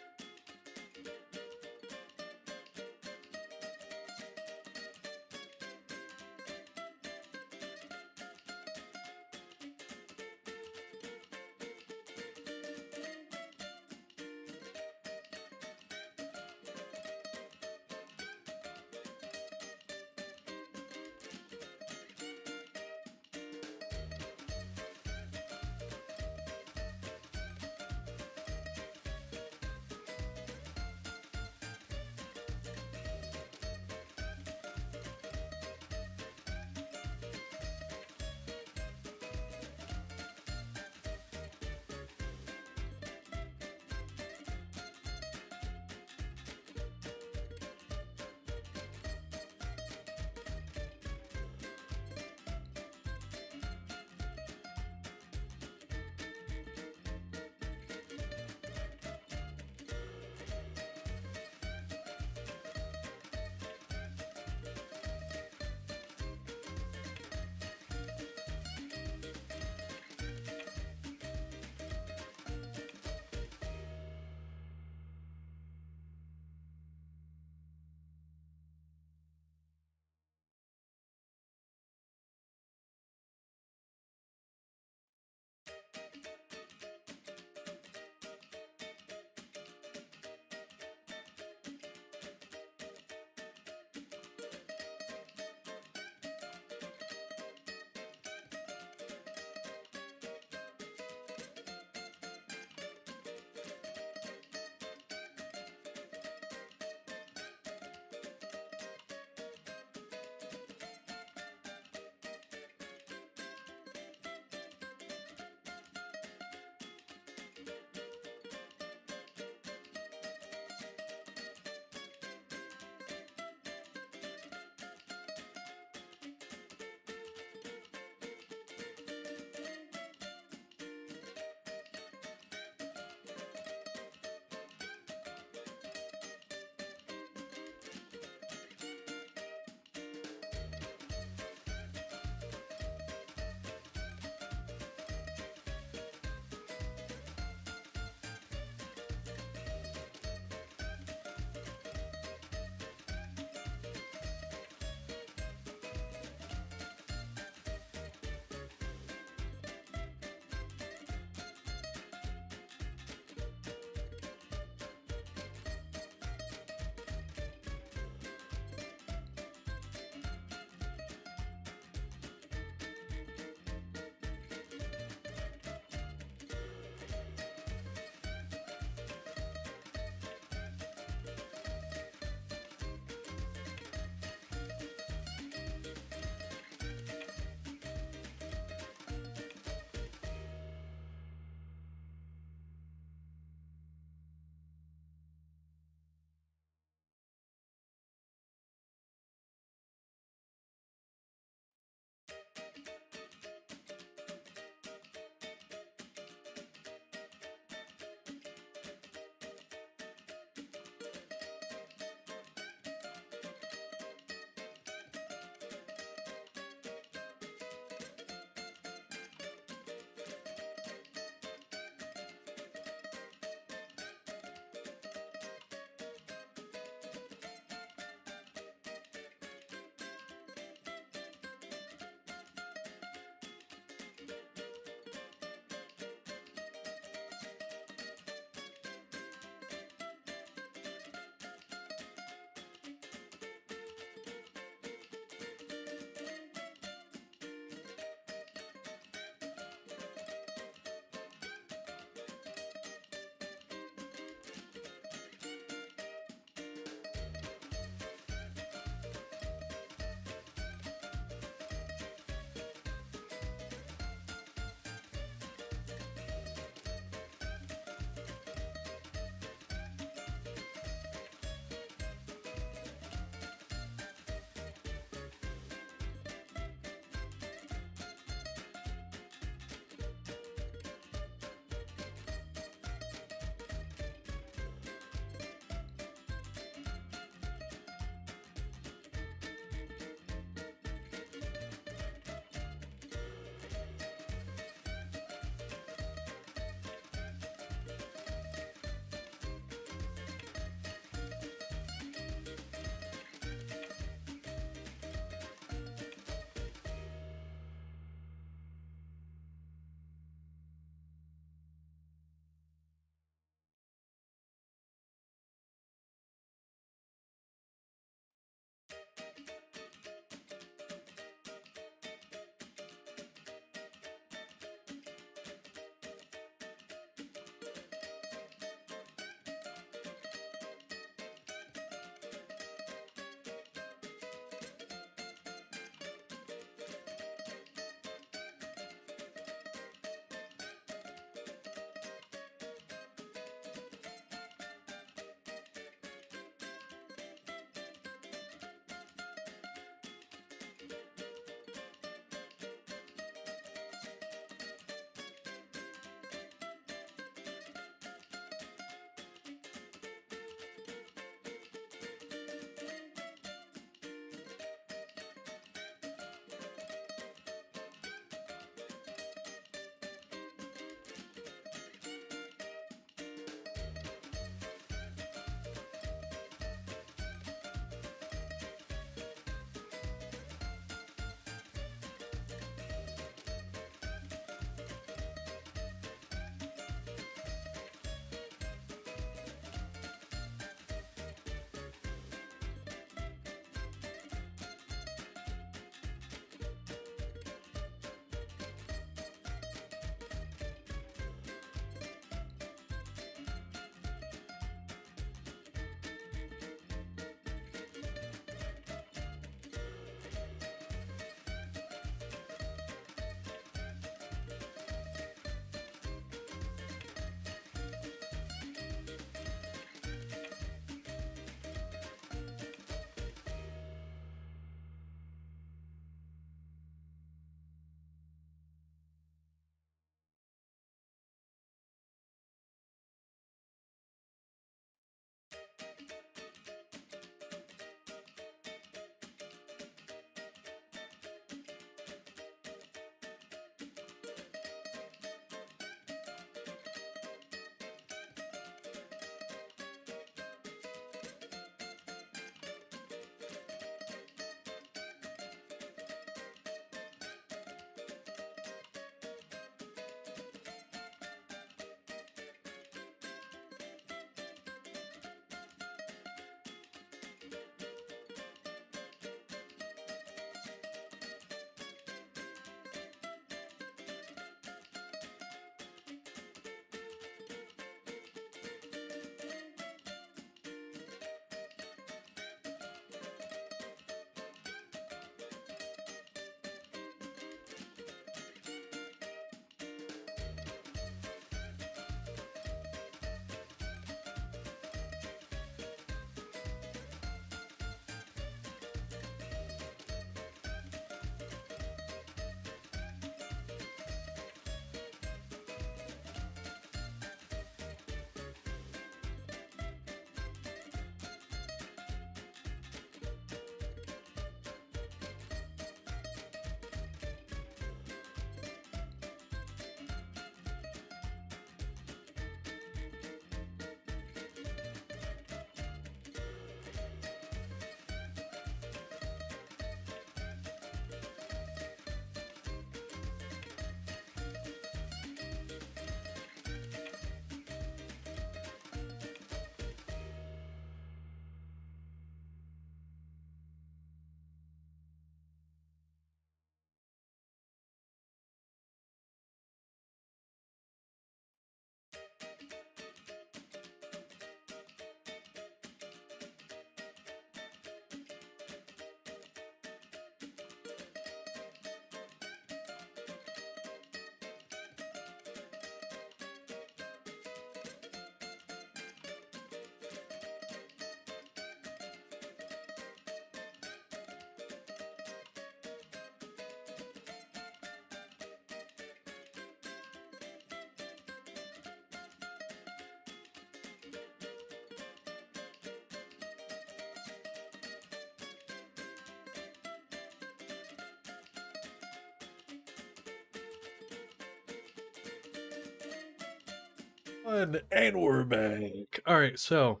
And we're back. All right, so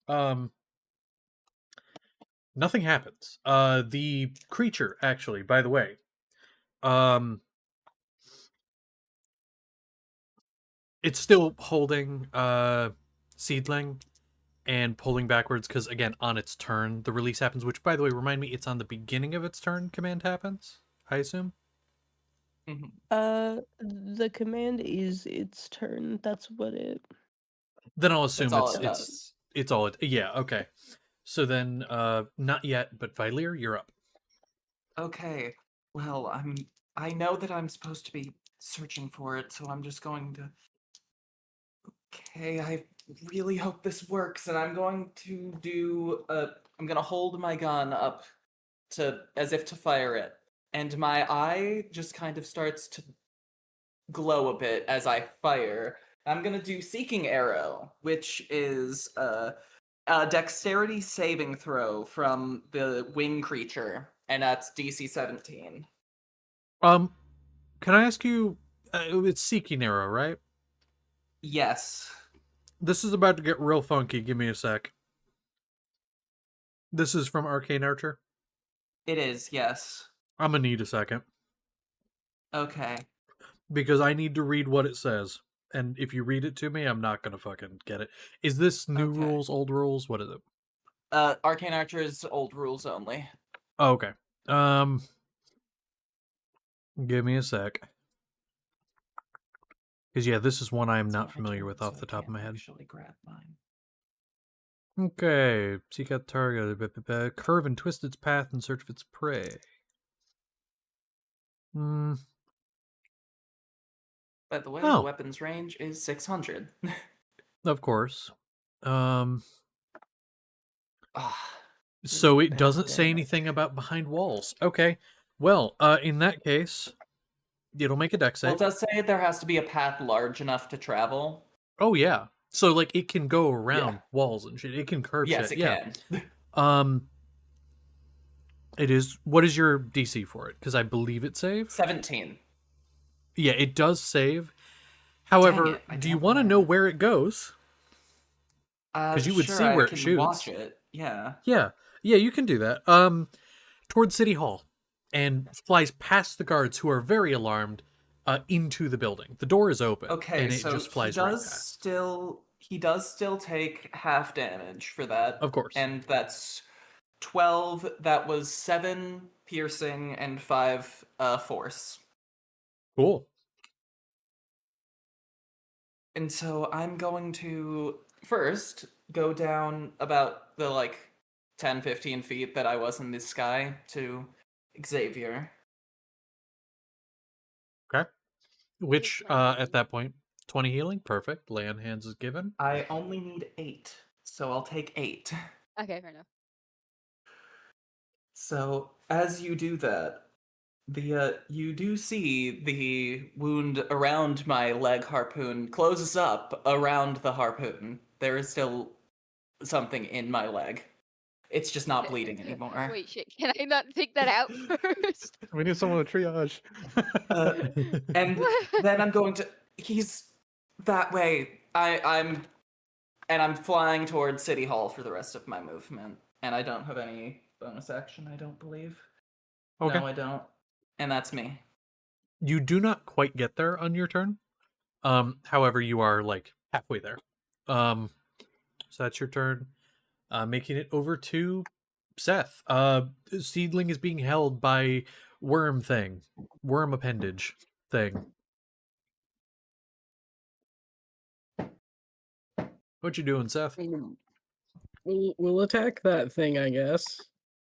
nothing happens. The creature actually, by the way, um it's still holding seedling and pulling backwards because again on its turn the release happens, which by the way remind me it's on the beginning of its turn command happens, I assume. Mhm. The command is its turn. That's what it. Then I'll That's assume all it's it it's does. it's all it, yeah, okay. So then not yet, but Vylir, you're up. Okay. Well, I know that I'm supposed to be searching for it, so I'm just going to. Okay, I really hope this works, and I'm going to do I'm gonna hold my gun up to as if to fire it, and my eye just kind of starts to glow a bit as I fire. I'm gonna do Seeking Arrow, which is a dexterity saving throw from the wing creature, and that's DC 17. Um can I ask you, it's Seeking Arrow, right? Yes, This is about to get real funky. Give me a sec. This is from Arcane Archer. it is, yes. I'm gonna need a second Okay. because I need to read what it says. And if you read it to me, I'm not gonna fucking get it. Is this new Okay. rules, old rules? What is it? Arcane Archer is old rules only. Oh, okay. Um, give me a sec. Because yeah, this is one I am It's not my familiar turn, with so off I the top of can't my head. actually grab mine. Okay, seek out target. Curve and twist its path in search of its prey. Hmm. By the way, the Oh, weapon's range is 600. of course. Um. Ah, So really it bad doesn't say damage. anything about behind walls. Okay. Well, in that case, it'll make a dex Well, it save. does say there has to be a path large enough to travel. Oh yeah. So like it can go Yeah. around walls and shit. It can curve Yes, shit. it Yeah. can. Um. It is. What is your DC for it? Because I believe it save. 17. Yeah, it does save. Dang However, it, I do you don't want to know remember. where it goes? Because you would Sure, see I where it can watch shoots. it. Yeah. Yeah. Yeah, you can do that. Towards City Hall, and flies past the guards who are very alarmed, into the building. The door is open, Okay, and it so just flies right past. he does still take half damage for that. Of course. And that's 12. That was 7 piercing and 5 force. Cool. And so I'm going to first go down about the 10-15 feet that I was in the sky to Xavier. Okay. Which, 20 at that point, 20 healing. Perfect. Lay on hands is given. I only need 8, so I'll take 8. Okay, fair enough. So as you do that, you do see the wound around my leg harpoon closes up around the harpoon. There is still something in my leg. It's just not bleeding anymore. Wait, shit. Can I not take that out first? We need someone to triage. Uh, and then I'm going to. He's that way. I'm flying towards City Hall for the rest of my movement, and I don't have any bonus action. I don't believe. Okay. No, I don't. And that's me. You do not quite get there on your turn. However, you are like halfway there. So that's your turn. Making it over to Seth. Seedling is being held by worm appendage thing. What you doing, Seth? We'll attack that thing, I guess.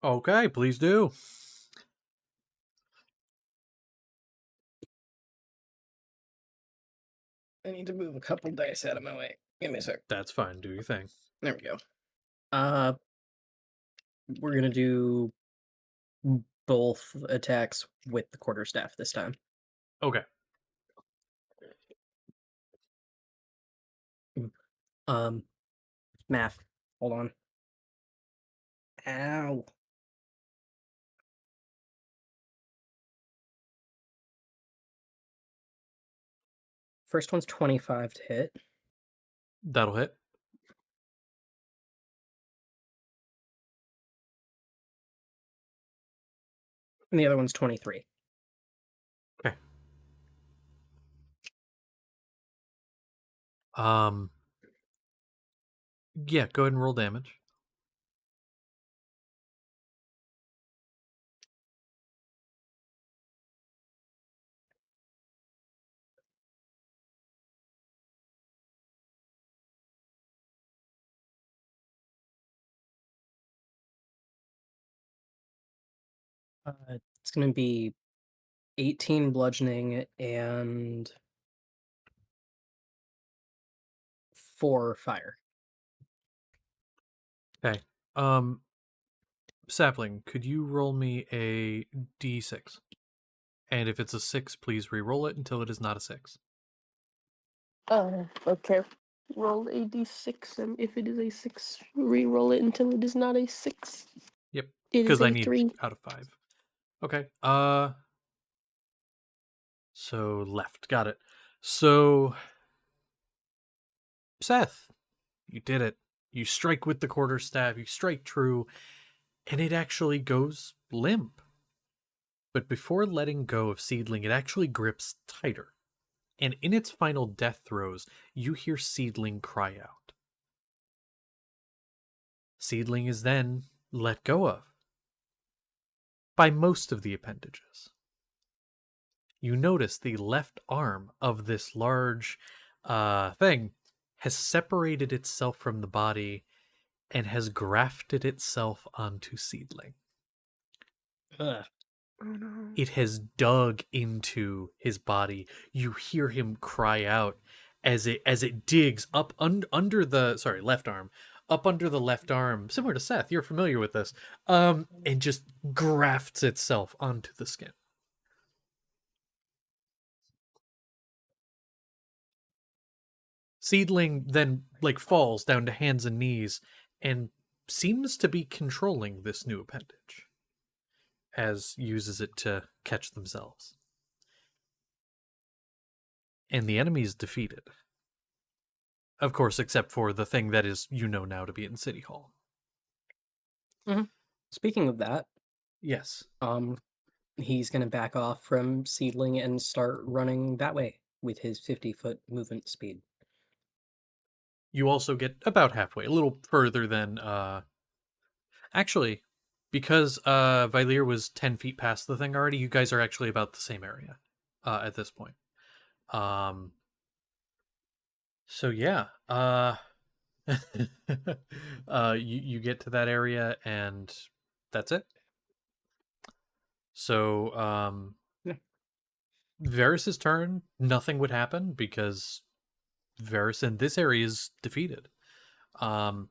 Okay, please do. I need to move a couple dice out of my way. Give me a sec. That's fine. Do your thing. There we go. We're gonna do both attacks with the quarterstaff this time. Okay. Math. Hold on. Ow. First one's 25 to hit. That'll hit. And the other one's 23. Okay. Um. Yeah, go ahead and roll damage. It's going to be 18 bludgeoning and 4 fire. Okay. Sapling, could you roll me a d6? And if it's a 6, please re-roll it until it is not a 6. Okay. Roll a d6, and if it is a 6, re-roll it until it is not a 6. Yep. It is Because I a need 3. out of 5. Okay. So left. Got it. So Seth, you did it. You strike with the quarterstaff, you strike true, and it actually goes limp. But before letting go of Seedling, it actually grips tighter. And in its final death throes, you hear Seedling cry out. Seedling is then let go of by most of the appendages. You notice the left arm of this large thing has separated itself from the body and has grafted itself onto Seedling. Ugh. Oh no. It has dug into his body. You hear him cry out as it digs up under the left arm, up under the left arm, similar to Seth. You're familiar with this, and just grafts itself onto the skin. Seedling then falls down to hands and knees and seems to be controlling this new appendage, as uses it to catch themselves. And the enemy is defeated. Of course, except for the thing that is now to be in City Hall. Speaking of that, Yes. he's going to back off from Seedling and start running that way with his 50-foot movement speed. You also get about halfway, a little further than actually, because Vylir was 10 feet past the thing already, you guys are actually about the same area at this point. So yeah, you get to that area and that's it. So Yeah. Varys' turn, nothing would happen because Varys in this area is defeated. Are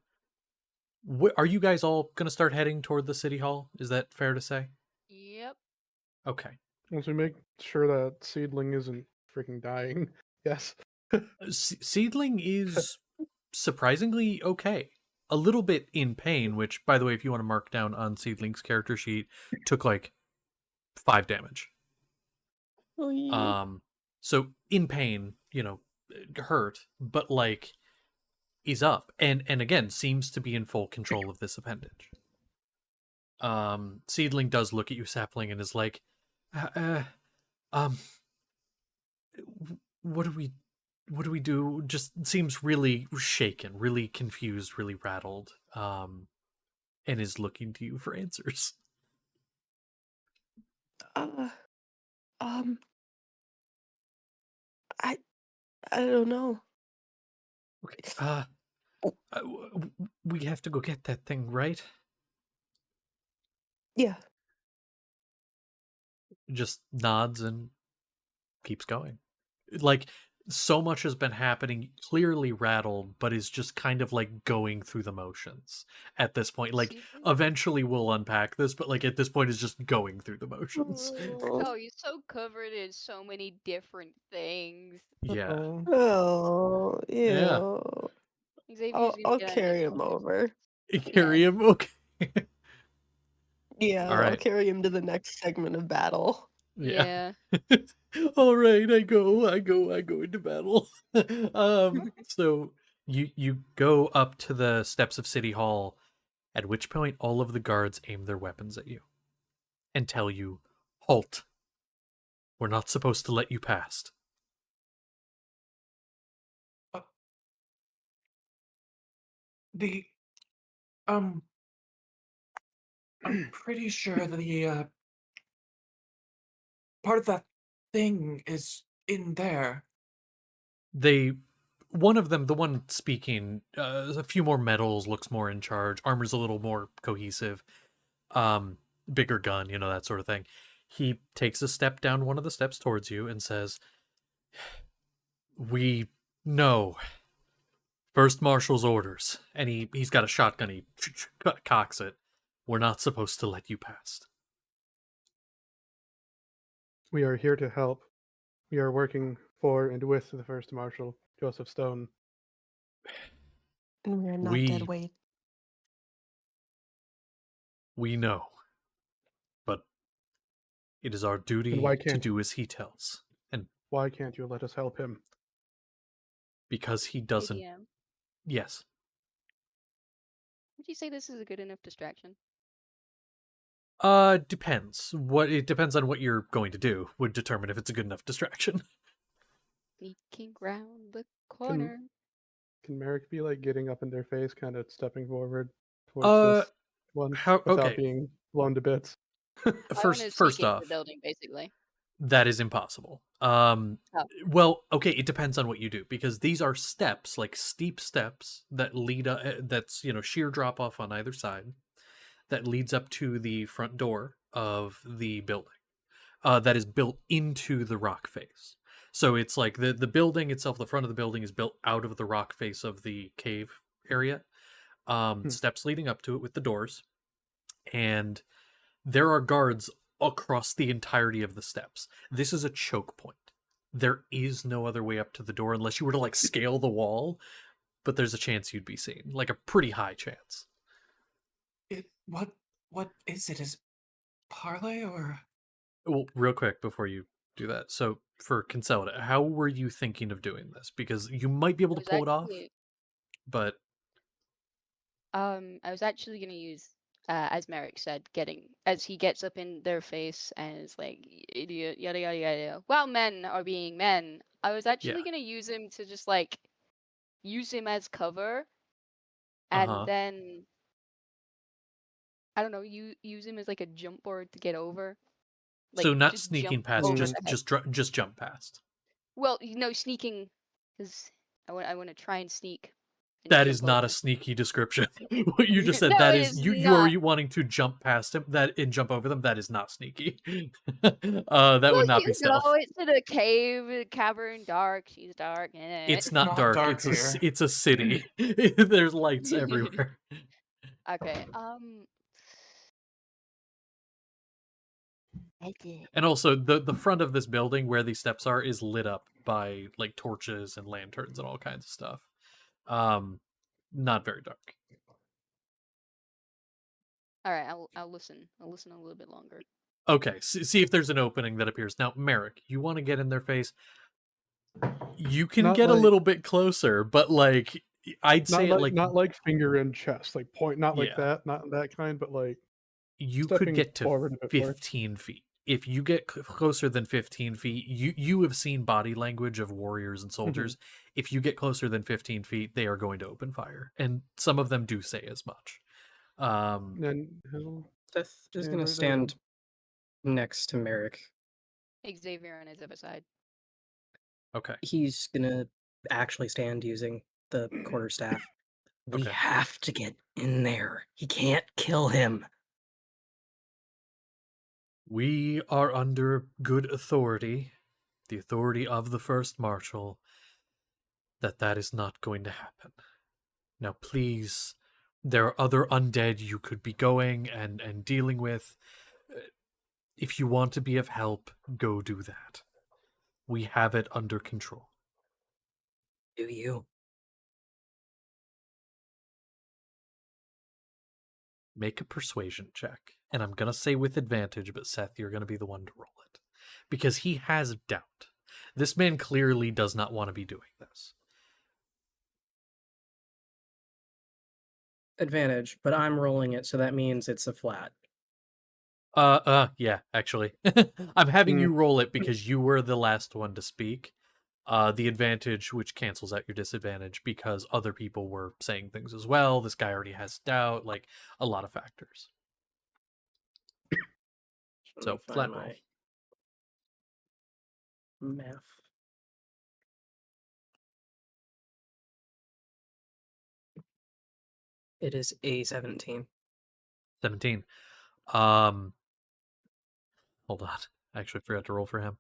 you guys all gonna start heading toward the city hall? Is that fair to say? Yep. Okay. Once we make sure that Seedling isn't freaking dying. Yes. Seedling is surprisingly okay. A little bit in pain, which, by the way, if you want to mark down on Seedling's character sheet, took 5 damage. Oh, yeah. So in pain, hurt, but is up, and again seems to be in full control of this appendage. Seedling does look at you, Sapling, and is like, what do we do? Just seems really shaken, really confused, really rattled, and is looking to you for answers. Uh, um, I don't know. Okay. We have to go get that thing, right? Yeah. Just nods and keeps going. So much has been happening, clearly rattled, but is just kind of going through the motions at this point. Seedling? Eventually we'll unpack this, but at this point is just going through the motions. Oh, you're so covered in so many different things. Yeah. Oh, Yeah. ew. Xavier's gonna I'll get carry him over. Carry him, okay. Yeah, All I'll right. carry him to the next segment of battle. Yeah. Yeah. All right, I go into battle. So You go up to the steps of City Hall, at which point all of the guards aim their weapons at you and tell you, "Halt. We're not supposed to let you past." The um, I'm pretty sure the part of that thing is in there. One of them, the one speaking, a few more medals, looks more in charge, armor's a little more cohesive, bigger gun, that sort of thing. He takes a step down one of the steps towards you and says, "We know First Marshal's orders." And he's got a shotgun, he cocks it. "We're not supposed to let you past." We are here to help. We are working for and with the First Marshal, Joseph Stone. And we're not dead We weight. we know. But it is our And duty why to can't do as he tells. And why can't you let us help him? because he doesn't. ADM, Yes. would you say this is a good enough distraction? Depends. It depends on what you're going to do would determine if it's a good enough distraction. Sneaking round the corner. Can Merrick be like getting up in their face, kind of stepping forward towards Uh, this one how? without Okay. being blown to bits? I want to First sneak into the off, building, basically. that is impossible. Oh. Well, okay, it depends on what you do because these are steps, like steep steps that lead up. That's sheer drop off on either side. That leads up to the front door of the building. That is built into the rock face. So it's like the building itself, the front of the building is built out of the rock face of the cave area. Steps leading up to it with the doors. And there are guards across the entirety of the steps. This is a choke point. There is no other way up to the door unless you were to like scale the wall, but there's a chance you'd be seen. Like a pretty high chance. What is it? Is it parlay or? Well, real quick before you do that. So for Consolidate, how were you thinking of doing this? Because you might be able to pull it off, but I was actually gonna use, as Merrick said, as he gets up in their face and is like, idiot, yada yada yada. While men are being men, I was actually gonna use him to just like use him as cover, and then I don't know, use him as like a jump board to get over. Like, so not just sneaking jump past, over just the head. just jump past. Well, sneaking, because I want to try and sneak. And That jump is not over. a sneaky description. What you just said, No, that it is is you are not. you wanting to jump past him and jump over them. That is not sneaky. That would not be stealth. It's in a cavern, dark. She's dark. It's not dark. It's a city. There's lights everywhere. Okay. And also the front of this building where these steps are is lit up by like torches and lanterns and all kinds of stuff. Not very dark. All right, I'll listen. I'll listen a little bit longer. Okay, see if there's an opening that appears. Now, Merrick, you want to get in their face? You can Not get a like- little bit closer, but like I'd say not like finger in chest, like point, not like Yeah. that, not that kind, but like you stepping could get to forward a bit more. 15 feet. If you get closer than 15 feet, you have seen body language of warriors and soldiers. If you get closer than 15 feet, they are going to open fire, and some of them do say as much. Then he'll Seth is stand gonna right stand next to Merrick. Xavier on his other side. Okay. He's gonna actually stand using the quarterstaff. We Okay. have to get in there. He can't kill him. We are under good authority, the authority of the First Marshal, that is not going to happen. Now, please, there are other undead you could be going and dealing with. If you want to be of help, go do that. We have it under control. Do you? Make a persuasion check. And I'm going to say with advantage, but Seth, you're going to be the one to roll it. Because he has doubt. This man clearly does not want to be doing this. advantage, but I'm rolling it, so that means it's a flat. Yeah, actually. I'm having Mm. you roll it because you were the last one to speak. The advantage, which cancels out your disadvantage because other people were saying things as well. This guy already has doubt, like a lot of factors. Let So, me find flat roll. my math. It is a 17. 17. Hold on. I actually forgot to roll for him.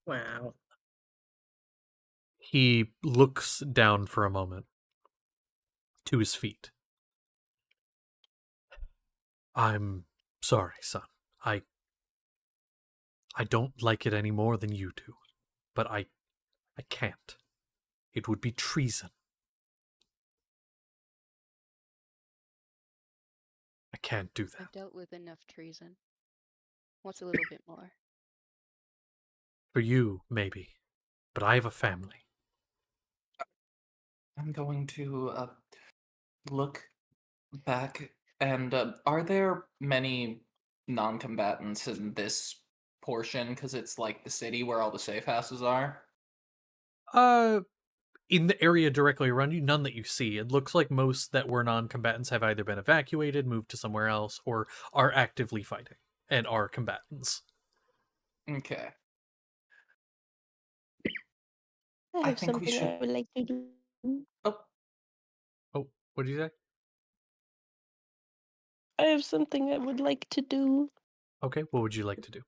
Wow. He looks down for a moment to his feet. I'm sorry, son. I don't like it any more than you do, but I can't. It would be treason. I can't do that. I've dealt with enough treason. What's a little bit more? For you, maybe, but I have a family. I'm going to look back, and are there many non-combatants in this portion? Because it's like the city where all the safe houses are. In the area directly around you, none that you see. It looks like most that were non-combatants have either been evacuated, moved to somewhere else, or are actively fighting and are combatants. Okay. I I have think we something should. I would like to do. Oh, Oh, what did you say? I have something I would like to do. Okay, what would you like to do?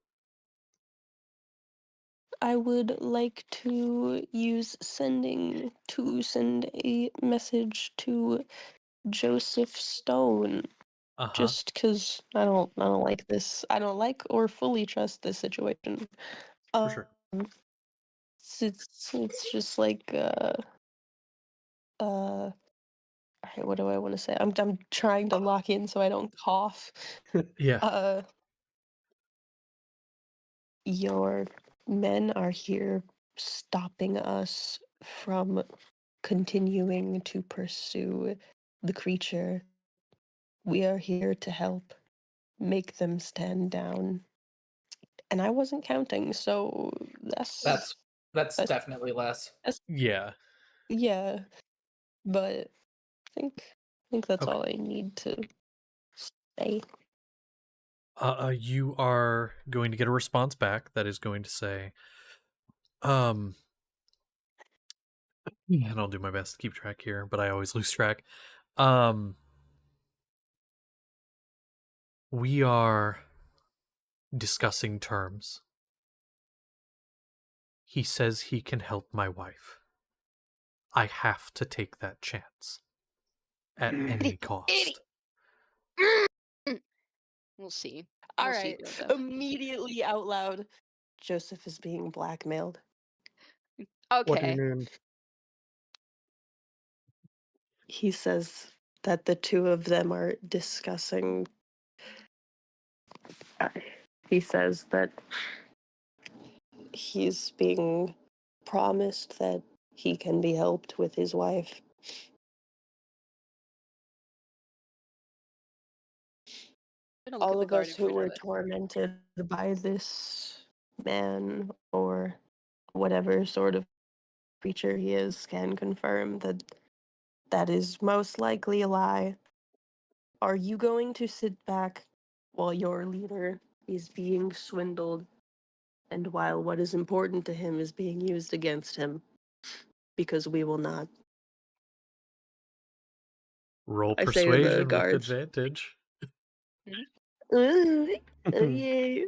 I would like to use sending to send a message to Joseph Stone. Uh-huh. Just because I don't like this. I don't like or fully trust this situation. For sure. It's just like what do I want to say? I'm trying to lock in so I don't cough. Yeah. Your men are here stopping us from continuing to pursue the creature. We are here to help make them stand down. And I wasn't counting, so that's that's definitely less. Yeah. yeah. But I think that's Okay. all I need to say. You are going to get a response back that is going to say, and I'll do my best to keep track here, but I always lose track. We are discussing terms. He says he can help my wife. I have to take that chance. At any cost. We'll see. All We'll see, right. Dodo. Immediately out loud, Joseph is being blackmailed. What do you Okay. mean? He says that the two of them are discussing. He says that he's being promised that he can be helped with his wife. Gonna look All at the of guard us in who front were of it. tormented by this man or whatever sort of creature he is can confirm that that is most likely a lie. Are you going to sit back while your leader is being swindled and while what is important to him is being used against him? Because we will not. Roll I say to the persuasion with guards. advantage. Oh yeah.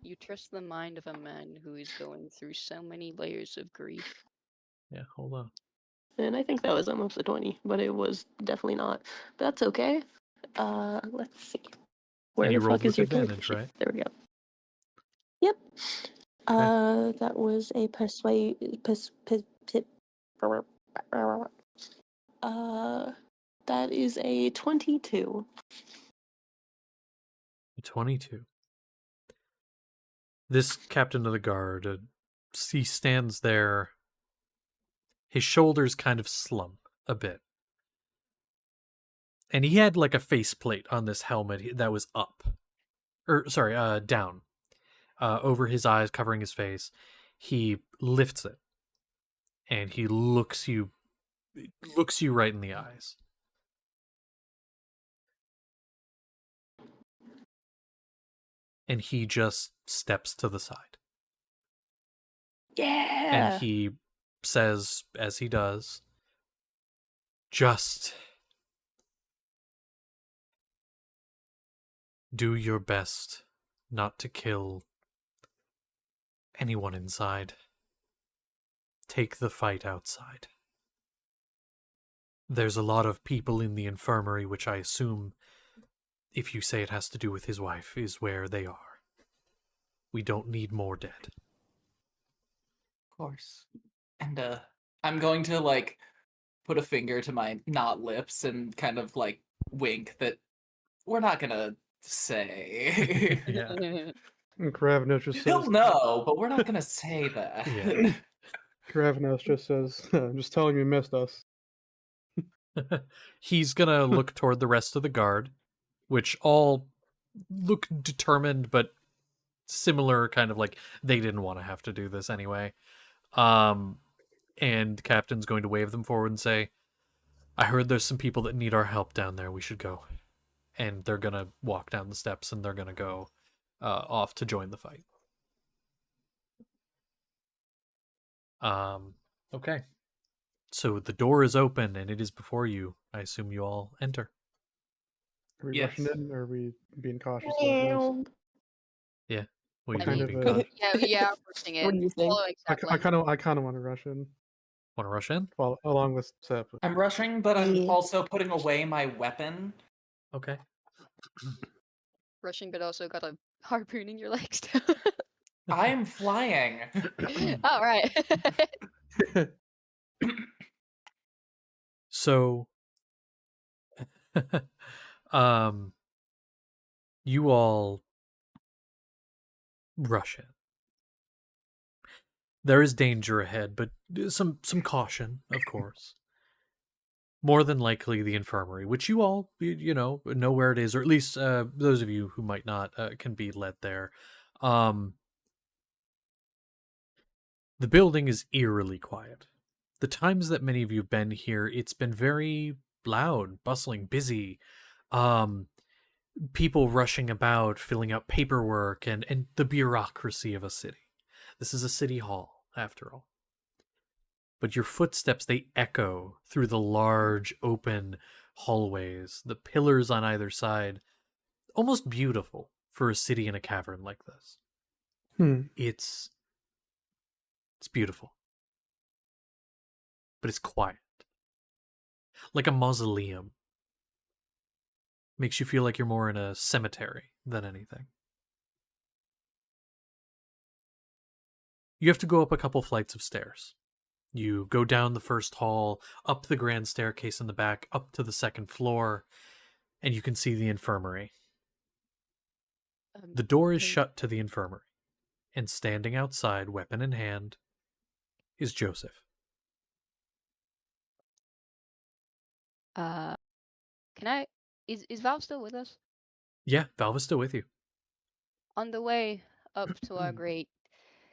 You trust the mind of a man who is going through so many layers of grief. Yeah, hold on. And I think that was almost a 20, but it was definitely not. But that's okay. Let's see. Where And you the rolled fuck is with your advantage, character sheet? right? There we go. Yep. Okay. That was a that is a 22. 22. This captain of the guard, he stands there. His shoulders kind of slump a bit. And he had like a faceplate on this helmet that was up. Down. Over his eyes, covering his face. He lifts it. And he looks you right in the eyes. And he just steps to the side. Yeah. And he says, as he does, just do your best not to kill anyone inside. Take the fight outside. There's a lot of people in the infirmary, which I assume, if you say it has to do with his wife, is where they are. We don't need more dead. Of course. And I'm going to like put a finger to my not lips and kind of like wink that we're not gonna say. Yeah. And Kravnos just He'll says, know, but we're not gonna say that. Yeah. Kravnos just says, I'm just telling you missed us. He's gonna look toward the rest of the guard, which all look determined, but similar, kind of like they didn't want to have to do this anyway. And Captain's going to wave them forward and say, I heard there's some people that need our help down there. We should go. And they're gonna walk down the steps and they're gonna go off to join the fight. Okay. So the door is open and it is before you. I assume you all enter. Are we Yes. rushing in, or are we being cautious? Like this? Meow. Yeah. What What do you kind mean of being cautious? Yeah, pushing it. What do you think? Following I Sapling. kind of want to rush in, Want to rush in? well, along with Sep. I'm rushing, but I'm Yeah. also putting away my weapon. Okay. Rushing, but also got a harpoon in your legs. I am flying. All right. So you all rush in. There is danger ahead, but some caution, of course. More than likely the infirmary, which you all, know where it is, or at least those of you who might not can be led there. The building is eerily quiet. The times that many of you have been here, it's been very loud, bustling, busy. People rushing about, filling out paperwork, and the bureaucracy of a city. This is a city hall, after all. But your footsteps, they echo through the large, open hallways, the pillars on either side. Almost beautiful for a city in a cavern like this. It's beautiful. But it's quiet. Like a mausoleum. Makes you feel like you're more in a cemetery than anything. You have to go up a couple flights of stairs. You go down the first hall, up the grand staircase in the back, up to the second floor, and you can see the infirmary. The door is shut to the infirmary, and standing outside, weapon in hand, is Joseph. Can I? Is Val still with us? Yeah, Valve is still with you. On the way up to our great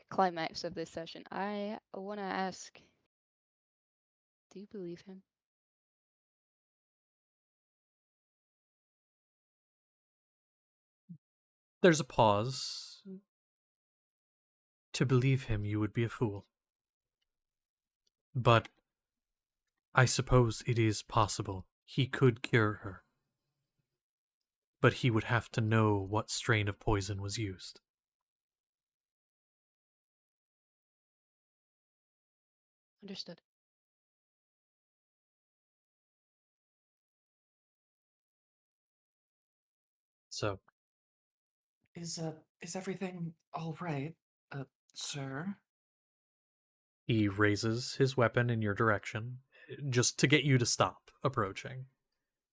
climax of this session, I want to ask, do you believe him? There's a pause. To believe him, you would be a fool. But I suppose it is possible he could cure her. But he would have to know what strain of poison was used. Understood. So, Is everything all right, sir? he raises his weapon in your direction, just to get you to stop approaching.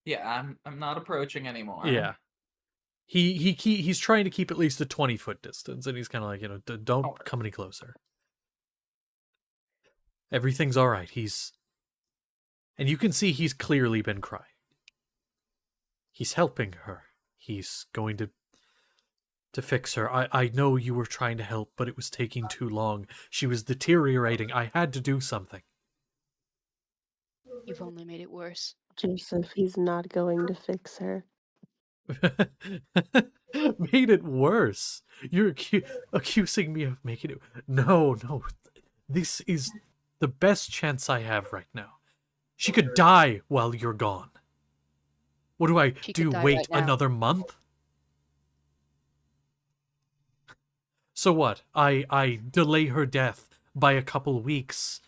Yeah, I'm not approaching anymore. Yeah. He's trying to keep at least a 20-foot distance, and he's kind of like, don't Alright. come any closer. Everything's all right. And you can see he's clearly been crying. He's helping her. He's going to fix her. I know you were trying to help, but it was taking too long. She was deteriorating. I had to do something. You've only made it worse. Joseph, he's not going to fix her. Made it worse. You're accusing me of making it. No, no. This is the best chance I have right now. She could die while you're gone. What do I She do? could die Wait right now. another month? So what? I delay her death by a couple weeks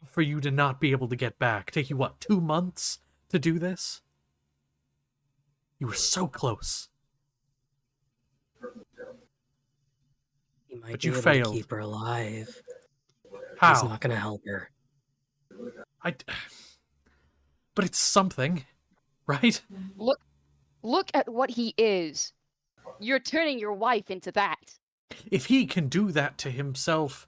for you to not be able to get back. Take you what, 2 months to do this? You were so close. He might But be you able failed. to keep her alive. How? He's not going to help her. But it's something, right? Look at what he is. You're turning your wife into that. If he can do that to himself,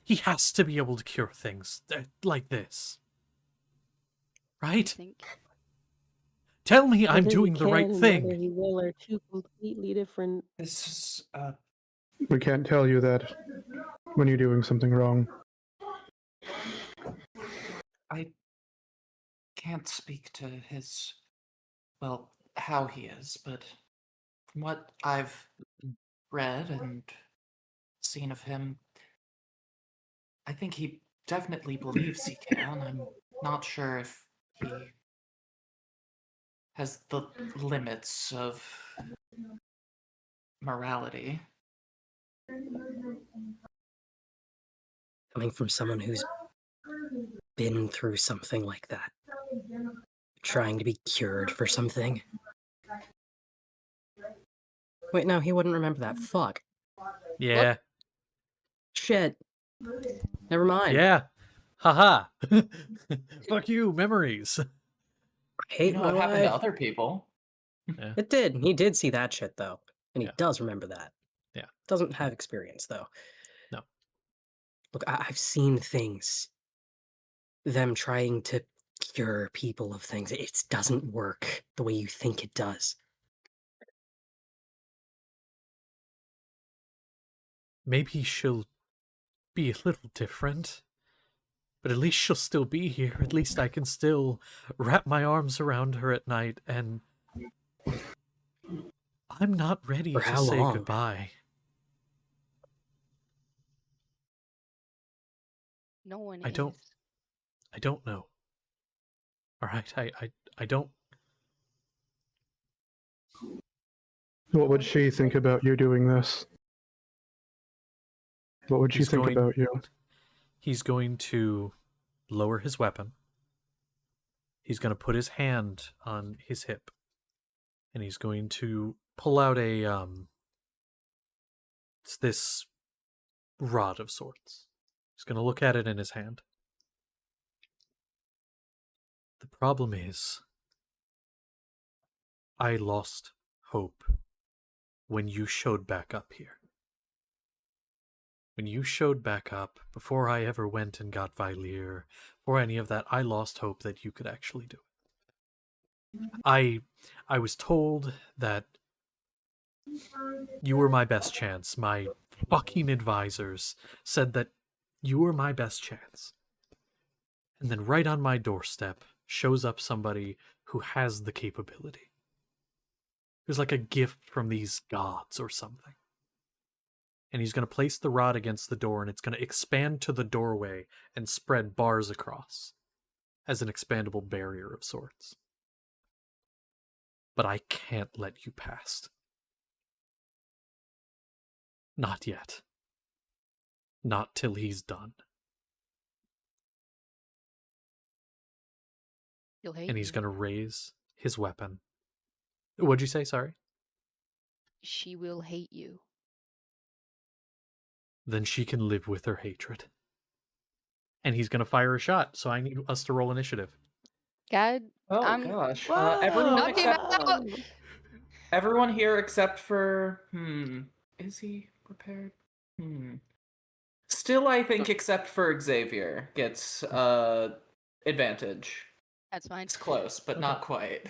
he has to be able to cure things like this. I Right? think. Tell me I'm Whether he doing the right can and whether thing. he will are two completely different. This is We can't tell you that when you're doing something wrong. I can't speak to his, well, how he is, but from what I've read and seen of him, I think he definitely believes he can. I'm not sure if he has the limits of morality. Coming from someone who's been through something like that. Trying to be cured for something. Wait, no, he wouldn't remember that. Fuck. Yeah. Shit. Never mind. Yeah. Haha. Fuck you, memories. I hate You know my what happened to life. other people. It did. He did see that shit, though. And he Yeah. does remember that. Yeah. Doesn't have experience, though. No. Look, I've seen things. Them trying to cure people of things. It doesn't work the way you think it does. Maybe she'll be a little different. But at least she'll still be here. At least I can still wrap my arms around her at night, and I'm not ready For to how say long? goodbye. No one I don't- is. I don't know. All right, I don't. What would she think about you doing this? What would she He's think going- about you? He's going to lower his weapon. He's going to put his hand on his hip, and he's going to pull out it's this rod of sorts. He's going to look at it in his hand. The problem is, I lost hope when you showed back up here. When you showed back up, before I ever went and got Vylir, or any of that, I lost hope that you could actually do it. I was told that you were my best chance. My fucking advisors said that you were my best chance. And then right on my doorstep shows up somebody who has the capability. It was like a gift from these gods or something. And he's going to place the rod against the door, and it's going to expand to the doorway and spread bars across as an expandable barrier of sorts. But I can't let you past. Not yet. Not till he's done. You'll hate And he's me. going to raise his weapon. What'd you say? Sorry? She will hate you. Then she can live with her hatred. And he's going to fire a shot, so I need us to roll initiative. God, Oh I'm gosh. Whoa, Everyone Knock him except out! everyone here except for is he prepared? Still I think except for Xavier gets advantage. That's fine. It's close, but not quite.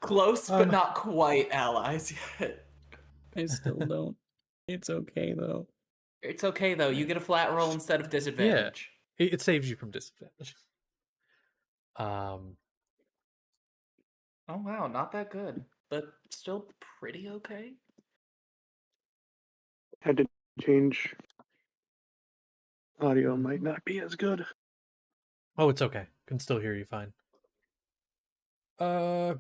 Close, but not quite allies yet. I still don't. It's okay though. It's okay though. You get a flat roll instead of disadvantage. It saves you from disadvantage. Oh wow, not that good, but still pretty okay. Had to change. Audio might not be as good. Oh, it's okay. Can still hear you fine. Vylir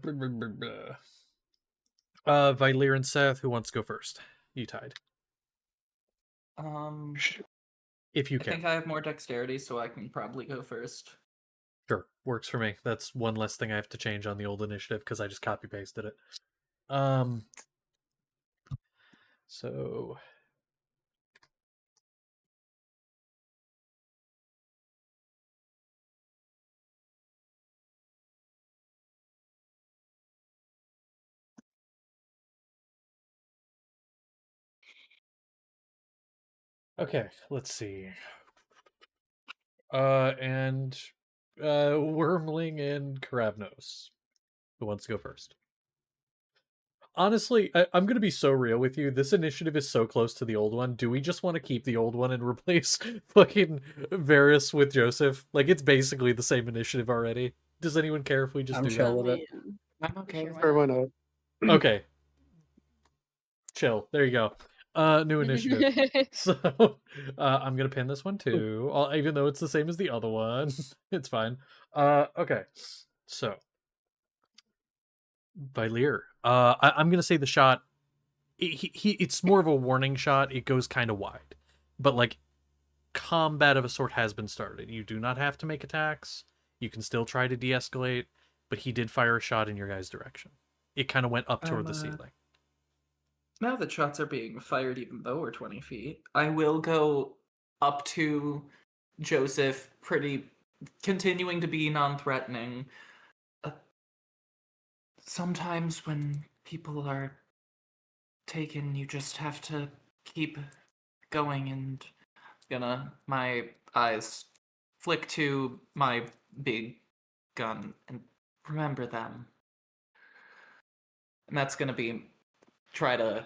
and Seth, who wants to go first? You tied. If you I can. think I have more dexterity, so I can probably go first. Sure, works for me. That's one less thing I have to change on the old initiative because I just copy pasted it. So okay, let's see. And Wormling and Karavnos. Who wants to go first? Honestly, I'm going to be so real with you. This initiative is so close to the old one. Do we just want to keep the old one and replace fucking Varys with Joseph? Like, it's basically the same initiative already. Does anyone care if we just I'm do chill that? with it. I'm okay. Sure, with Or that. why not? Okay. Chill. There you go. New initiative. So, I'm going to pin this one too, even though it's the same as the other one. It's fine. Okay. So, Vylir. I'm going to say the shot it's more of a warning shot. It goes kind of wide, but like combat of a sort has been started. You do not have to make attacks. You can still try to de-escalate, but he did fire a shot in your guys' direction. It kind of went up toward the ceiling. Now that shots are being fired, even though we're 20 feet, I will go up to Joseph, continuing to be non-threatening. Sometimes when people are taken, you just have to keep going, and my eyes flick to my big gun and remember them. And that's gonna be I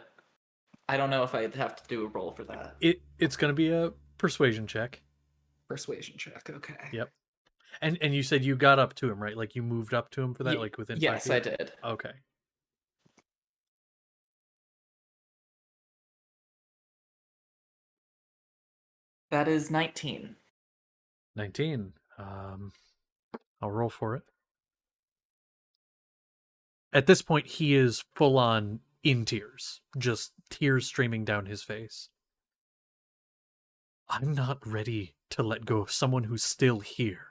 don't know if I'd have to do a roll for that. It's gonna be a persuasion check. Persuasion check, okay. Yep. And you said you got up to him, right? Like you moved up to him for that, like within 5 Yes, feet? I did. Okay. That is 19. 19. I'll roll for it. At this point, he is full on in tears, just tears streaming down his face. I'm not ready to let go of someone who's still here.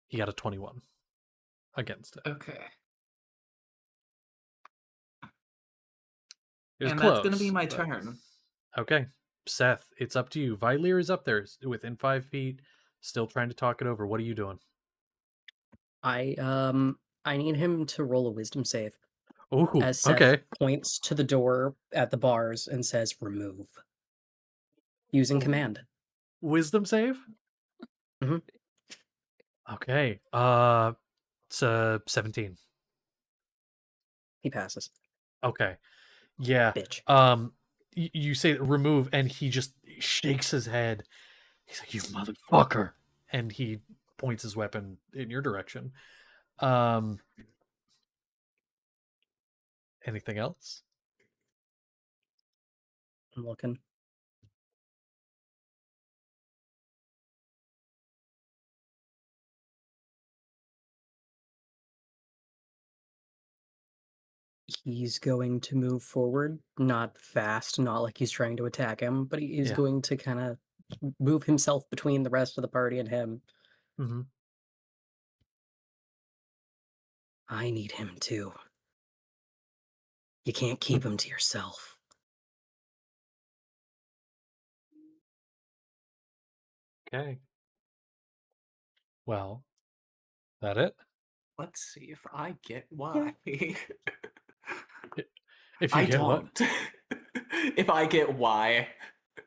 He got a 21 against it. Okay. It was And close, that's going to be my but... turn. Okay. Seth, it's up to you. Vylir is up there within 5 feet, still trying to talk it over. What are you doing? I need him to roll a wisdom save. Ooh, as Seth okay. points to the door at the bars and says, "Remove." Using command. Wisdom save? Mm-hmm. Okay. It's 17. He passes. Okay. Yeah. Bitch. You say remove, and he just shakes his head. He's like, "You motherfucker!" And he points his weapon in your direction. Anything else? I'm looking. He's going to move forward, not fast, not like he's trying to attack him, but he is going to kind of move himself between the rest of the party and him. Mm-hmm. I need him too. You can't keep him to yourself. Okay. Well, that it? Let's see if I get why. If you I get what? don't. If I get why.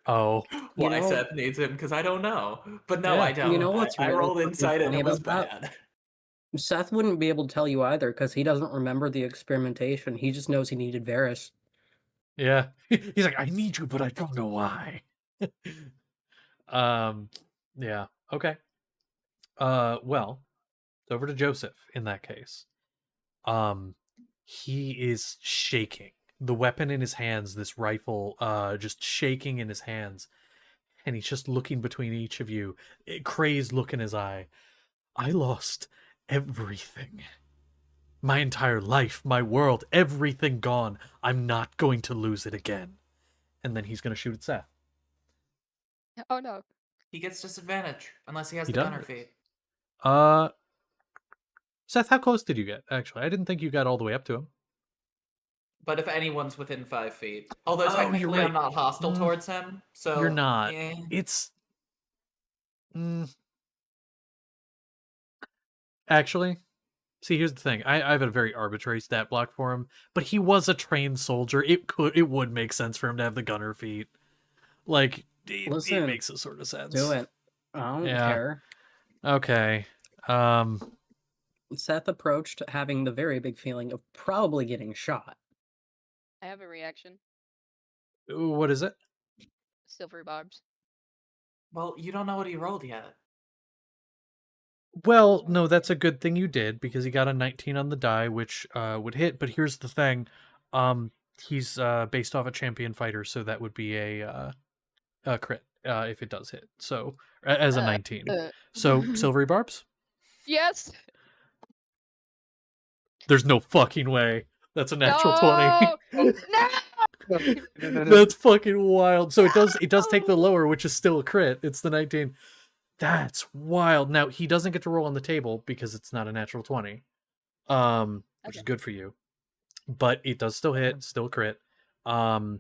Oh. Why Seth needs him, because I don't know. But no, Yeah. I don't. You know what's I really rolled fucking insight and funny it was about that? bad. Seth wouldn't be able to tell you either because he doesn't remember the experimentation. He just knows he needed Varys. Yeah. He's like, I need you, but I don't know why. Yeah. Okay. Well, it's over to Joseph in that case. He is shaking. The weapon in his hands, this rifle, just shaking in his hands. And he's just looking between each of you, a crazed look in his eye. I lost everything. My entire life, my world, everything gone. I'm not going to lose it again. And then he's going to shoot at Seth. Oh no. He gets disadvantage unless he has He the gunner does. feat. Seth, how close did you get, actually? I didn't think you got all the way up to him. But if anyone's within 5 feet, although Oh, you're technically I'm right. not hostile towards him, so You're not. eh. It's... Actually, see, here's the thing. I've had a very arbitrary stat block for him, but he was a trained soldier. It would make sense for him to have the gunner feat. Like, it Listen, makes a sort of sense. Do it. I don't Yeah. care. Okay. Seth approached having the very big feeling of probably getting shot. I have a reaction. What is it? Silvery barbs. Well, you don't know what he rolled yet. Well, no, that's a good thing you did because he got a 19 on the die, which would hit. But here's the thing, he's based off a champion fighter, so that would be a crit if it does hit. So as a 19. So silvery barbs. Yes. There's no fucking way. That's a natural No! 20. No! That's fucking wild. So it does take the lower, which is still a crit. It's the 19. That's wild. Now he doesn't get to roll on the table because it's not a natural 20. Which is good for you. But it does still hit, still crit. So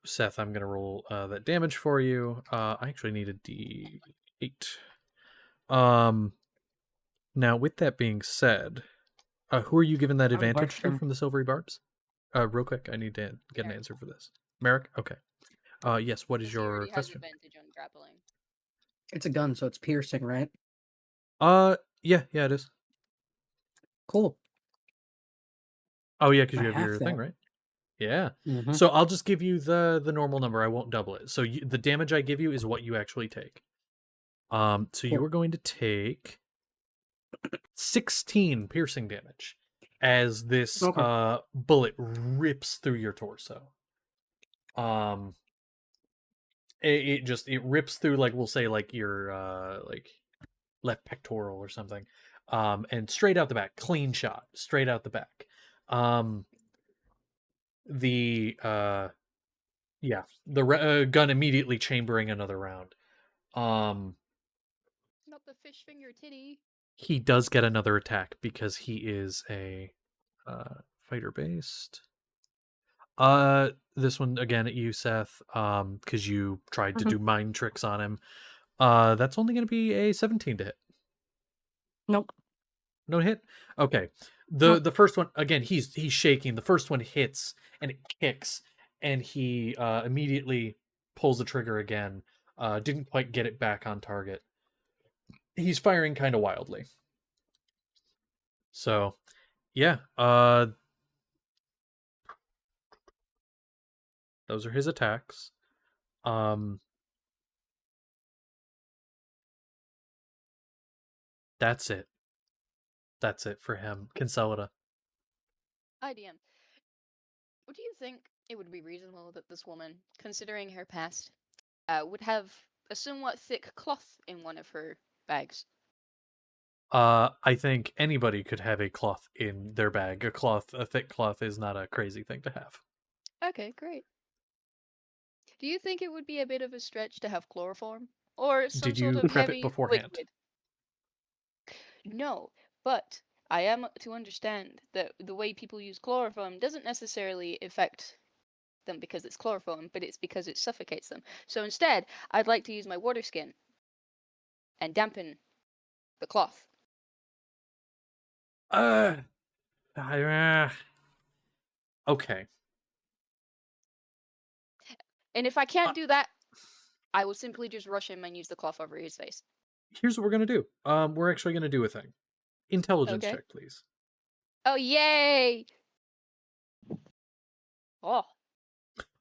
Seth, I'm gonna roll that damage for you. I actually need a D8. Now with that being said, who are you giving that I have a advantage to question. from the silvery barbs? Real quick, I need to get an Merrick. answer for this. Merrick? Okay. Yes, what is Because he already your has question? advantage on grappling. It's a gun, so it's piercing, right? Yeah, it is. Cool. Oh yeah, because I you have have your thing, that. right? Yeah. Mhm. So I'll just give you the normal number. I won't double it. So the damage I give you is what you actually take. So you Cool. are going to take 16 piercing damage as this Okay. bullet rips through your torso. It rips through, like, we'll say, like, your like left pectoral or something, and straight out the back, clean shot, straight out the back. The gun immediately chambering another round. Not the fish finger titty. He does get another attack because he is a fighter based. This one again at you, Seth, because you tried to do mind tricks on him. That's only going to be a 17 to hit. Nope. No hit. Okay. The first one again. He's shaking. The first one hits and it kicks, and he immediately pulls the trigger again. Didn't quite get it back on target. He's firing kind of wildly. So, yeah. Those are his attacks. That's it. That's it for him. Consolida. IDM. What do you think it would be reasonable that this woman, considering her past, would have a somewhat thick cloth in one of her bags? I think anybody could have a cloth in their bag. A thick cloth is not a crazy thing to have. Okay, great. Do you think it would be a bit of a stretch to have chloroform? Or some Did sort you of prep it heavy beforehand? liquid? No, but I am to understand that the way people use chloroform doesn't necessarily affect them because it's chloroform, but it's because it suffocates them. So instead, I'd like to use my water skin and dampen the cloth. Okay. And if I can't do that, I will simply just rush him and use the cloth over his face. Here's what we're gonna do. We're actually gonna do a thing. Intelligence Okay. check, please. Oh, yay! Oh.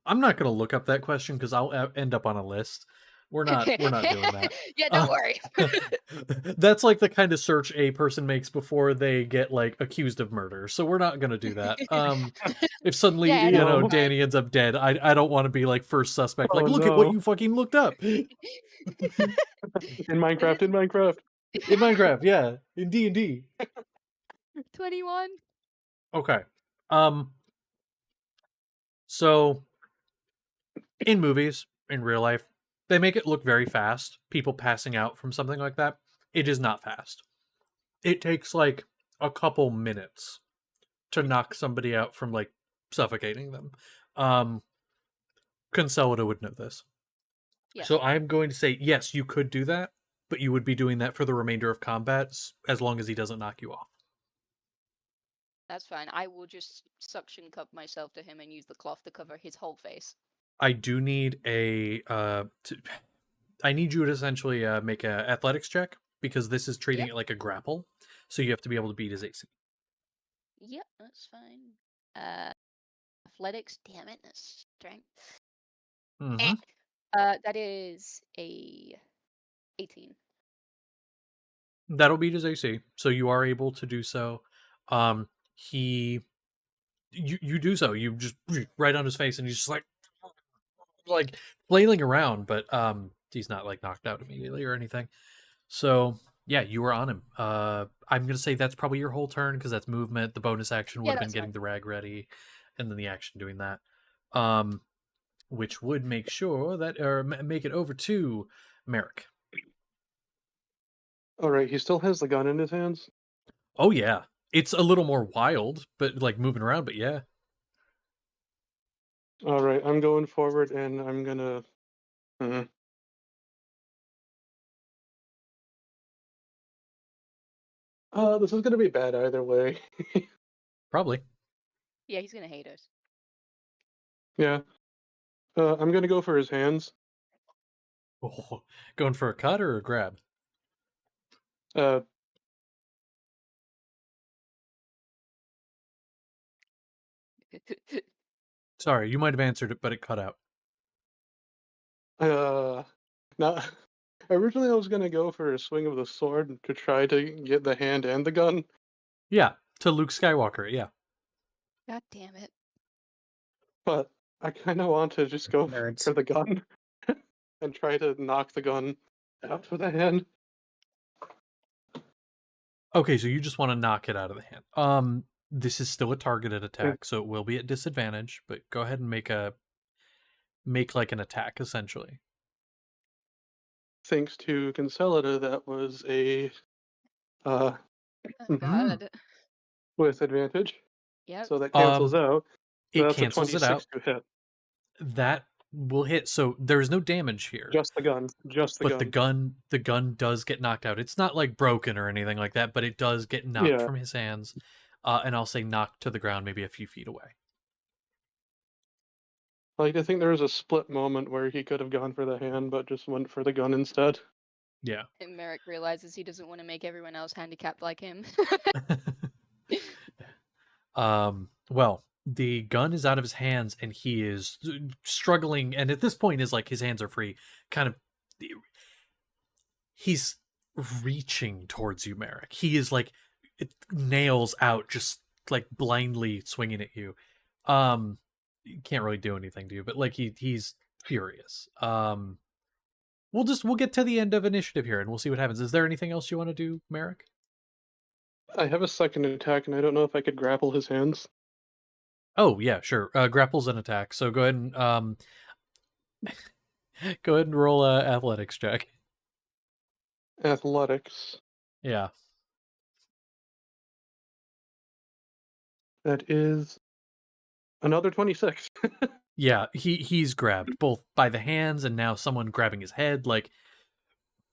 I'm not gonna look up that question because I'll end up on a list. We're not doing that. Yeah, don't worry. That's like the kind of search a person makes before they get like accused of murder. So we're not gonna do that. If suddenly Yeah, no, No. it's fine. Danny ends up dead, I don't want to be like first suspect. Like, Oh look at what no. you fucking looked up in In Minecraft. Minecraft. Yeah, in D&D. 21. Okay. So in movies, in real life, they make it look very fast. People passing out from something like that. It is not fast. It takes like a couple minutes to knock somebody out from like suffocating them. Consolida would know this. Yes. So I'm going to say yes, you could do that, but you would be doing that for the remainder of combat as long as he doesn't knock you off. That's fine. I will just suction cup myself to him and use the cloth to cover his whole face. I do need I need you to essentially make a athletics check because this is treating it like a grapple. So you have to be able to beat his AC. Yep, that's fine. Athletics, damn it, that's strength. Mm-hmm. That is a 18. That'll beat his AC. So you are able to do so. You do so. You just right on his face, and he's just like flailing around, but he's not like knocked out immediately or anything. So yeah, you were on him. I'm gonna say that's probably your whole turn because that's movement. The bonus action would Yeah, have been that's getting fine. the rag ready, and then the action doing that. Which would make sure that or make it over to Merrick. Alright, he still has the gun in his hands. Oh yeah, it's a little more wild, but like moving around. But yeah, Alright, I'm going forward and I'm gonna this is gonna be bad either way. probably. Yeah, he's gonna hate us. Yeah. I'm gonna go for his hands. Oh, going for a cut or a grab? Uh Sorry, you might have answered it, but it cut out. now originally I was gonna go for a swing of the sword to try to get the hand and the gun, Yeah, to Luke Skywalker. Yeah. God damn it. but I kinda want to just go Nerds. for the gun and try to knock the gun out with the hand. Okay, so you just want to knock it out of the hand. This is still a targeted attack, so it will be at disadvantage. But go ahead and make like an attack essentially. Thanks to Consolida, that was a Oh, God. with advantage. Yep. So that cancels out. So It that's a cancels it out. 26 to hit. That will hit. So there's no damage here. Just the gun. Just the But gun. the gun does get knocked out. It's not like broken or anything like that, but it does get knocked Yeah. from his hands. And I'll say knocked to the ground, maybe a few feet away. Like, I think there was a split moment where he could have gone for the hand, but just went for the gun instead. Yeah. And Merrick realizes he doesn't want to make everyone else handicapped like him. Well, the gun is out of his hands and he is struggling. And at this point, is like his hands are free. Kind of, he's reaching towards you, Merrick. He is like nails out, just like blindly swinging at you. You can't really do anything to you, but like he's furious. We'll get to the end of initiative here and we'll see what happens. Is there anything else you want to do, Merrick? I have a second attack, and I don't know if I could grapple his hands. Oh yeah, sure. Grapples an attack. So go ahead and go ahead and roll a athletics check. Athletics. Yeah. That is another 26. Yeah, he's grabbed both by the hands and now someone grabbing his head. Like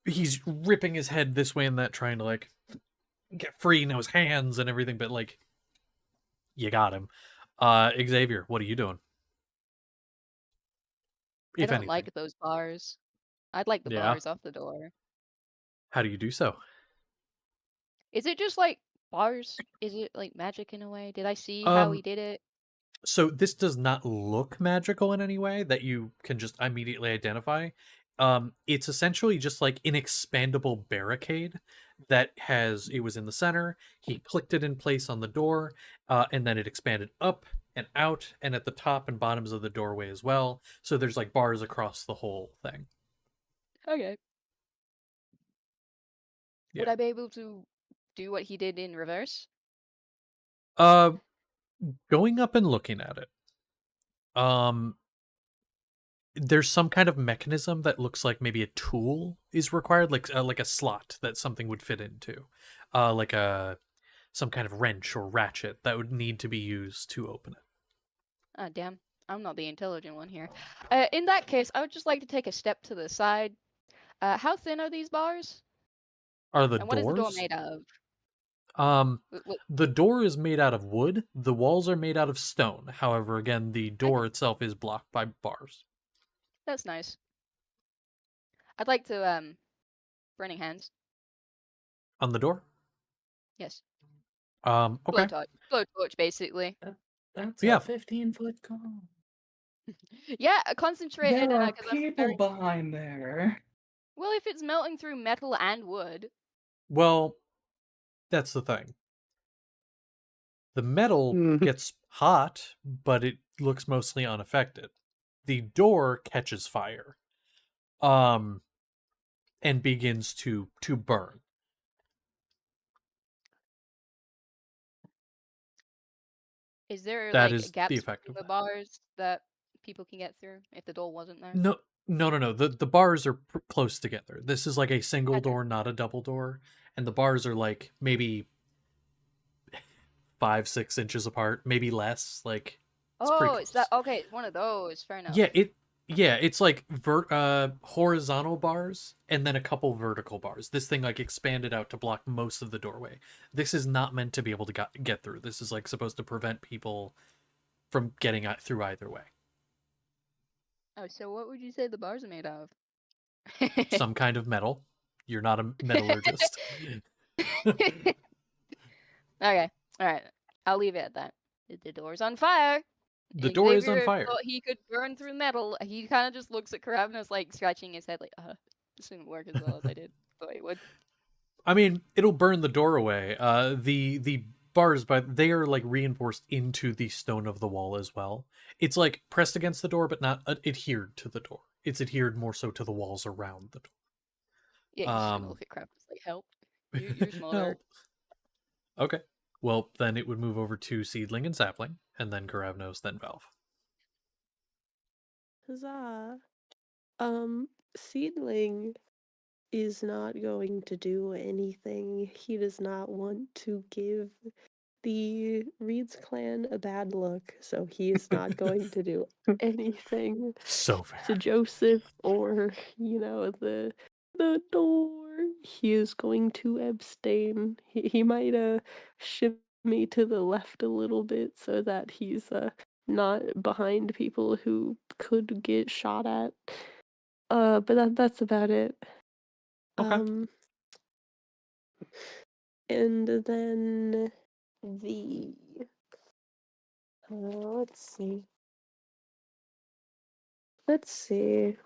he's ripping his head this way and that, trying to like get free. Now his hands and everything, but like you got him. Xavier, what are you doing? I If don't anything. like those bars. I'd like the Yeah. bars off the door. How do you do so? Is it just like bars? Is it like magic in a way? Did I see how he Um, did it? so this does not look magical in any way that you can just immediately identify. It's essentially just like an expandable barricade that it was in the center. He clicked it in place on the door, and then it expanded up and out and at the top and bottoms of the doorway as well. So there's like bars across the whole thing. Okay. Yeah. Would I be able to do what he did in reverse? Uh, Going up and looking at it. Um, there's some kind of mechanism that looks like maybe a tool is required, like a slot that something would fit into, like a some kind of wrench or ratchet that would need to be used to open it. Ah, damn. I'm not the intelligent one here. In that case, I would just like to take a step to the side. How thin are these bars? Are the And what is the door doors? made of? Um, Wh- wh- the door is made out of wood. The walls are made out of stone. However, again, the Okay, door itself is blocked by bars that's nice. I'd like to burning hands. on the door. Yes, Okay. blowtorch, basically. That's a Yeah. 15-foot cone. Yeah, concentrated, There are because I'm people very behind there. well. If it's melting through metal and wood, Well, that's the thing. The metal Mm. gets hot, but it looks mostly unaffected. The door catches fire, um, and begins to burn. is there That like is the gaps effect between of the that. bars that people can get through if the door wasn't there? No, no. The bars are close together. This is like a single Okay. door, not a double door, and the bars are like maybe 5-6 inches apart, maybe less. Like it's pretty Oh, it's that. close. Okay, it's one of those. Fair enough. It's like horizontal bars and then a couple vertical bars. This thing like expanded out to block most of the doorway. This is not meant to be able to get through. This is like supposed to prevent people from getting through either way. Oh, so what would you say the bars are made of? Some kind of metal. You're not a metallurgist. Okay. All right. I'll leave it at that. The door's on fire. The door is on Xavier fire. thought he could burn through metal. He kind of just looks at Karavnos like scratching his head, like, this didn't work as well as I did. Thought it would. I mean, it'll burn the door away. The bars, but they are like reinforced into the stone of the wall as well. It's like pressed against the door, but not adhered to the door. It's adhered more so to the walls around the Yeah, door. he's just gonna look at Karavnos like, help. You're smarter. Help. Okay. Well, then it would move over to Seedling and Sapling, and then Karavnos, then Valve. Huzzah. Seedling is not going to do anything. He does not want to give the Reed's clan a bad look, so he is not going to do anything So to fair. Joseph or, the door. He is going to abstain. He might shimmy to the left a little bit so that he's not behind people who could get shot at. But that's about it. Okay. And then the let's see. Let's see.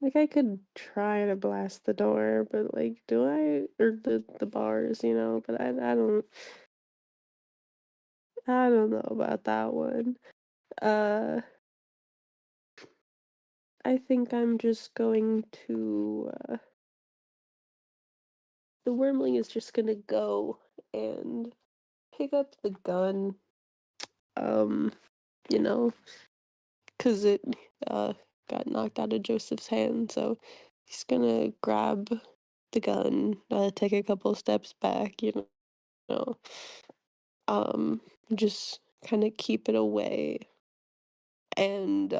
Like I could try to blast the door, but like do I or the bars, but I don't know about that one. Uh I think I'm just going to the wormling is just gonna go and pick up the gun. Um, you know, because it got knocked out of Joseph's hand, so he's gonna grab the gun, take a couple steps back, know, um, just kind of keep it away, and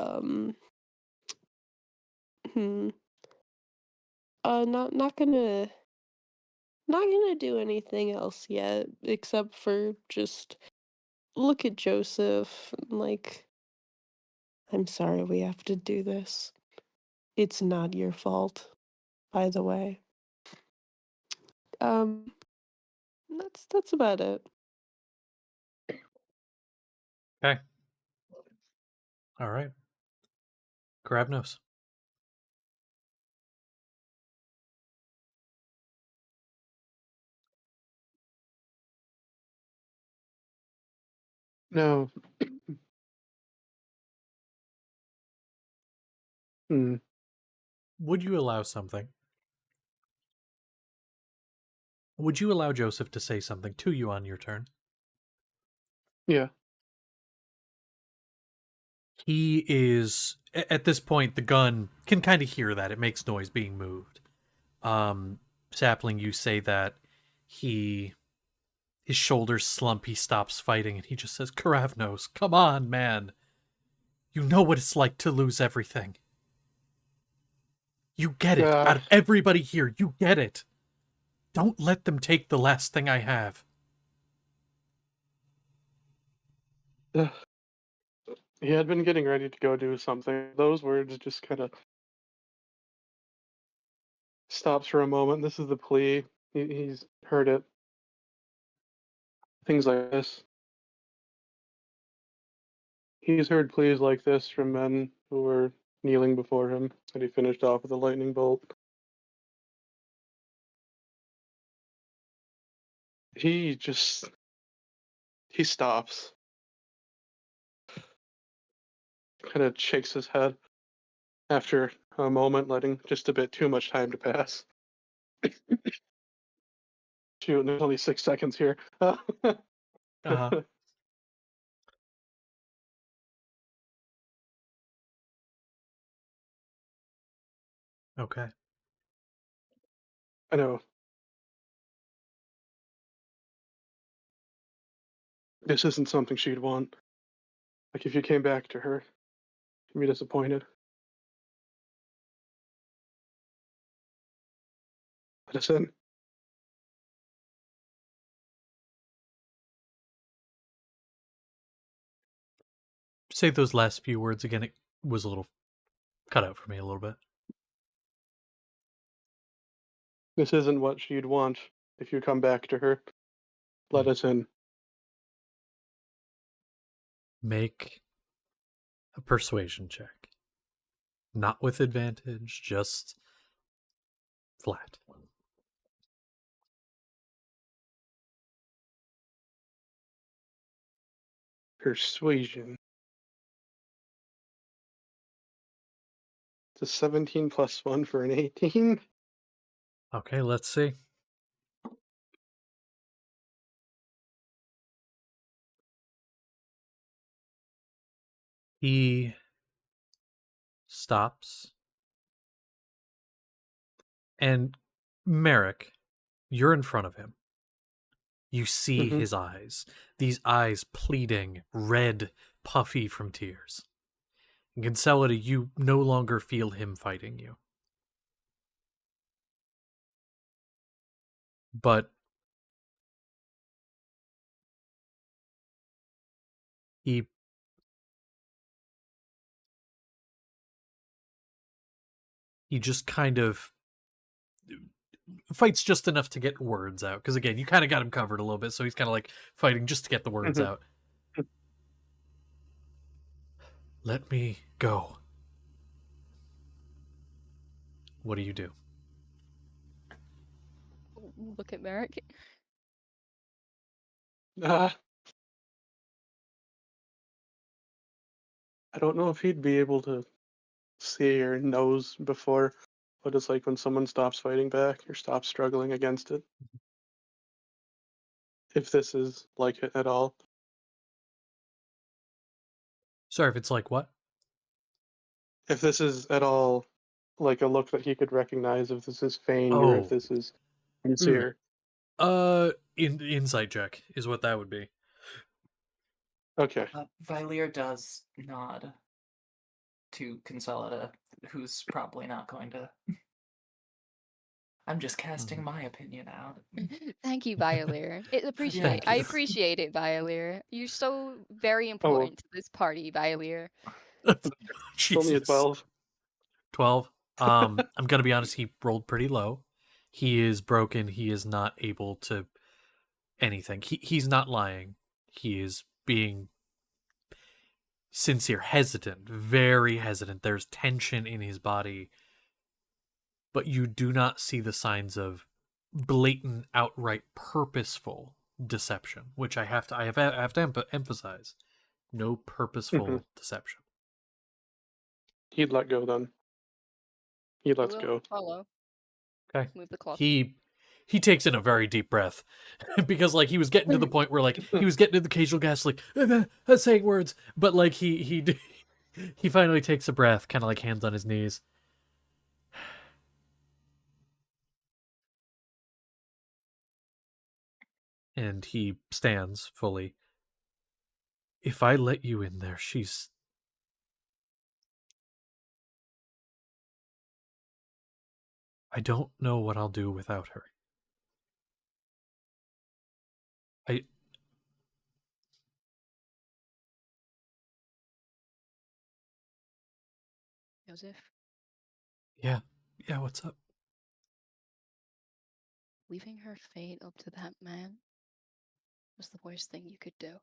hmm, not gonna do anything else yet, except for just look at Joseph, and, like, I'm sorry we have to do this. It's not your fault, by the way. Um, that's about it. Okay. All right. Grabnos. No. Hmm. Would you allow something? Would you allow Joseph to say something to you on your turn? Yeah. He is at this point. The gun can kind of hear that it makes noise being moved. Sapling, you say that his shoulders slump. He stops fighting and he just says, "Karavnos, come on, man! You know what it's like to lose everything. You get it. Out Uh, of everybody here, you get it. Don't let them take the last thing I have." he had been getting ready to go do something. Those words just kind of stops for a moment. This is the plea. He's heard it. Things like this. He's heard pleas like this from men who were kneeling before him, and he finished off with a lightning bolt. He stops, kind of shakes his head after a moment, letting just a bit too much time to pass. Shoot, there's only 6 seconds here. Uh-huh. Okay. I know. This isn't something she'd want. Like, if you came back to her, she'd be disappointed. Let us in. Say those last few words again. It was a little cut out for me a little bit. This isn't what she'd want if you come back to her. Let us in. Make a persuasion check. Not with advantage, just flat. Persuasion. It's a 17 plus 1 for an 18. Okay, let's see. He stops. And Merrick, you're in front of him. You see Mm-hmm. his eyes. These eyes pleading, red, puffy from tears. And Consolida, you no longer feel him fighting you. But he just kind of fights just enough to get words out. Because again, you kind of got him covered a little bit, so he's kind of like fighting just to get the words Mhm. out. Let me go. What do you do? Look at Merrick. I don't know if he'd be able to see or knows before what it's like when someone stops fighting back or stops struggling against it. If this is like it at all. Sorry if it's like what? If this is at all like a look that he could recognize, if this is feigned or if Oh. this is sincere. Insight check is what that would be. Okay. Valier does nod to Consolida, who's probably not going to. I'm just casting my opinion out. Thank you, Violeer. Thank I you. appreciate it, Violeer. You're so very Oh, important to this party, Violeer. it's only a Jesus. 12. 12. I'm gonna be honest, he rolled pretty low. He is broken. He is not able to anything. He's not lying. He is being sincere, hesitant, very hesitant. There's tension in his body, but you do not see the signs of blatant, outright, purposeful deception, which I have to emphasize. No purposeful deception. He'd let go then. He I lets will go. follow. Okay. Move the cloth. He takes in a very deep breath because like he was getting to the point where like he was getting to the occasional gas like saying words, but like he finally takes a breath, kind of like hands on his knees. And he stands fully. If I let you in there, I don't know what I'll do without her. Joseph, Yeah, what's up? leaving her fate up to that man was the worst thing you could do.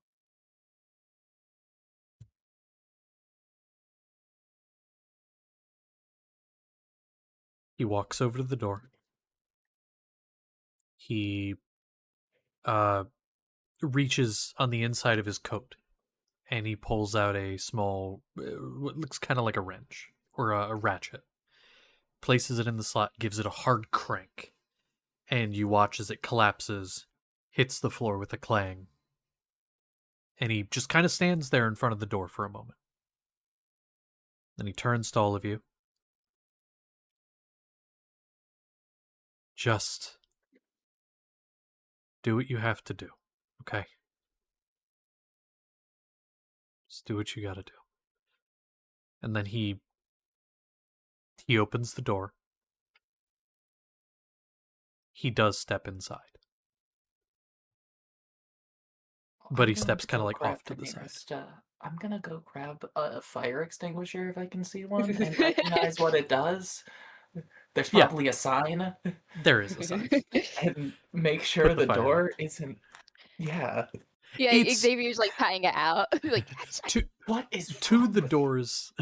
He walks over to the door. He reaches on the inside of his coat and he pulls out a small, what looks kind of like a wrench or a ratchet, places it in the slot, gives it a hard crank, and you watch as it collapses, hits the floor with a clang, and he just kind of stands there in front of the door for a moment. Then he turns to all of you. Just do what you have to do, okay? Just do what you gotta do. And then he opens the door. He does step inside. But he steps kind of like off to the side. I'm gonna go grab a fire extinguisher if I can see one and recognize what it does. There's probably a sign. There is a sign. And make sure the the fire door isn't. Yeah. Yeah, It's- Xavier's like patting it out. Like, What is to wrong the with- doors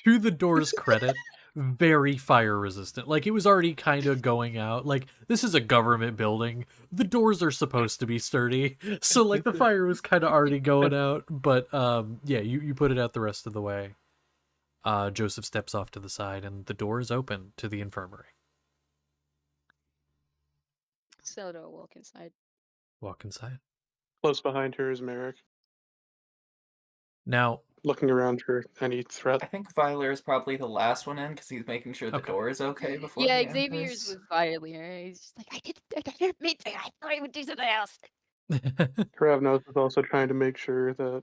to the doors credit, very fire resistant. Like it was already kind of going out. Like this is a government building. The doors are supposed to be sturdy. So like the fire was kind of already going out, but yeah, you put it out the rest of the way. Joseph steps off to the side and the door is open to the infirmary. Celador walk inside. Walk inside. Close behind her is Merrick, Now, looking around for any threat. I think Viler is probably the last one in because he's making sure the Okay. door is okay before Yeah, he Xavier's enters. was violent. He's just like, I didn't mean to. I thought he would do something else. Kravnos is also trying to make sure that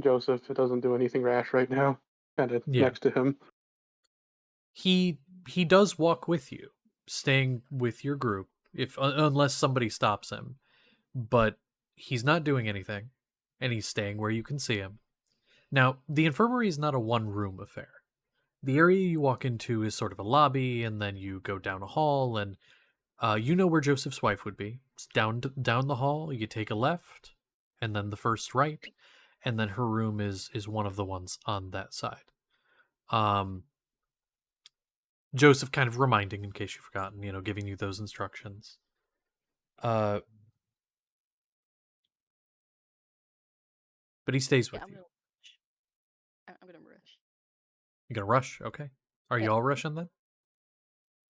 Joseph doesn't do anything rash right now, kind of Yeah. next to him. he does walk with you, staying with your group if unless somebody stops him, but he's not doing anything and he's staying where you can see him. Now, the infirmary is not a one-room affair. The area you walk into is sort of a lobby, and then you go down a hall, and you know where Joseph's wife would be. It's down the hall, you take a left, and then the first right, and then her room is one of the ones on that side. Joseph kind of reminding in case you've forgotten, giving you those instructions. But he stays with Yeah, you. I'm gonna rush. You gonna rush? Okay. Are you Yeah. all rushing then?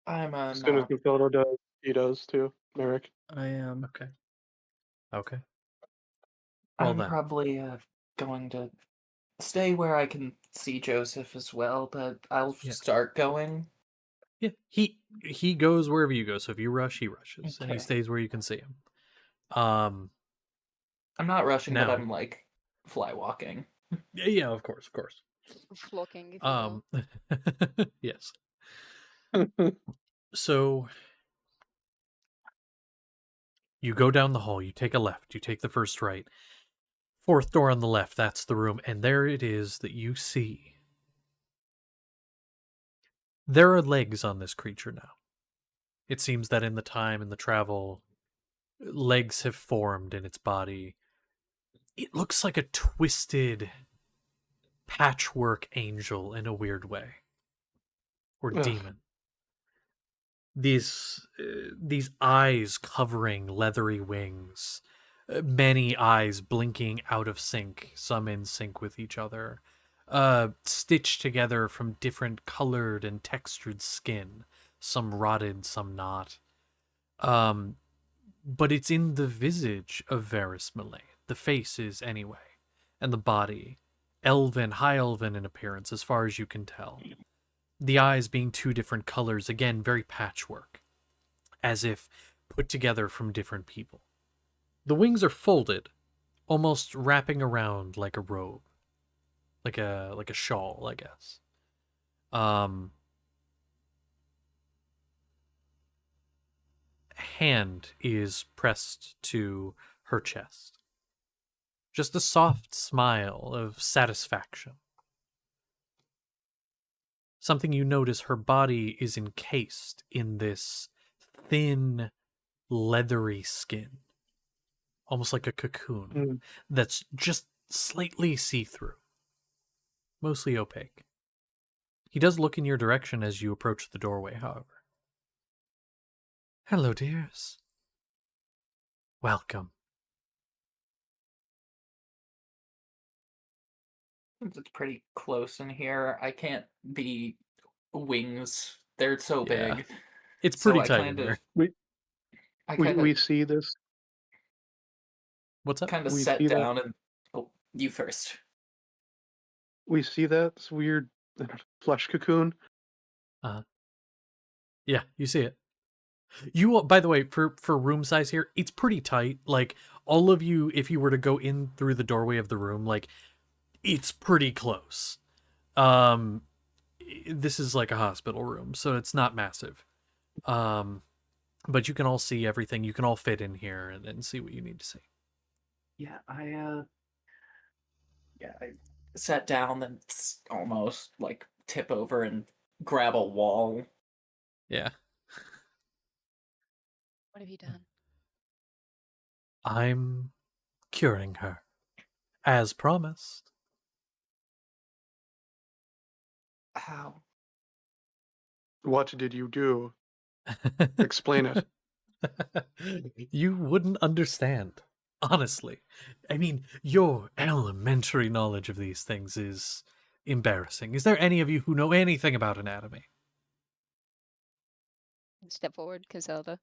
I'm As soon as not. Matilda does, he does too, Merrick. I am. Okay. Okay. Well I'm then. probably going to stay where I can see Joseph as well, but I'll Yeah. start going. Yeah. He goes wherever you go. So if you rush, he rushes, and he Okay. stays where you can see him. I'm not rushing, but Now- I'm like fly walking. Yeah. Of course. Flocking, if you will. Yes. So you go down the hall. You take a left. You take the first right. Fourth door on the left. That's the room, and there it is that you see. There are legs on this creature now. It seems that in the time and the travel, legs have formed in its body. It looks like a twisted patchwork angel in a weird way, or Ugh. demon. These eyes covering leathery wings, many eyes blinking out of sync, some in sync with each other, stitched together from different colored and textured skin, some rotted, some not. Um, but it's in the visage of Varys Malay. The face is anyway, and the body, elven, high elven in appearance, as far as you can tell. The eyes being two different colors, again, very patchwork, as if put together from different people. The wings are folded, almost wrapping around like a robe, like a shawl, I guess. Hand is pressed to her chest. Just a soft smile of satisfaction. Something you notice, her body is encased in this thin, leathery skin, almost like a cocoon, Mm. that's just slightly see-through, mostly opaque. He does look in your direction as you approach the doorway, however. Hello, dears. Welcome. It's pretty close in here. I can't be wings. They're so Yeah. big. It's So pretty I tight in kind of, here. I We kind of, we see this. What's up? kind of We set see that. down and. Oh, you first. We see that weird flesh cocoon. Yeah, you see it. You, by the way, for room size here, it's pretty tight. Like, all of you, if you were to go in through the doorway of the room, like, it's pretty close. Um, this is like a hospital room, so it's not massive. But you can all see everything. You can all fit in here and see what you need to see. Yeah, I sat down and almost like tip over and grab a wall. Yeah. What have you done? I'm curing her, as promised. How? What did you do? Explain it. You wouldn't understand, honestly. I mean, your elementary knowledge of these things is embarrassing. Is there any of you who know anything about anatomy? Step forward, Caselda.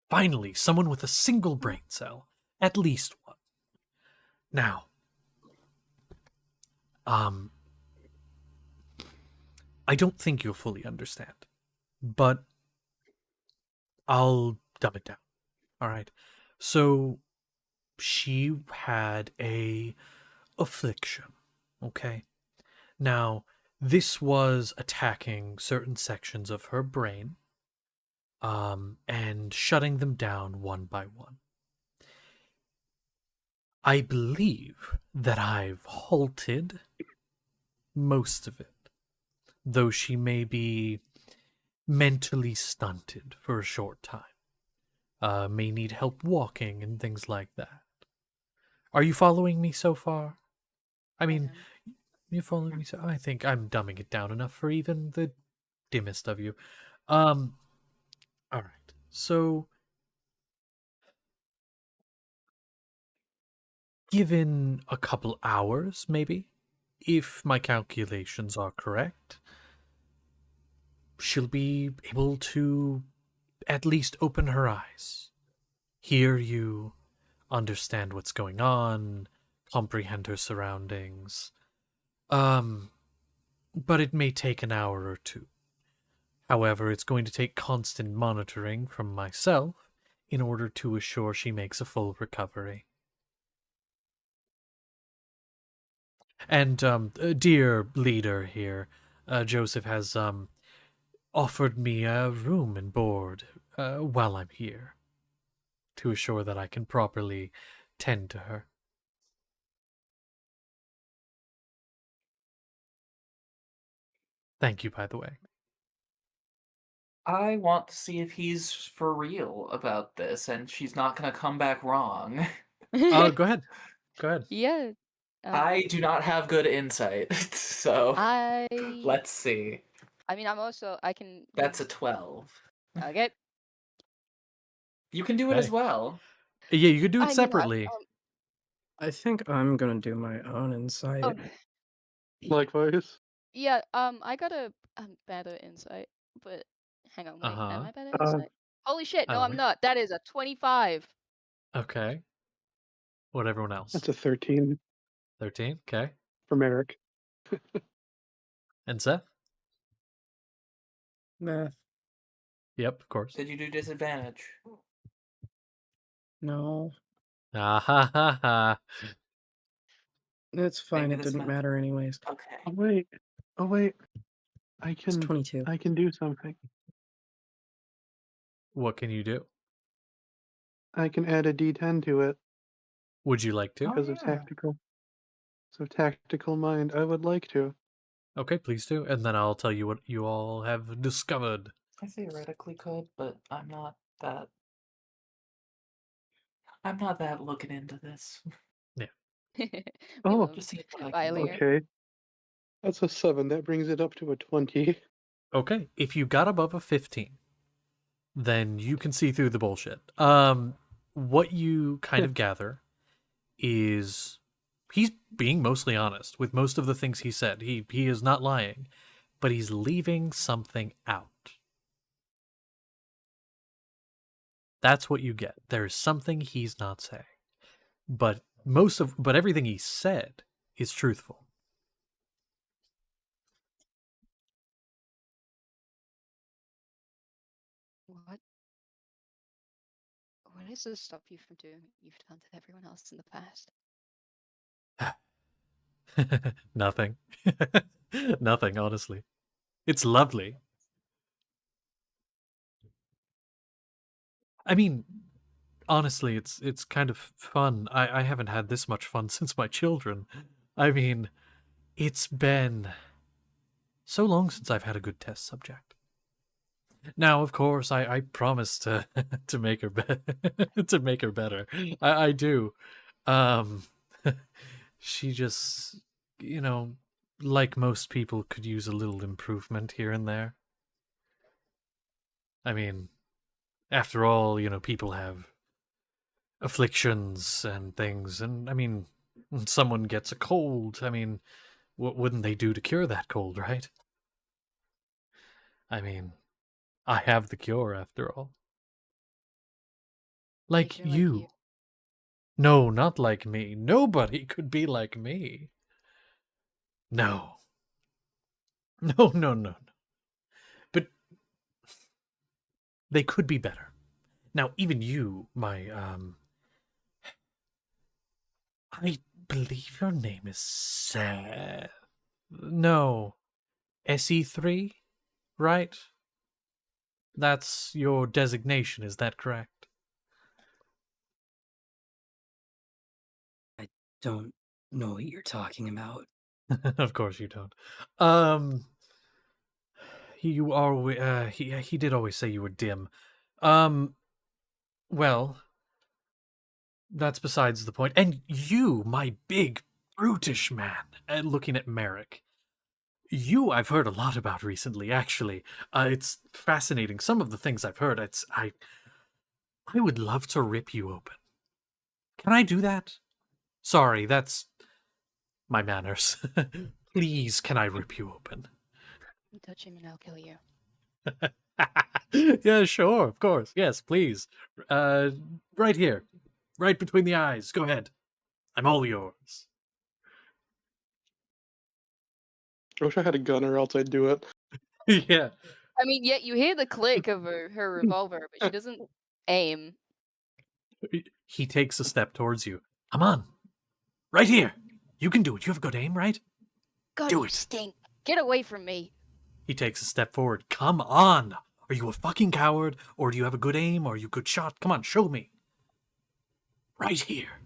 Finally, someone with a single brain cell. At least one. Now, um, I don't think you'll fully understand, but I'll dumb it down. All right. So she had a affliction, okay? Now, this was attacking certain sections of her brain, and shutting them down one by one. I believe that I've halted most of it, though she may be mentally stunted for a short time. May need help walking and things like that. Are you following me so far? I mean, you following me so I think I'm dumbing it down enough for even the dimmest of you. All right. So, given a couple hours, maybe, if my calculations are correct, she'll be able to at least open her eyes, hear you, understand what's going on, comprehend her surroundings. But it may take an hour or two. However, it's going to take constant monitoring from myself in order to assure she makes a full recovery. And, dear leader here, Joseph has, offered me a room and board, while I'm here, to assure that I can properly tend to her. Thank you, by the way. I want to see if he's for real about this and she's not gonna come back wrong. Go ahead. Go ahead. Yeah. I do not have good insight, so I let's see. mean, I can That's a 12. okay. You can do it as Okay. well. Yeah, you could do it I mean, separately. I think I'm gonna do my own insight. oh, Likewise. yeah, I got a better insight, but hang on, wait, am Uh-huh. I better Uh, insight? Holy shit, I no, don't I'm know. not. That is a 25. Okay. What everyone else? that's a 13 13. Okay. from Eric. And Seth? Math. Yep, of course. Did you do disadvantage? No, Ah ha ha ha. it's fine. Maybe It this didn't might- matter anyways. Okay. Oh wait. Oh wait. I It's can 22. do something. What can you do? I can add a D10 to it Would you like to? because of yeah. tactical. So tactical mind. I would like to. Okay, please do. And then I'll tell you what you all have discovered. I theoretically could, but I'm not that looking into this. We Oh, love Just see what I Bye, can do. Lear. okay. That's a 7. That brings it up to a 20. Okay, if you got above a 15, then you can see through the bullshit. What you kind of gather is he's being mostly honest with most of the things he said. He is not lying, but he's leaving something out. That's what you get. There's something he's not saying. But everything he said is truthful. What? What does this stop you from doing what you've done to everyone else in the past? Nothing. Nothing, honestly. It's lovely. I mean, honestly, it's kind of fun. I haven't had this much fun since my children. I mean, it's been so long since I've had a good test subject. Now, of course, I promise to to make her to make her better. I do. Um, she just, you know, like most people, could use a little improvement here and there. I mean, after all, people have afflictions and things, and I mean, when someone gets a cold, I mean, what wouldn't they do to cure that cold, right? I mean, I have the cure after all. Like You're like you. you. No, not like me. Nobody could be like me. No. No, no, no, no. But they could be better. Now, even you, my, I believe your name is Seth. No. SE3, right? That's your designation, is that correct? I don't know what you're talking about. Of course you don't. Um, you are. He did always say you were dim. Um, well, that's besides the point. And you, my big brutish man, looking at Merrick. You, I've heard a lot about recently. Actually, it's fascinating. Some of the things I've heard. I would love to rip you open. Can I do that? Sorry, that's my manners. Please, can I rip you open? You touch him and I'll kill you. Yeah, sure, of course. Yes, please. Right here. Right between the eyes. Go ahead. I'm all yours. I wish I had a gun or else I'd do it. Yeah. I mean, yeah, you hear the click of her revolver, but she doesn't aim. He takes a step towards you. Come on. Right here. You can do it. You have good aim, right? God, Do you it. stink. Get away from me. He takes a step forward. Come on. Are you a fucking coward? Or do you have a good aim? Or are you a good shot? Come on, show me. Right here.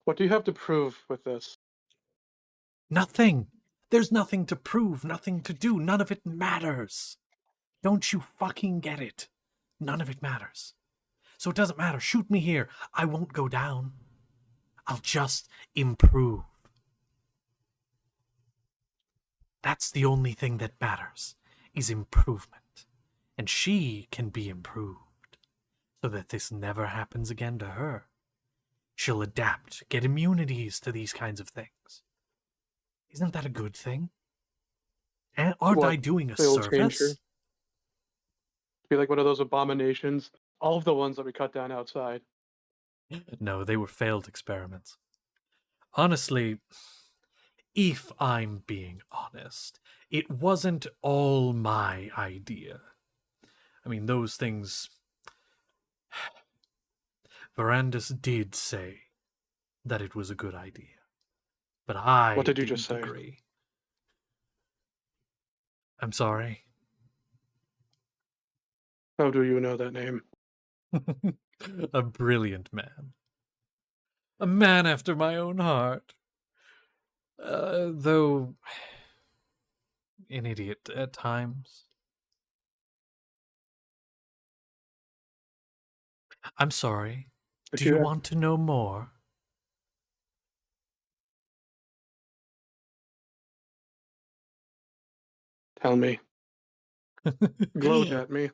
What do you have to prove with this? Nothing. There's nothing to prove, nothing to do. None of it matters. Don't you fucking get it? None of it matters. So it doesn't matter. Shoot me here. I won't go down. I'll just improve. That's the only thing that matters, is improvement. And she can be improved, so that this never happens again to her. She'll adapt, get immunities to these kinds of things. Isn't that a good thing? And aren't I doing a It'll change her. service? Be like one of those abominations. All of the ones that we cut down outside. No, they were failed experiments. Honestly, if I'm being honest, it wasn't all my idea. I mean, those things... Verandis did say that it was a good idea. But I What did you didn't just say? agree. I'm sorry. How do you know that name? A brilliant man. A man after my own heart. Though an idiot at times. I'm sorry. If Do you had- want to know more? Tell me. Gloat at me.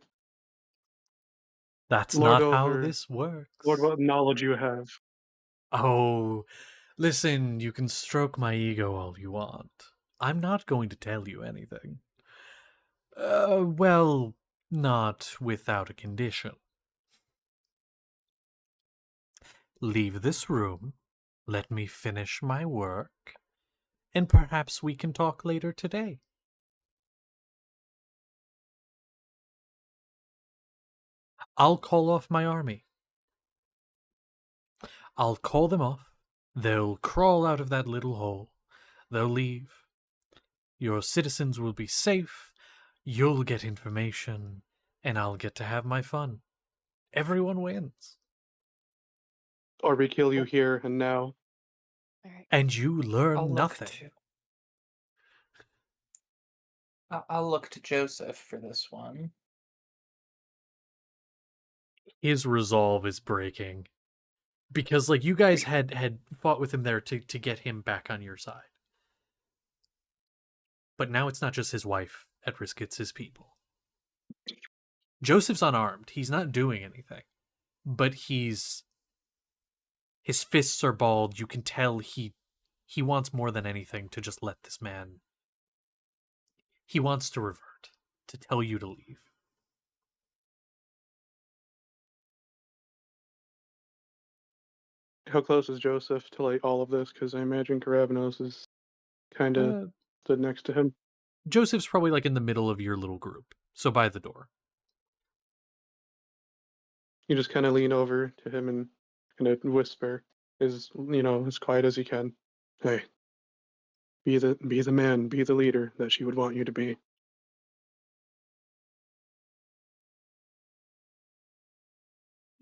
That's Lord not how over- this works. Lord, what knowledge you have. Oh, listen, you can stroke my ego all you want. I'm not going to tell you anything. Well, not without a condition. Leave this room, let me finish my work, and perhaps we can talk later today. I'll call off my army. I'll call them off. They'll crawl out of that little hole. They'll leave. Your citizens will be safe. You'll get information, and I'll get to have my fun. Everyone wins. Or we kill you here and now. All right. And you learn I'll nothing. I'll look to Joseph for this one. His resolve is breaking. Because, like, you guys had fought with him there to get him back on your side. But now it's not just his wife at risk, it's his people. Joseph's unarmed. He's not doing anything. But his fists are balled. You can tell he wants more than anything to just let this man... He wants to revert. To tell you to leave. How close is Joseph to like all of this? Because I imagine Karabanos is kind of stood next to him. Joseph's probably like in the middle of your little group. So by the door. You just kind of lean over to him and kind of whisper, as quiet as you can. Hey, be the man, be the leader that she would want you to be.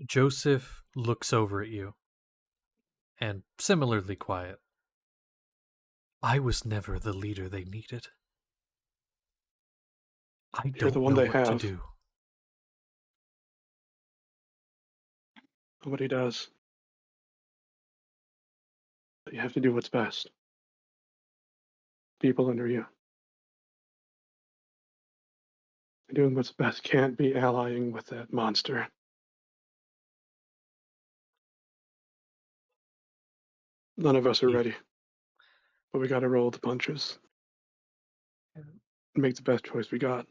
Joseph looks over at you. And similarly quiet. I was never the leader they needed. I You're the don't one know they what to have. do. Nobody does. But you have to do what's best. People under you. Doing what's best can't be allying with that monster. None of us are Yeah. ready. But we gotta roll the punches. And make the best choice we got.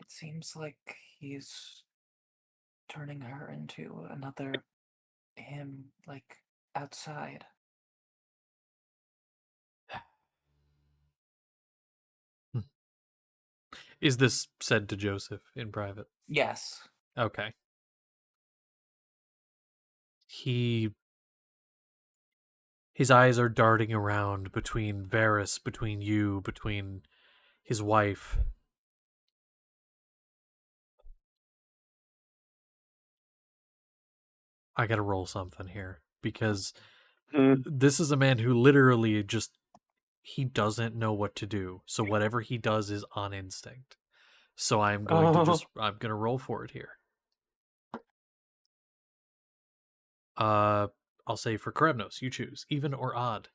It seems like he's turning her into another him, like outside. Is this said to Joseph in private? Yes. Okay. His eyes are darting around between Varys, between you, between his wife. I gotta roll something here, because this is a man who literally just he doesn't know what to do. So whatever he does is on instinct. So I'm going to roll for it here. I'll say for Kremnos, you choose even or odd.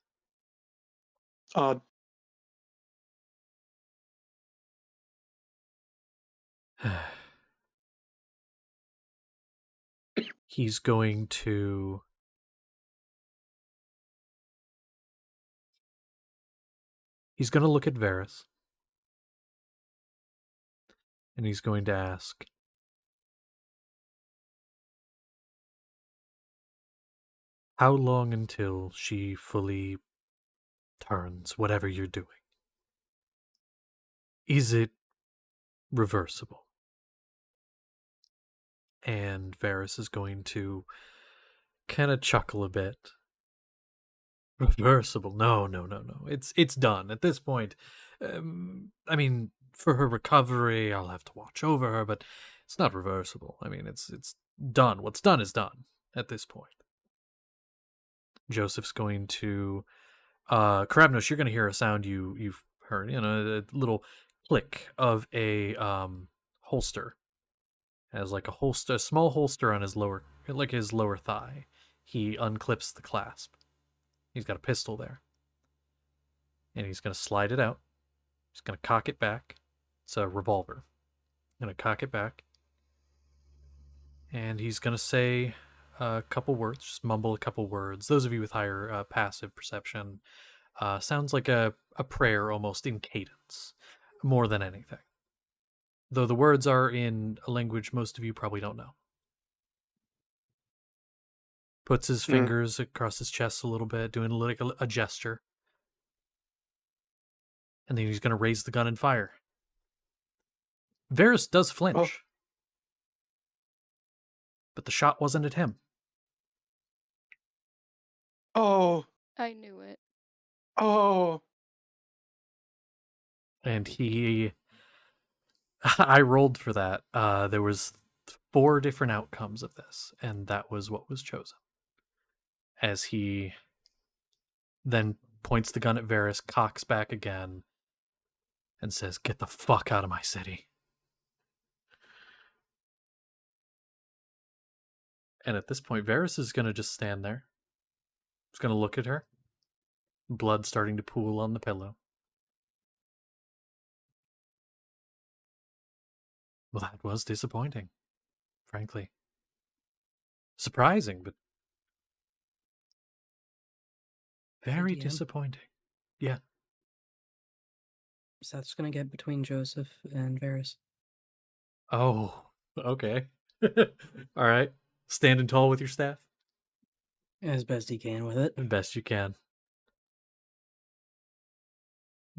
He's going to look at Varys. And he's going to ask, how long until she fully turns, whatever you're doing? Is it reversible? And Varys is going to kind of chuckle a bit. Reversible? No. It's done at this point. I mean, for her recovery, I'll have to watch over her, but it's not reversible. I mean, it's done. What's done is done at this point. Joseph's going to Karabnos, you're going to hear a sound you've heard, a little click of a holster. Has like a small holster on his lower thigh. He unclips the clasp. He's got a pistol there. And he's going to slide it out. He's going to cock it back. It's a revolver. Going to cock it back. And he's going to say a couple words, just mumble a couple words. Those of you with higher passive perception, sounds like a prayer almost in cadence, more than anything. Though the words are in a language most of you probably don't know. Puts his fingers across his chest a little bit, doing like a gesture. And then he's going to raise the gun and fire. Varys does flinch. But the shot wasn't at him. Oh. I knew it. Oh. And I rolled for that. There was 4 different outcomes of this, and that was what was chosen. As he then points the gun at Varys, cocks back again, and says, "Get the fuck out of my city." And at this point, Varys is going to just stand there. He's going to look at her. Blood starting to pool on the pillow. Well, that was disappointing, frankly. Surprising, but very DM. disappointing. Yeah. Seth's gonna get between Joseph and Varys. Oh, okay. All right. Standing tall with your staff? As best he can with it. Best you can.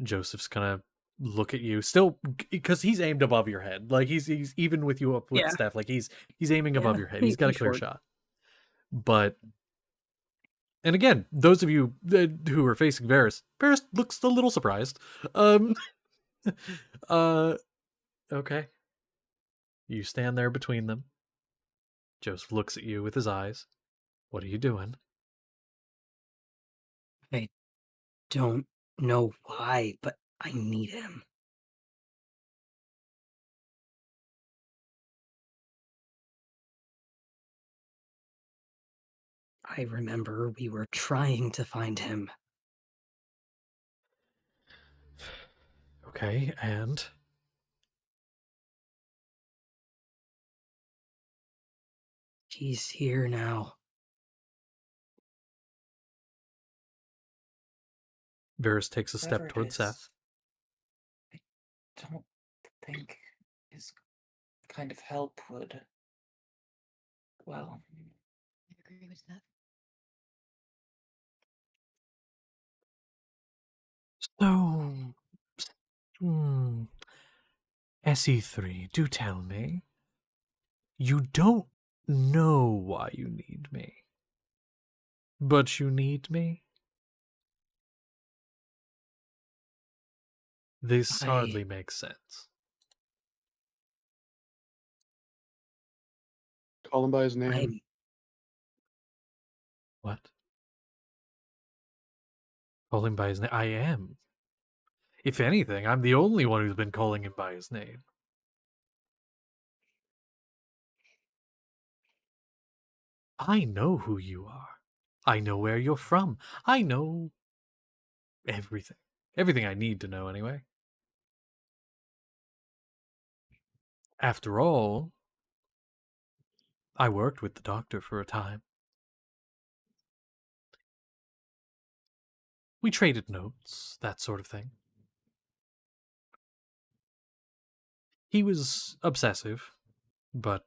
Joseph's gonna look at you, still because he's aimed above your head. Like he's even with you up with Yeah. staff. Like he's aiming above your head. He's got a clear shot. But and again, those of you who are facing Varys looks a little surprised. Okay. You stand there between them. Joseph looks at you with his eyes. What are you doing? I don't know why, but I need him. I remember we were trying to find him. Okay, and He's here now. Varys takes a step Whatever it towards Seth. is, I don't think his kind of help would. Well, I agree with that. So, SE3, do tell me. You don't know why you need me. But you need me? This hardly makes sense. Call him by his name. What? Call him by his name. I am. If anything, I'm the only one who's been calling him by his name. I know who you are. I know where you're from. I know everything. Everything I need to know, anyway. After all, I worked with the doctor for a time. We traded notes, that sort of thing. He was obsessive, but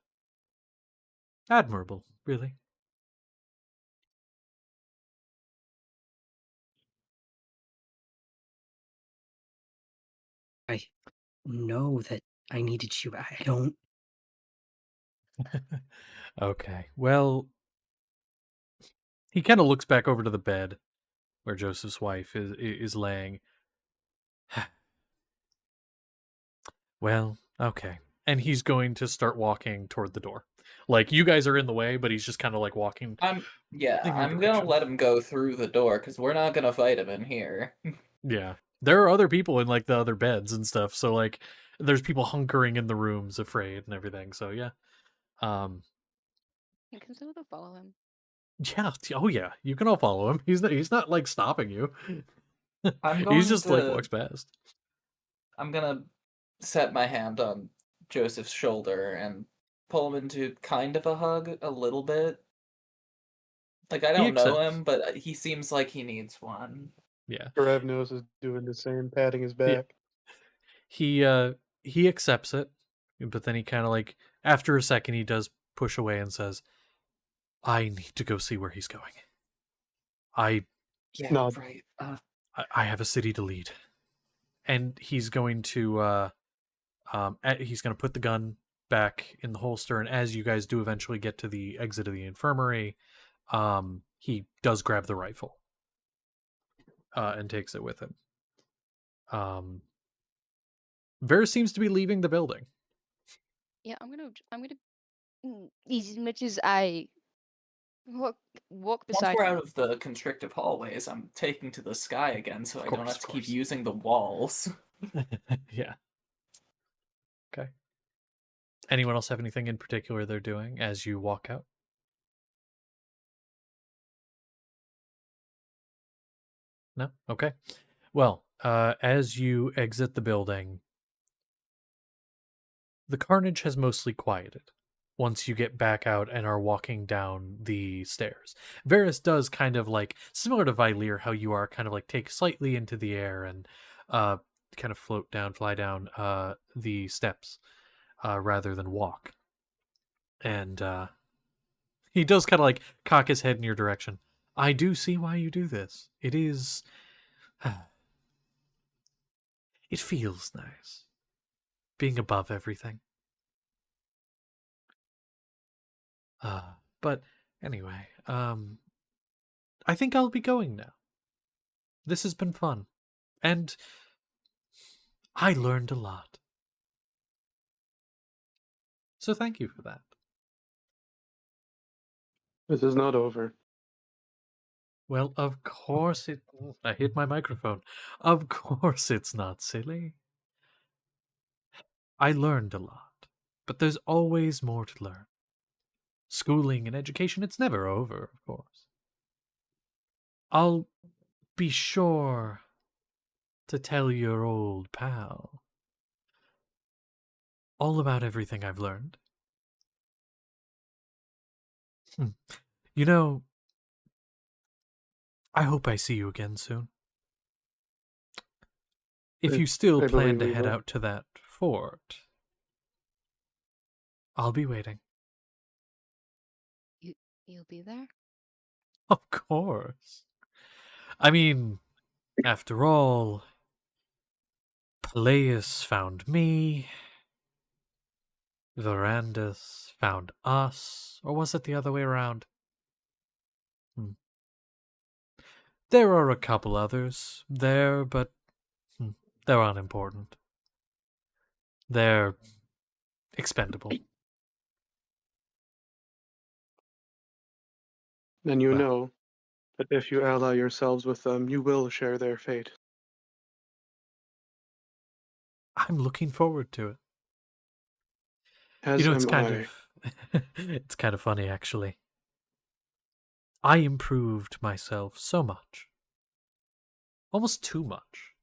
admirable, really. I know that I needed you. I don't. Okay, well, he kind of looks back over to the bed where Joseph's wife is laying. Well, okay. And he's going to start walking toward the door. Like, you guys are in the way, but he's just kind of like walking I'm in your gonna direction. let him go through the door because we're not gonna fight him in here. Yeah. There are other people in like the other beds and stuff. So like there's people hunkering in the rooms afraid and everything. So yeah. Can someone follow him? Yeah, oh yeah. You can all follow him. He's not like stopping you. I'm He's going just like to walks past. I'm gonna set my hand on Joseph's shoulder and pull him into kind of a hug a little bit. Like I He don't know accepts. him, but he seems like he needs one. Yeah. Garavnos is doing the same, patting his Yeah. back. He accepts it, but then he kind of like after a second he does push away and says, "I need to go see where he's going. I Yeah, No. right. I have a city to lead." And he's going to he's going to put the gun back in the holster, and as you guys do eventually get to the exit of the infirmary, he does grab the rifle and takes it with him. Varys seems to be leaving the building. Yeah, I'm gonna as much as I walk Once beside we're him. out of the constrictive hallways, I'm taking to the sky again so Of I don't course, have to of keep course. using the walls. Yeah. Okay. Anyone else have anything in particular they're doing as you walk out? No? Okay. Well, as you exit the building, the carnage has mostly quieted once you get back out and are walking down the stairs. Varys does kind of like, similar to Vylir, how you are kind of like take slightly into the air and kind of fly down the steps rather than walk. And he does kind of like cock his head in your direction. I do see why you do this. It is. It feels nice being above everything. But anyway, I think I'll be going now. This has been fun, and I learned a lot. So thank you for that. This is not over. Well, of course it. I hit my microphone. Of course it's not silly. I learned a lot, but there's always more to learn. Schooling and education, it's never over, of course. I'll be sure to tell your old pal all about everything I've learned. You know, I hope I see you again soon. If you still I plan believe to we head will. out to that fort, I'll be waiting. You'll be there? Of course. I mean, after all, Peleus found me, Verandus found us, or was it the other way around? There are a couple others there, but they're unimportant. They're expendable. Then you Well, know But if you ally yourselves with them, you will share their fate. I'm looking forward to it. As It's am kind I. of it's kind of funny actually. I improved myself so much. Almost too much.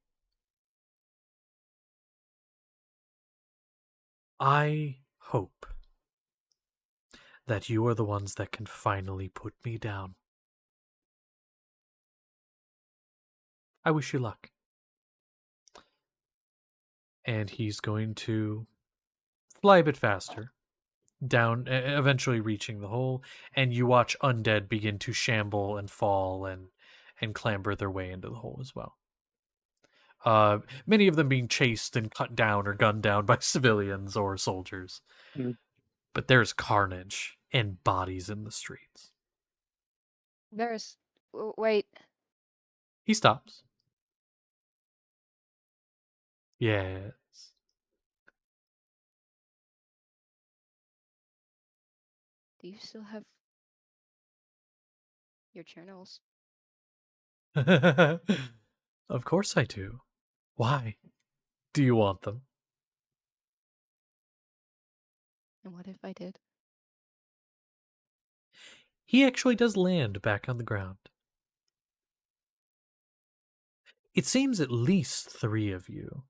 I hope that you are the ones that can finally put me down. I wish you luck. And he's going to fly a bit faster, down, eventually reaching the hole, and you watch undead begin to shamble and fall and clamber their way into the hole as well. Many of them being chased and cut down or gunned down by civilians or soldiers. Mm. But there's carnage and bodies in the streets. Wait. He stops. Yes. Do you still have your journals? Of course I do. Why? Do you want them? And what if I did? He actually does land back on the ground. It seems at least 3 of you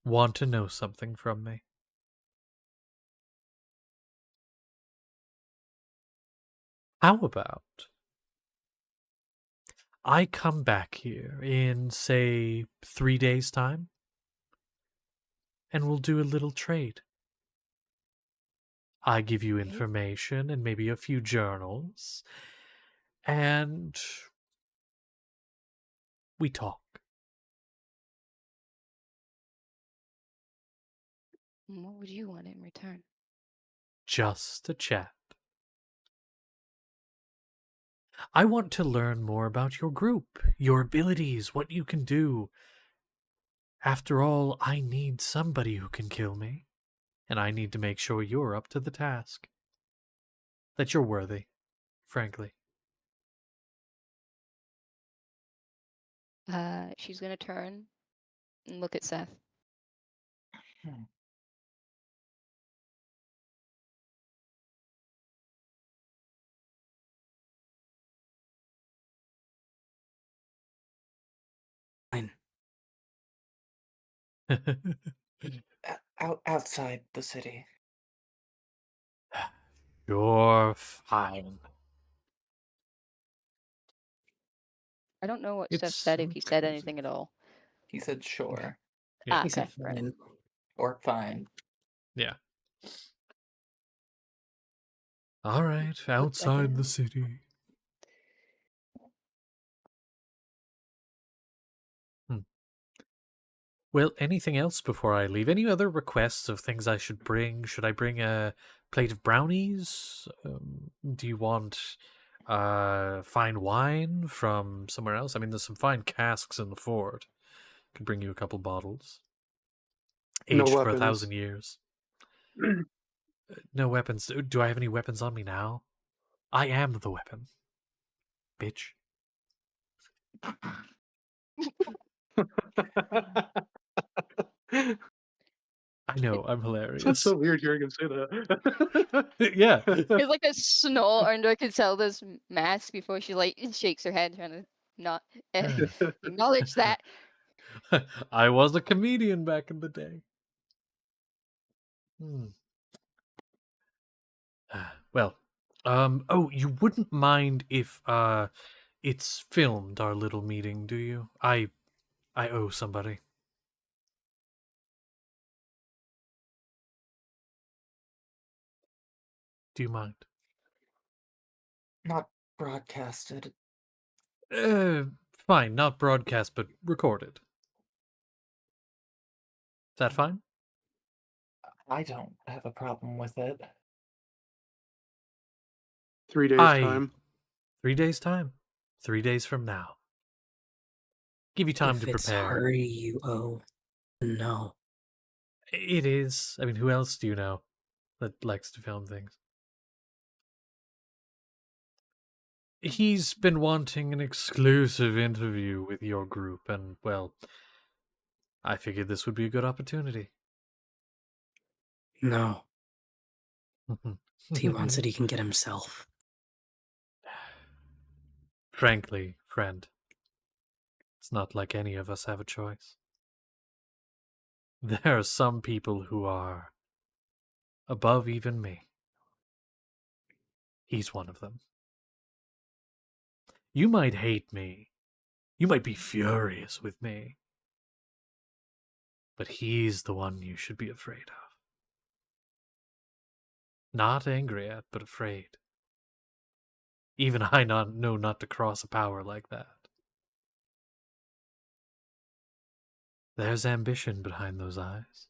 want to know something from me. How about I come back here in, say, 3 days' time, and we'll do a little trade. I give you Right? information and maybe a few journals, and we talk. And what would you want in return? Just a chat. I want to learn more about your group, your abilities, what you can do. After all, I need somebody who can kill me, and I need to make sure you're up to the task. That you're worthy, frankly. She's gonna turn and look at Seth. Hmm. Fine. Outside the city. You're fine. I don't know what Seth It's said, if he said crazy. anything at all. He said sure. Yeah. He said Okay, fair enough. fine. Or fine. Yeah. All right, Look back at outside the him. city. Well, anything else before I leave? Any other requests of things I should bring? Should I bring a plate of brownies? Do you want fine wine from somewhere else? I mean, there's some fine casks in the fort. Could bring you a couple bottles. No Aged for weapons. 1,000 years. No weapons. Do I have any weapons on me now? I am the weapon. Bitch. I know, I'm hilarious. That's so weird hearing him say that. Yeah. It's like a snort under Caselda's mask before she like shakes her head, trying to not acknowledge that. I was a comedian back in the day. Well, oh, you wouldn't mind if it's filmed, our little meeting, do you? I owe somebody. Do you mind? Not broadcasted. Fine, not broadcast, but recorded. Is that fine? I don't have a problem with it. 3 days I- time. 3 days time. 3 days from now. Give you time If to it's prepare. her you owe, no. It is. I mean, who else do you know that likes to film things? He's been wanting an exclusive interview with your group, and, well, I figured this would be a good opportunity. No. If he wants it, he can get himself. Frankly, friend, it's not like any of us have a choice. There are some people who are above even me. He's one of them. You might hate me. You might be furious with me. But he's the one you should be afraid of. Not angry at, but afraid. Even I know not to cross a power like that. There's ambition behind those eyes.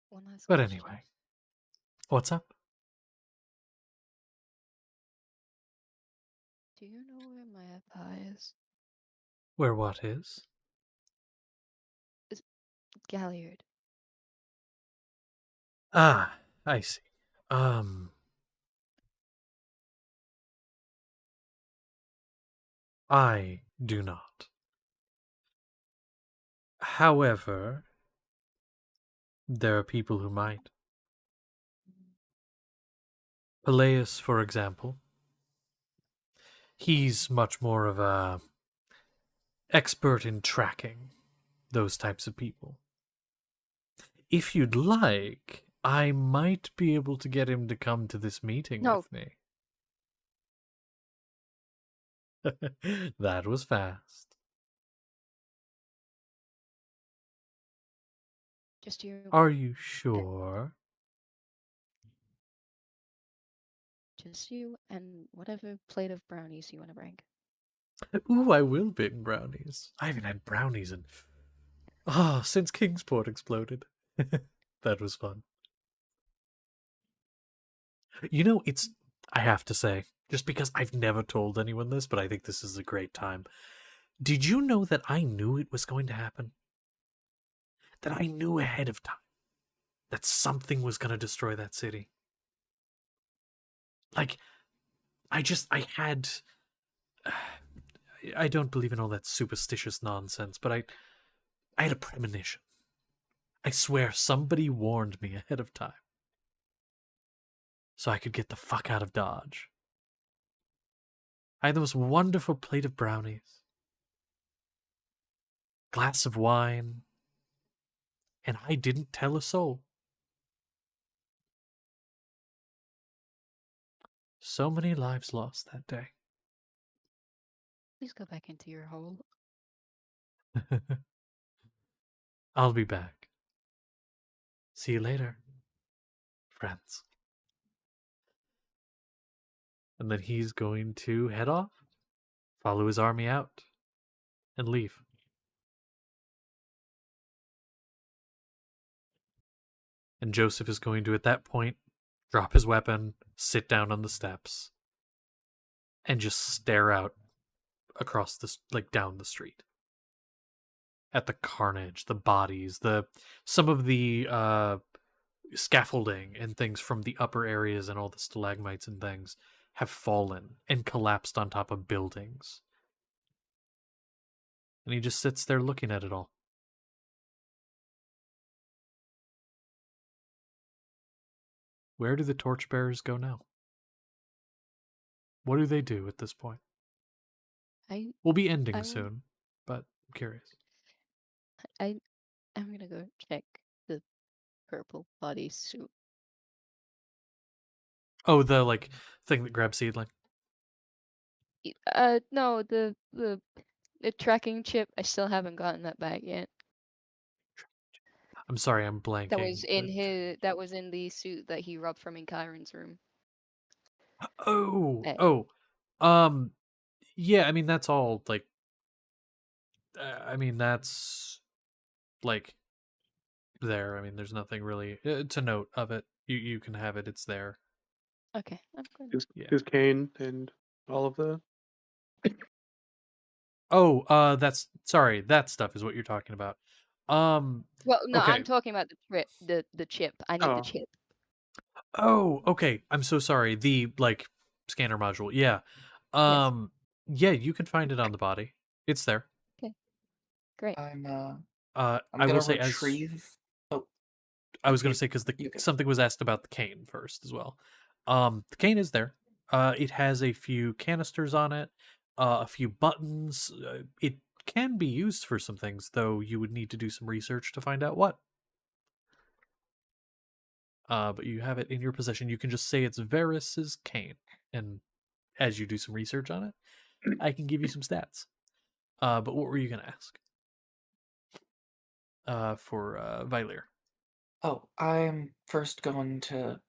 One last But question. anyway, what's up? Do you know where my pie is? Where what is? Galliard. Ah, I see. I do not. However, there are people who might. Peleus, for example. He's much more of a expert in tracking those types of people. If you'd like, I might be able to get him to come to this meeting No. with me. That was fast. Just you. Are you sure? Just you and whatever plate of brownies you want to bring. Ooh, I will bring brownies. I haven't had brownies in since Kingsport exploded. That was fun. You know, I have to say, just because I've never told anyone this, but I think this is a great time. Did you know that I knew it was going to happen? That I knew ahead of time that something was going to destroy that city? Like, I had. I don't believe in all that superstitious nonsense, but I had a premonition. I swear somebody warned me ahead of time. So I could get the fuck out of Dodge. I had the most wonderful plate of brownies, glass of wine, and I didn't tell a soul. So many lives lost that day. Please go back into your hole. I'll be back. See you later, friends. And then he's going to head off, follow his army out, and leave. And Joseph is going to, at that point, drop his weapon, sit down on the steps, and just stare out across this, like, down the street at the carnage, the bodies, some of the scaffolding and things from the upper areas and all the stalagmites and things have fallen and collapsed on top of buildings. And he just sits there looking at it all. Where do the torchbearers go now? What do they do at this point? We'll be ending soon, but I'm curious. I'm gonna go check the purple bodysuit. Oh, the, like, thing that grabs Seedling. No, the tracking chip. I still haven't gotten that back yet. I'm sorry, I'm blanking. That was in the suit that he robbed from in Kyron's room. Yeah, I mean, that's all, like, I mean, that's, like, there. I mean, there's nothing really to note of it. You can have it, it's there. Okay, I'm good. Is Kane and all of the... Oh, that's, sorry, that stuff is what you're talking about. Well, no, okay. I'm talking about the chip. I need the chip. Oh, okay. I'm so sorry. The, like, scanner module. Yeah. Yeah, you can find it on the body. It's there. Great. I'm I gonna will say retrieve. Oh, I was going to you, say because you go. something was asked about the cane first as well. The cane is there. It has a few canisters on it, a few buttons. It can be used for some things, though you would need to do some research to find out what. But you have it in your possession. You can just say it's Varys's cane, and as you do some research on it, I can give you some stats. But what were you going to ask? For Vylir. Oh, I'm first going to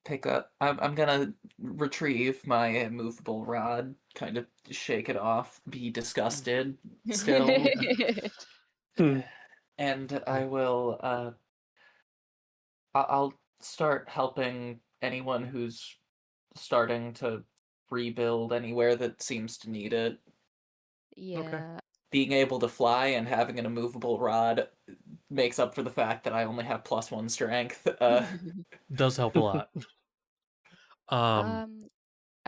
pick up. I'm gonna retrieve my movable rod, kind of shake it off, be disgusted still, Hmm. and I will. I'll start helping anyone who's starting to rebuild anywhere that seems to need it. Yeah. Being able to fly and having an immovable rod makes up for the fact that I only have +1 strength. Does help a lot. I'd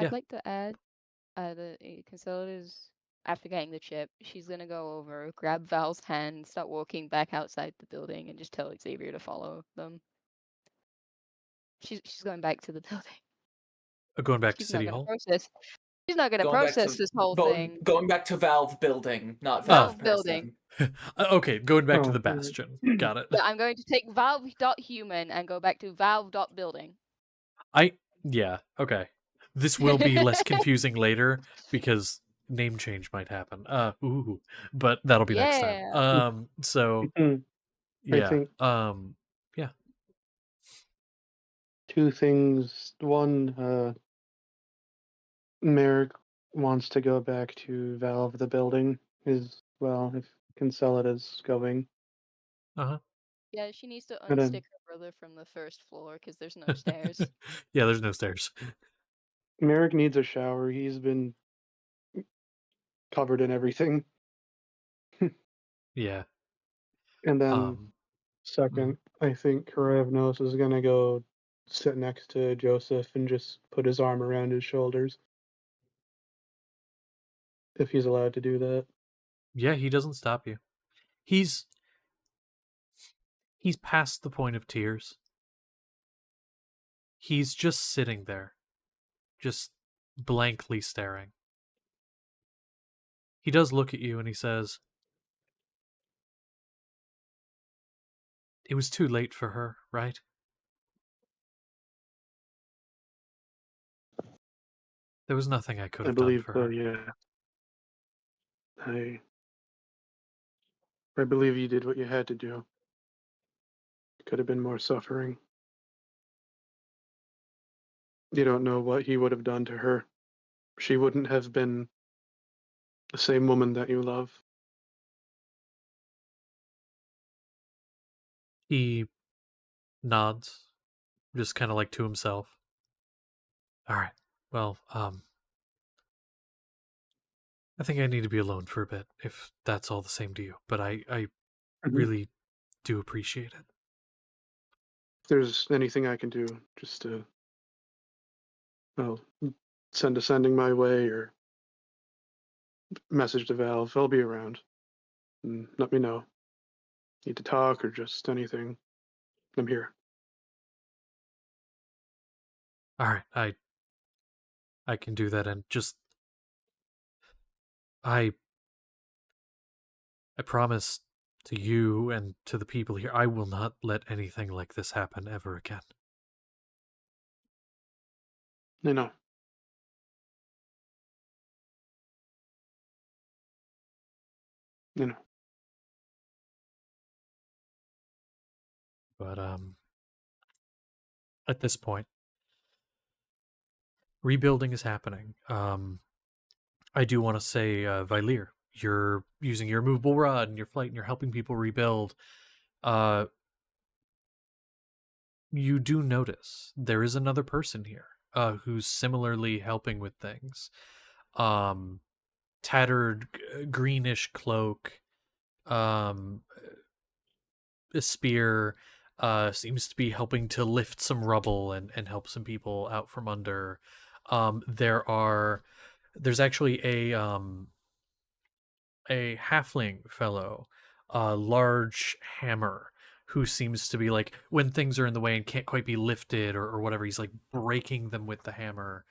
yeah. like to add, the Consolida's after getting the chip, she's gonna go over, grab Val's hand, start walking back outside the building, and just tell Xavier to follow them. She's going back to the building. Going back to She's not City gonna Hall. process. She's not gonna Going back process to this whole thing. going back to Valve building, not Oh. Valve Valve building. person. Okay, going back to Oh, the right. Bastion. Got it. Yeah, I'm going to take Valve.human and go back to Valve.building. Yeah, okay. This will be less confusing later because name change might happen. But that'll be next time. Yeah. So I yeah. think Yeah. two things. One, Merrick wants to go back to Valve the building as well, if Consolida's going. Uh-huh. Yeah, she needs to And unstick then her brother from the first floor because there's no stairs. Yeah, there's no stairs. Merrick needs a shower. He's been covered in everything. Yeah. And then Mhm. second, I think Karevnos is gonna go sit next to Joseph and just put his arm around his shoulders. If he's allowed to do that. Yeah, he doesn't stop you. He's past the point of tears. He's just sitting there, just blankly staring. He does look at you and he says, "It was too late for her, right?" There was nothing I could I have done believe for so, her. yeah. I believe you did what you had to do. Could have been more suffering. You don't know what he would have done to her. She wouldn't have been the same woman that you love. He nods, just kind of like to himself. All right. Well, I think I need to be alone for a bit, if that's all the same to you. But I Mhm. really do appreciate it. If there's anything I can do just to, well, send a sending my way or message to Valve, I'll be around. And let me know. Need to talk or just anything. I'm here. All right, I can do that, and just I promise to you and to the people here, I will not let anything like this happen ever again. I know. You know. But at this point, rebuilding is happening. I do want to say, Vylir, you're using your movable rod and your flight, and you're helping people rebuild. You do notice there is another person here, who's similarly helping with things. Tattered greenish cloak, a spear, seems to be helping to lift some rubble and help some people out from under. There's actually a halfling fellow, a large hammer, who seems to be like, when things are in the way and can't quite be lifted or whatever, he's like breaking them with the hammer,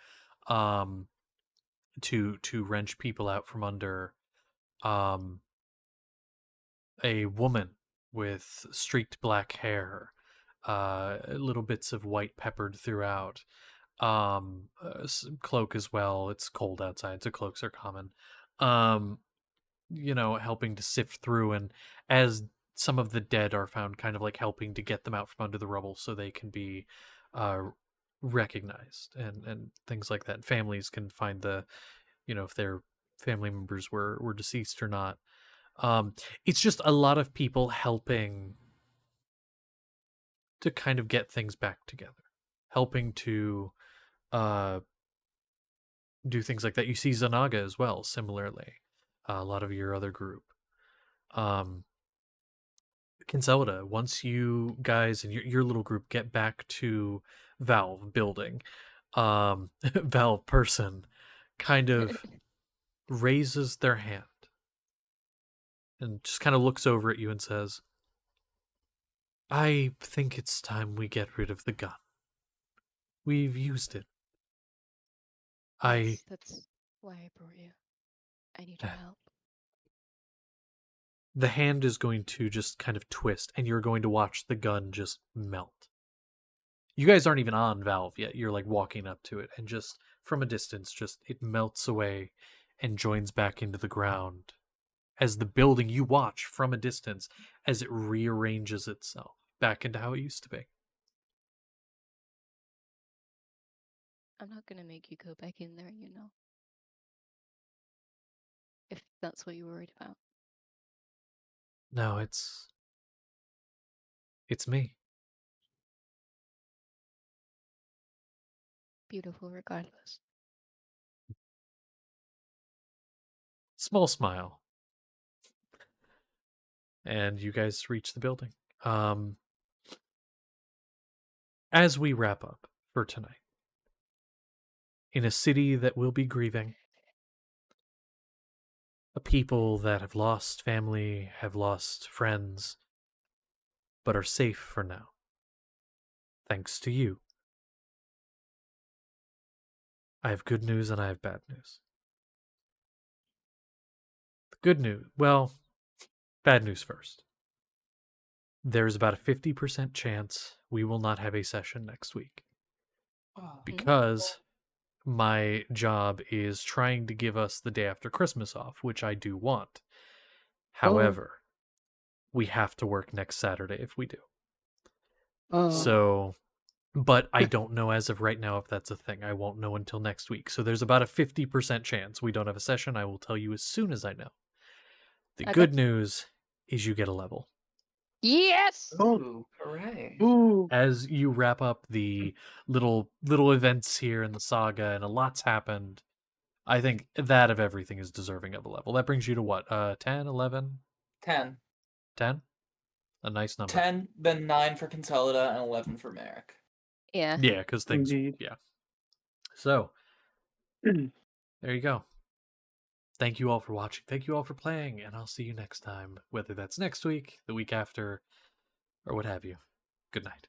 to wrench people out from under. Um, a woman with streaked black hair, little bits of white peppered throughout, cloak as well. It's cold outside, so cloaks are common. Helping to sift through, and as some of the dead are found, kind of like helping to get them out from under the rubble so they can be recognized and things like that. Families can find if their family members were deceased or not. It's just a lot of people helping to kind of get things back together, helping to do things like that. You see Zanaga as well, similarly. A lot of your other group. Kinselda, once you guys and your little group get back to Valve building, Valve person kind of raises their hand and just kind of looks over at you and says, I think it's time we get rid of the gun. We've used it. That's why I brought you. I need Uh, your help. The hand is going to just kind of twist, and you're going to watch the gun just melt. You guys aren't even on Valve yet. You're like walking up to it, and just from a distance, just it melts away and joins back into the ground as the building, you watch from a distance as it rearranges itself back into how it used to be. I'm not gonna make you go back in there, if that's what you're worried about. No, it's me. Beautiful regardless. Small smile. And you guys reach the building. As we wrap up for tonight, in a city that will be grieving, a people that have lost family, have lost friends, but are safe for now, thanks to you, I have good news and I have bad news. The good news, well, bad news first. There's about a 50% chance we will not have a session next week. Because my job is trying to give us the day after Christmas off, which I do want. However, we have to work next Saturday if we do. So, but I don't know as of right now if that's a thing. I won't know until next week. So there's about a 50% chance we don't have a session. I will tell you as soon as I know. The Okay. good news is you get a level. Yes! Ooh, hooray. As you wrap up the little events here in the saga, and a lot's happened, I think that of everything is deserving of a level. That brings you to what? 10, 11? 10. 10? A nice number. 10, then 9 for Consolida, and 11 for Merrick. Yeah. Yeah, because things... Indeed. Yeah. So, there you go. Thank you all for watching. Thank you all for playing, and I'll see you next time, whether that's next week, the week after, or what have you. Good night.